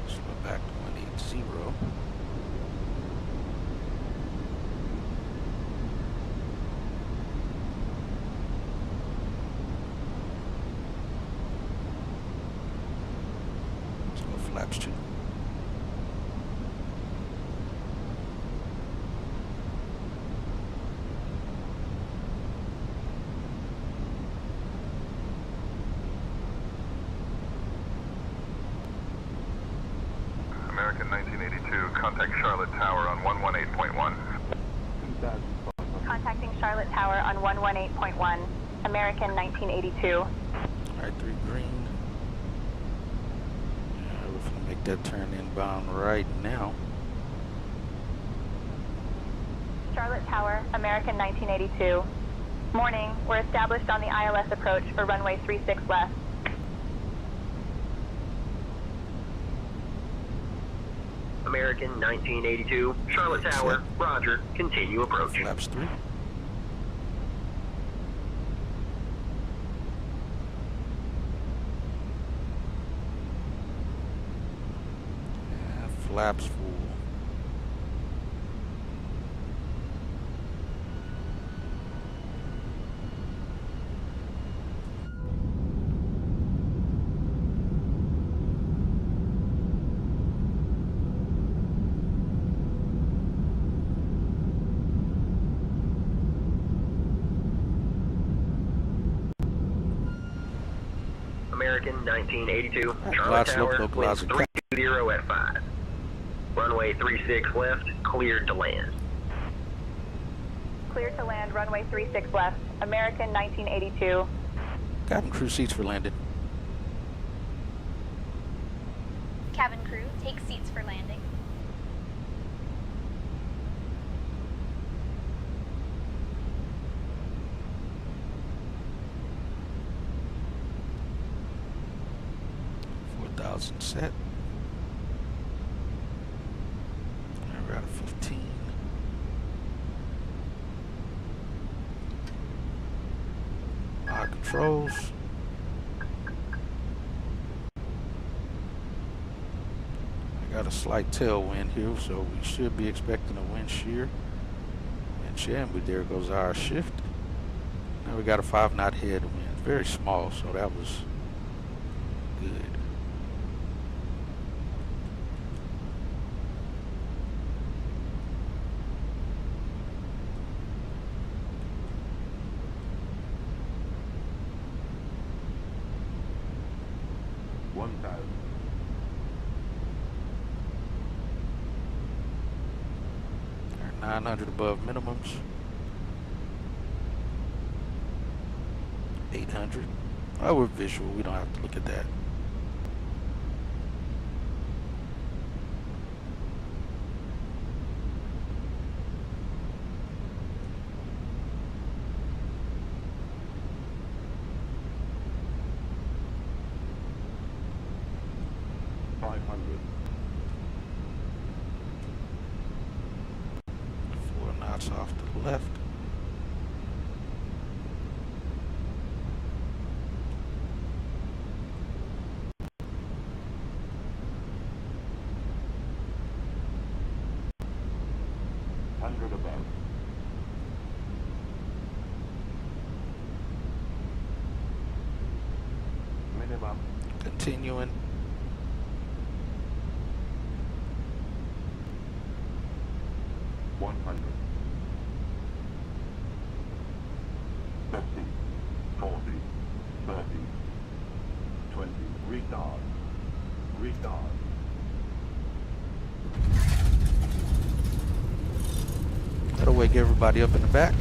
slow back to 180. Let's go flaps 2. American 1982, contact Charlotte Tower on 118.1. Contacting Charlotte Tower on 118.1. American 1982. Alright, 3 green. Yeah, we're gonna make that turn inbound right now. Charlotte Tower, American 1982. Morning, we're established on the ILS approach for runway 36 left. American 1982, Charlotte Tower, roger, continue approach. Flaps 3. And flaps 4. American 1982, Charlotte Tower, winds 320 at 5. Runway 36 left, cleared to land. Cleared to land, runway 36 left, American 1982. Cabin crew seats for landing. Cabin crew, take seats for landing. Set. And we're out of 15. Controls. I Got a slight tailwind here, so we should be expecting a wind shear. But there goes our shift. Now we got a 5-knot headwind. Very small, so that was good. Our 900 above minimums. 800. Oh, we're visual. We don't have to look at that. Off to the left. Above. Minimum. Continuing. That'll wake everybody up in the back.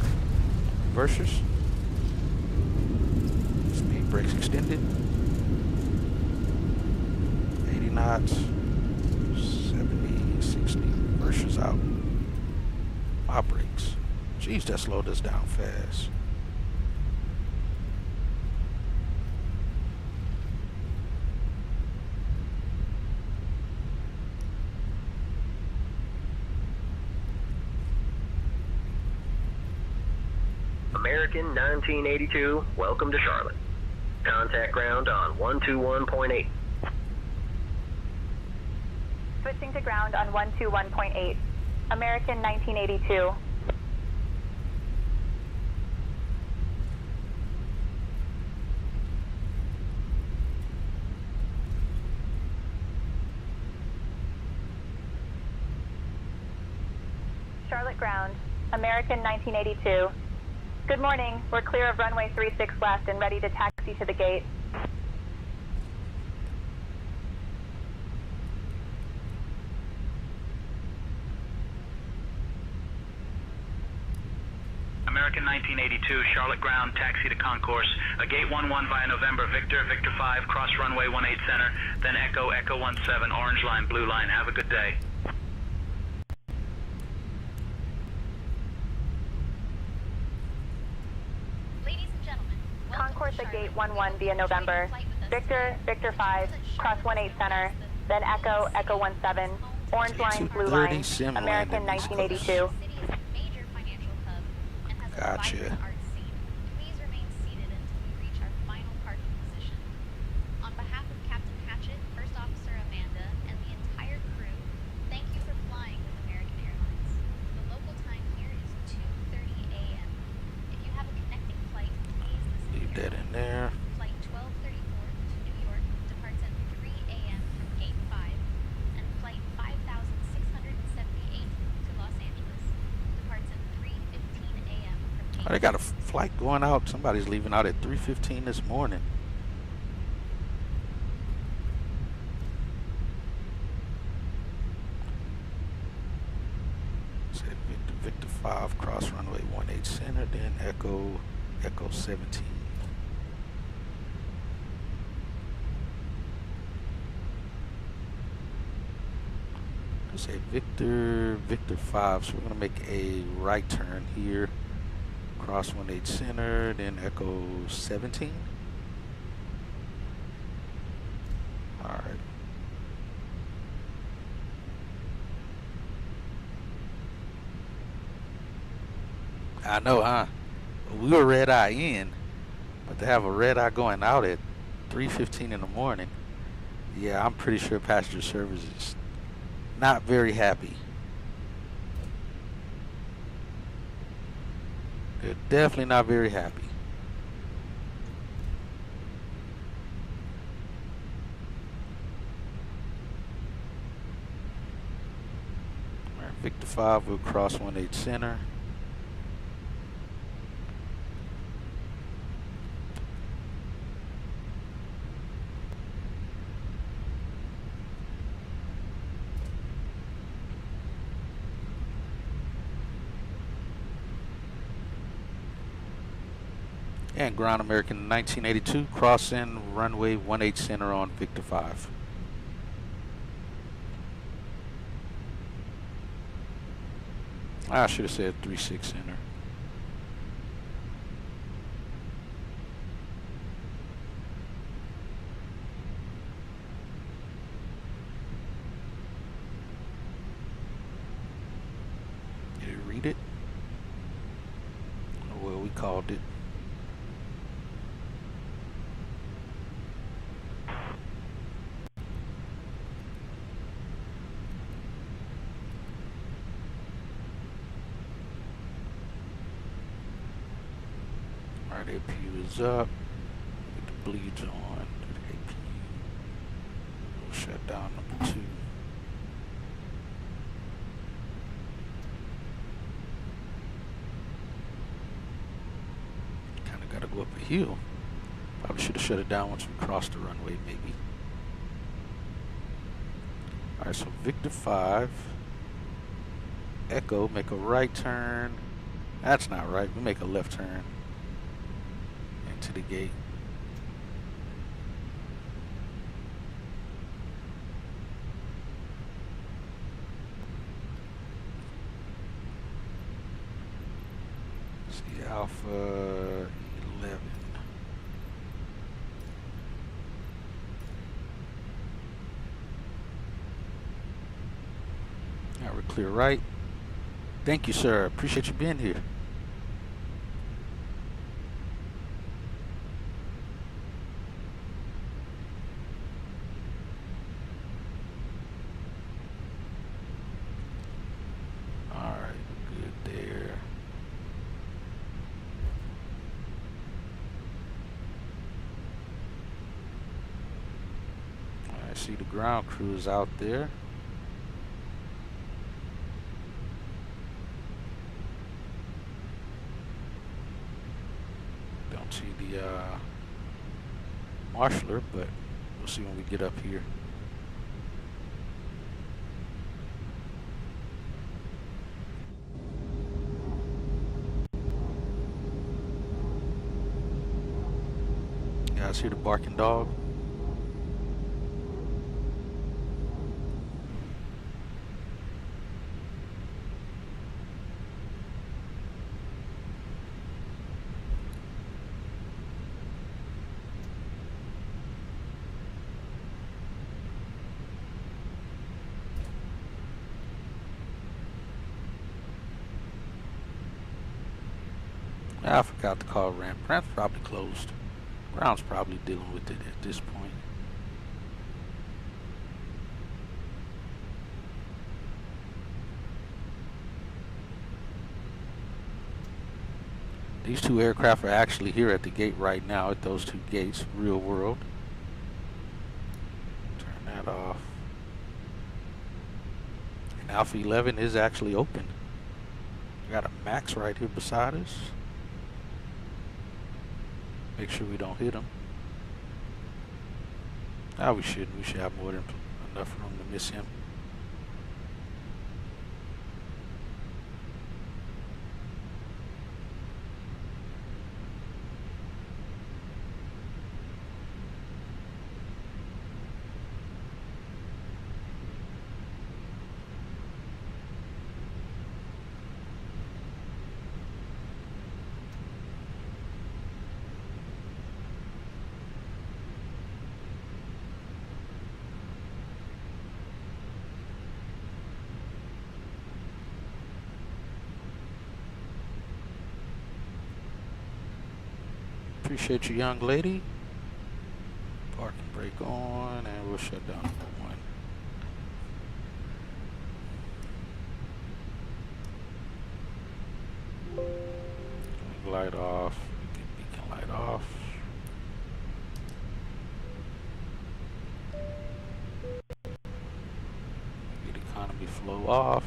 Reversers. Speed brakes extended. 80 knots. 70, 60. Reversers out. My brakes. Jeez, that slowed us down fast. American 1982, welcome to Charlotte. Contact ground on 121.8. Switching to ground on 121.8. American 1982. Charlotte ground, American 1982. Good morning. We're clear of runway 36 left and ready to taxi to the gate. American 1982, Charlotte ground, taxi to concourse. Gate 11 via November, Victor, Victor 5, cross runway 18 center, then Echo, Echo 17, orange line, blue line. Have a good day. Concourse at gate 11 via November, Victor, Victor 5, cross 18 center, then Echo, Echo 17, orange line, blue line, American 1982. Gotcha. Please remain seated until we reach our final parking position. On behalf of Captain Hatchett, First Officer Amanda, and the entire crew, thank you for flying with American Airlines. The local time here is 2:30 a.m. If you have a connecting flight, please listen. Leave that in there. Flight 1234 to New York departs at 3 a.m. from Gate 5, and Flight 5678 to Los Angeles departs at 3:15 a.m. from Gate 5. Oh, they got a flight going out. Somebody's leaving out at 3:15 this morning. Say Victor, Victor 5, cross runway 18 center, then Echo, Echo 17. Say Victor, Victor 5, so we're going to make a right turn here. Cross 18 center, then Echo 17. Alright. I know, huh? We were red eye in, but to have a red eye going out at 3:15 in the morning, yeah, I'm pretty sure passenger service is not very happy. They're definitely not very happy. All right, Victor 5 will cross 18 center. And Ground American 1982, crossing runway 18 center on Victor 5. I should have said 36 center. Did you read it? Oh, well, we called it. Alright, APU is up. Get the bleeds on. APU. We'll shut down number 2. Kinda gotta go up a hill. Probably should have shut it down once we crossed the runway, maybe. Alright, so Victor 5. Echo, make a right turn. That's not right. We make a left turn into the gate. See, Alpha 11. All right, we're clear right. Thank you, sir. Appreciate you being here. All right, good there. I see the ground crew is out there. Don't see the marshaller, but we'll see when we get up here. You guys hear the barking dog? I forgot to call ramp. Ramp's probably closed. Ground's probably dealing with it at this point. These two aircraft are actually here at the gate right now, at those two gates, real world. Turn that off. And Alpha 11 is actually open. We got a Max right here beside us. Make sure we don't hit him. We shouldn't. We should have more than enough room to miss him. Appreciate you, young lady. Park and brake on, and we'll shut down number 1. flow off.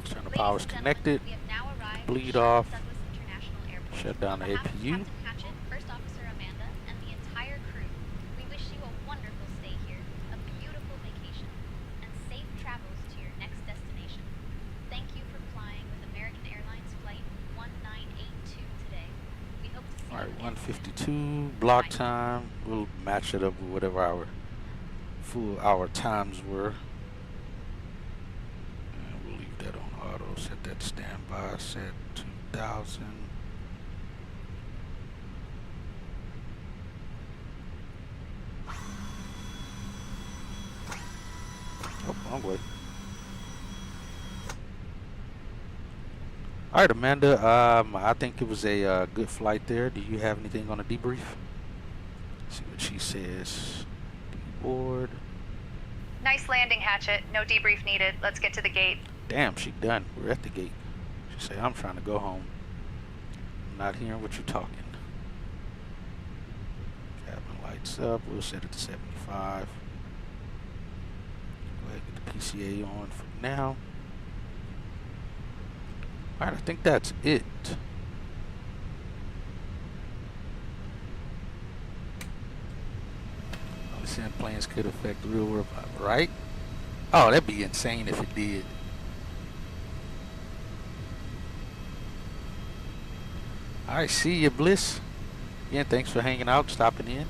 Turn the powers connected. We have now arrived Bleed at off. Douglas International Airport. Shut down On the behalf of APU. Captain Hatchett, First Officer Amanda, and the entire crew, we wish you a wonderful stay here, a beautiful vacation, and safe travels to your next destination. Thank you for flying with American Airlines Flight 1982 today. We hope to see All right, you again 152 block time. We'll match it up with whatever our full hour times were. And we'll leave that on auto. Set that standby. Set 2000. Oh, wrong way. All right, Amanda. I think it was a good flight there. Do you have anything on a debrief? See what she says. Board. Nice landing, Hatchet. No debrief needed. Let's get to the gate. Damn, she done. We're at the gate. She say, I'm trying to go home. I'm not hearing what you're talking. Cabin lights up. We'll set it to 75. Go ahead and get the PCA on for now. Alright, I think that's it. Saying planes could affect real world, right? Oh, that'd be insane if it did. Alright, see you, Bliss. Again, thanks for hanging out, stopping in.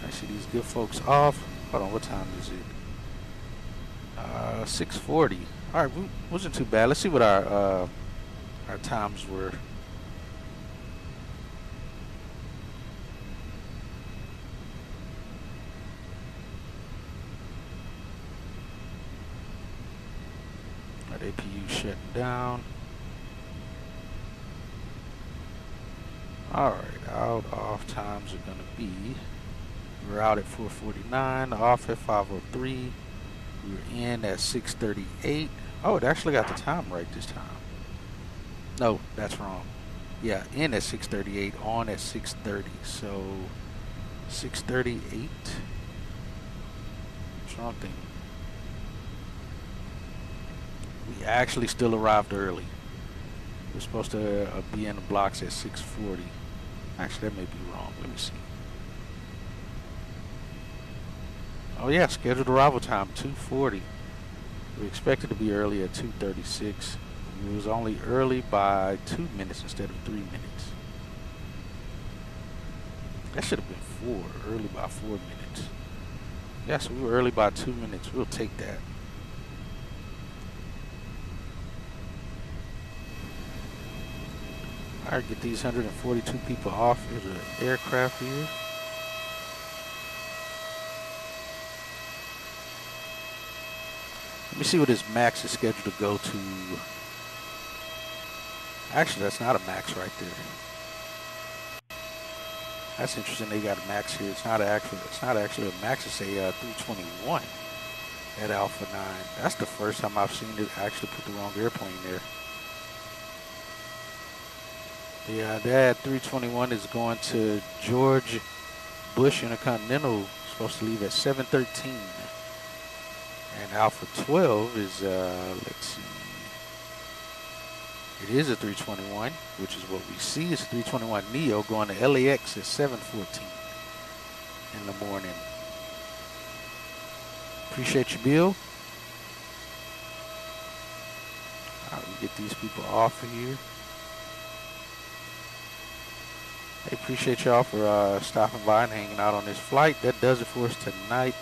I see these good folks off. Hold on, what time is it? 6:40. All right, wasn't too bad. Let's see what our times were. Our APU shut down. All right, off times are gonna be. We're out at 4:49. Off at 5:03. We were in at 6:38. Oh, it actually got the time right this time. No, that's wrong. Yeah, in at 6:38, on at 6:30. So 6:38. What's wrong thing? We actually still arrived early. We're supposed to be in the blocks at 6:40. Actually, that may be wrong. Let me see. Oh yeah, scheduled arrival time 2:40. We expected to be early at 2:36. We was only early by 2 minutes instead of 3 minutes. That should have been 4. Early by 4 minutes. Yeah, so we were early by 2 minutes. We'll take that. All right, get these 142 people off of the aircraft here. Let me see what his max is scheduled to go to. Actually, that's not a max right there. That's interesting. They got a max here. It's not actually a max. It's a 321 at Alpha 9. That's the first time I've seen it actually put the wrong airplane there. Yeah, that 321 is going to George Bush Intercontinental. Supposed to leave at 7:13. And Alpha 12 is, let's see. It is a 321, which is what we see. It's a 321 Neo going to LAX at 7:14 in the morning. Appreciate you, Bill. All right, we get these people off of here. I appreciate y'all for stopping by and hanging out on this flight. That does it for us tonight.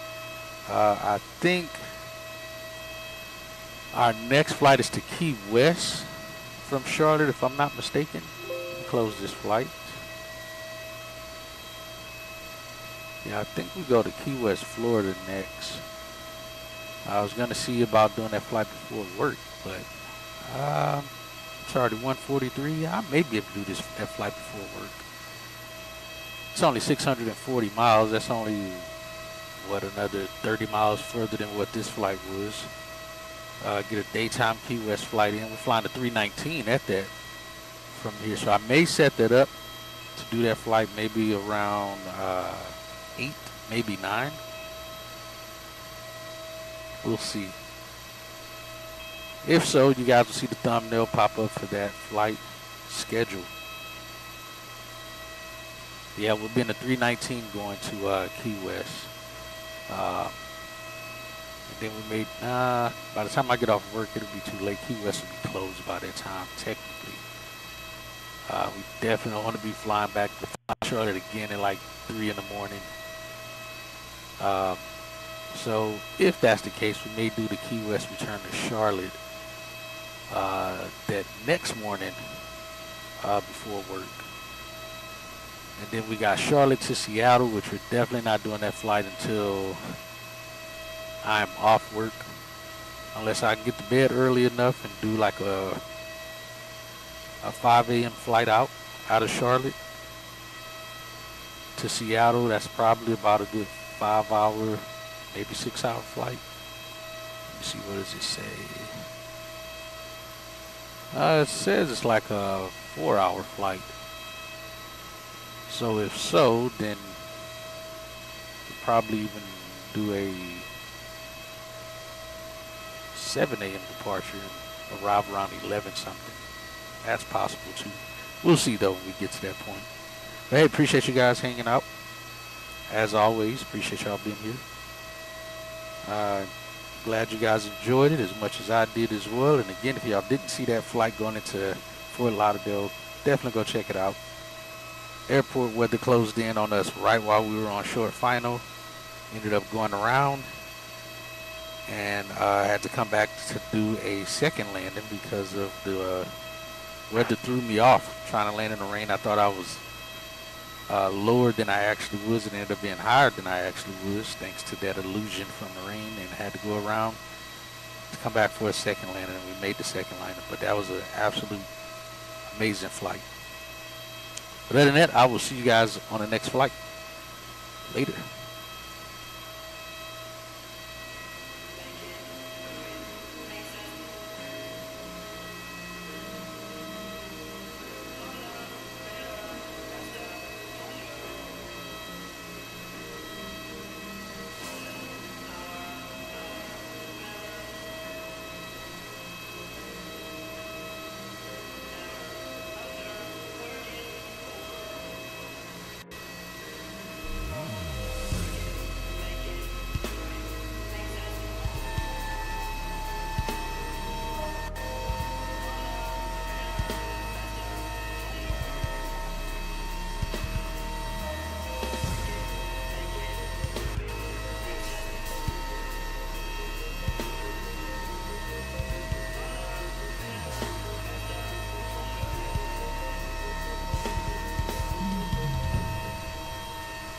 I think our next flight is to Key West from Charlotte, if I'm not mistaken. We'll close this flight. Yeah, I think we go to Key West, Florida next. I was going to see about doing that flight before work, but it's already 1:43. I may be able to do that flight before work. It's only 640 miles. That's only, what, another 30 miles further than what this flight was. Get a daytime Key West flight in. We're flying to 319 at that from here. So I may set that up to do that flight maybe around 8, maybe 9. We'll see. If so, you guys will see the thumbnail pop up for that flight schedule. Yeah, we'll be in the 319 going to Key West. And then we may, by the time I get off work, it'll be too late. Key West will be closed by that time, technically. We definitely want to be flying back to Charlotte again at like 3 in the morning. So if that's the case, we may do the Key West return to Charlotte that next morning before work. And then we got Charlotte to Seattle, which we're definitely not doing that flight until I'm off work. Unless I can get to bed early enough and do like a 5 a.m. flight out of Charlotte to Seattle. That's probably about a good 5-hour, maybe 6-hour flight. Let me see, what does it say? It says it's like a 4-hour flight. So if so, then we'll probably even do a 7 a.m. departure and arrive around 11 something. That's possible too. We'll see though when we get to that point. But hey, appreciate you guys hanging out. As always, appreciate y'all being here. Glad you guys enjoyed it as much as I did as well. And again, if y'all didn't see that flight going into Fort Lauderdale, definitely go check it out. Airport weather closed in on us right while we were on short final. Ended up going around and had to come back to do a second landing because of the weather threw me off trying to land in the rain. I thought I was lower than I actually was, and ended up being higher than I actually was thanks to that illusion from the rain, and had to go around to come back for a second landing, and we made the second landing. But that was an absolute amazing flight. But other than that, I will see you guys on the next flight. Later.